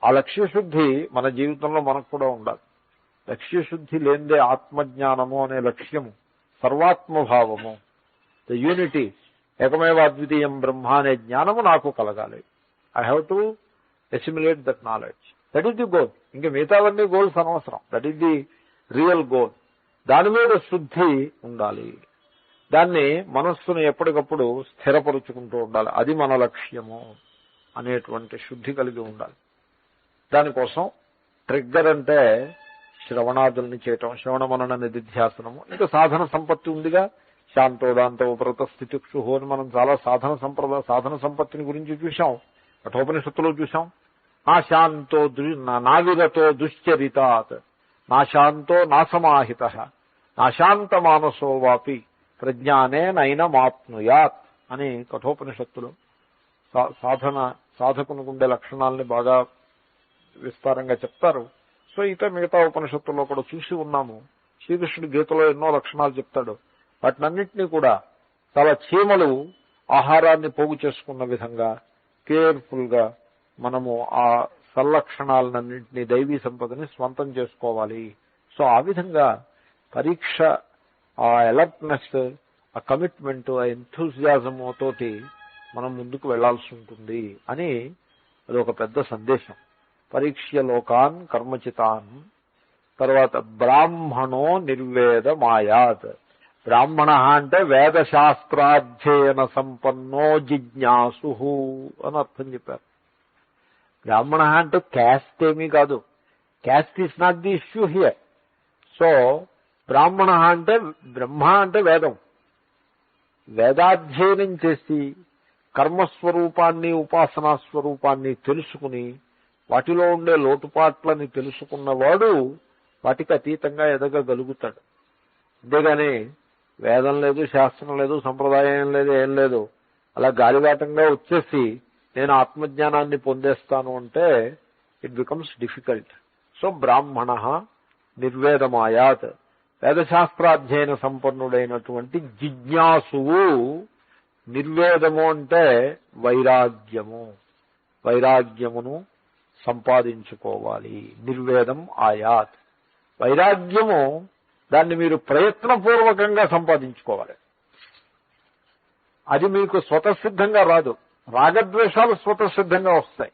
ఆ లక్ష్యశుద్ధి మన జీవితంలో మనకు కూడా ఉండాలి. లక్ష్యశుద్ధి లేనిదే ఆత్మజ్ఞానము అనే లక్ష్యము, సర్వాత్మభావము, ద యూనిటీ, ఏకమేవ అద్వితీయం బ్రహ్మ అనే జ్ఞానము నాకు కలగాలి. I have to assimilate that knowledge. That is the goal. ఇంకా మిగతావన్నీ గోల్స్ అనవసరం. That is the real goal. దాని మీద శుద్ధి ఉండాలి. దాన్ని మనస్సును ఎప్పటికప్పుడు స్థిరపరుచుకుంటూ ఉండాలి. అది మన లక్ష్యము అనేటువంటి శుద్ధి కలిగి ఉండాలి. దానికోసం ట్రిగ్గర్ అంటే శ్రవణాదుల్ని చేయటం, శ్రవణ మనన నిధిధ్యాసనము. ఇంకా సాధన సంపత్తి ఉందిగా, శాంతోదాంత ఉపరత స్థితిక్షుహో అని మనం చాలా సాధన సంపత్తిని గురించి చూశాం, కఠోపనిషత్తులో చూశాం. నా శాంతో నావిరతో దుశ్చరితాత్, నా శాంతో నాసమాహిత, నా శాంత మానసో వాపి ప్రజ్ఞానే నైనమాప్నుయాత్ అని కఠోపనిషత్తులు సాధన సాధకునికి ఉండే లక్షణాలని బాగా విస్తారంగా చెప్తారు. సో ఇక మిగతా ఉపనిషత్తుల్లో కూడా చూసి ఉన్నాము. శ్రీకృష్ణుడు గీతలో ఎన్నో లక్షణాలు చెప్తాడు. వాటినన్నింటినీ కూడా చాలా చీమలు ఆహారాన్ని పోగు చేసుకున్న విధంగా కేర్ఫుల్ గా మనము ఆ సల్లక్షణాలన్నింటినీ దైవీ సంపదని స్వంతం చేసుకోవాలి. సో ఆ విధంగా పరీక్ష ఆ అలర్ట్నెస్, ఆ కమిట్మెంట్, ఆ ఎంథూజియాజం తోటి మనం ముందుకు వెళ్లాల్సి ఉంటుంది అని అది ఒక పెద్ద సందేశం. పరీక్ష్య లోకాన్ కర్మచితాన్. తర్వాత బ్రాహ్మణో నిర్వేదమాయాత్. బ్రాహ్మణ అంటే వేదశాస్త్రాధ్యయన సంపన్నో జిజ్ఞాసు అని అర్థం చెప్పారు. బ్రాహ్మణ అంటే క్యాస్ట్ ఏమీ కాదు. Caste is not the issue here. So బ్రాహ్మణ అంటే బ్రహ్మ అంటే వేదం. వేదాధ్యయనం చేసి కర్మస్వరూపాన్ని ఉపాసనా స్వరూపాన్ని తెలుసుకుని వాటిలో ఉండే లోటుపాట్లని తెలుసుకున్నవాడు వాటికి అతీతంగా ఎదగగలుగుతాడు. అంతేగాని వేదం లేదు, శాస్త్రం లేదు, సంప్రదాయం లేదు, ఏం లేదు, అలా గాలివాటంగా వచ్చేసి నేను ఆత్మజ్ఞానాన్ని పొందేస్తాను అంటే ఇట్ బికమ్స్ డిఫికల్ట్. సో బ్రాహ్మణ నిర్వేదమాయాత్. వేదశాస్త్రాధ్యయన సంపన్నుడైనటువంటి జిజ్ఞాసువు. నిర్వేదము అంటే వైరాగ్యము. వైరాగ్యమును సంపాదించుకోవాలి. నిర్వేదం ఆయాత్. వైరాగ్యము దాన్ని మీరు ప్రయత్నపూర్వకంగా సంపాదించుకోవాలి. అది మీకు స్వతసిద్ధంగా రాదు. రాగద్వేషాలు స్వతసిద్ధంగా వస్తాయి.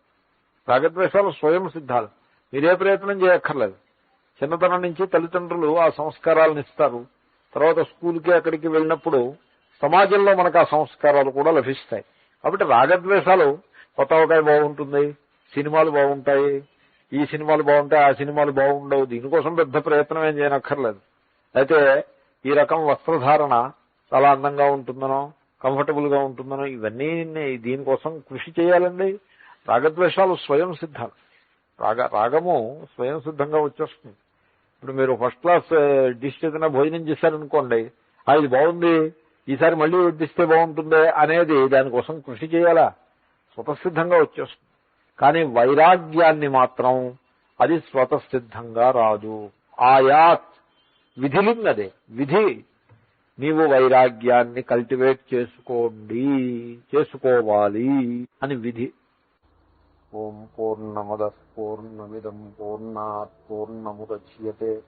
రాగద్వేషాలు స్వయం సిద్ధాలు. మీరే ప్రయత్నం చేయక్కర్లేదు. చిన్నతనం నుంచి తల్లిదండ్రులు ఆ సంస్కారాలను ఇస్తారు. తర్వాత స్కూల్కి అక్కడికి వెళ్ళినప్పుడు సమాజంలో మనకు ఆ సంస్కారాలు కూడా లభిస్తాయి. కాబట్టి రాగద్వేషాలు, కొత్తవకాయ బాగుంటుంది, సినిమాలు బాగుంటాయి, ఈ సినిమాలు బాగుంటాయి, ఆ సినిమాలు బాగుండవు, దీనికోసం పెద్ద ప్రయత్నం ఏం చేయనక్కర్లేదు. అయితే ఈ రకం వస్త్రధారణ చాలా అందంగా ఉంటుందనో, కంఫర్టబుల్ గా ఉంటుందనో, ఇవన్నీ దీనికోసం కృషి చేయాలండి. రాగద్వేషాలు స్వయం సిద్ధాలు. రాగము స్వయం సిద్ధంగా వచ్చేస్తుంది. ఇప్పుడు మీరు ఫస్ట్ క్లాస్ డిష్ ఏదైనా భోజనం చేశారనుకోండి, ఇది బాగుంది, ఈసారి మళ్ళీ వడ్డిస్తే బాగుంటుందే అనేది దానికోసం కృషి చేయాలా? స్వతసిద్ధంగా వచ్చేస్తుంది. కానీ వైరాగ్యాన్ని మాత్రం అది స్వతసిద్ధంగా రాదు. ఆయాత్ విధిలింగదే విధి. నీవు వైరాగ్యాన్ని కల్టివేట్ చేసుకోవాలి అని విధి. ఓం పూర్ణమదః పూర్ణమిదం పూర్ణాత్ పూర్ణముదచ్యతే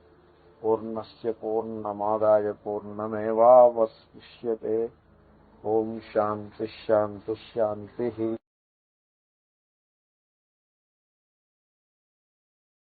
పూర్ణస్య పూర్ణమాదాయ పూర్ణమేవావశిష్యతే. ఓం శాంతి శాంతి శాంతి.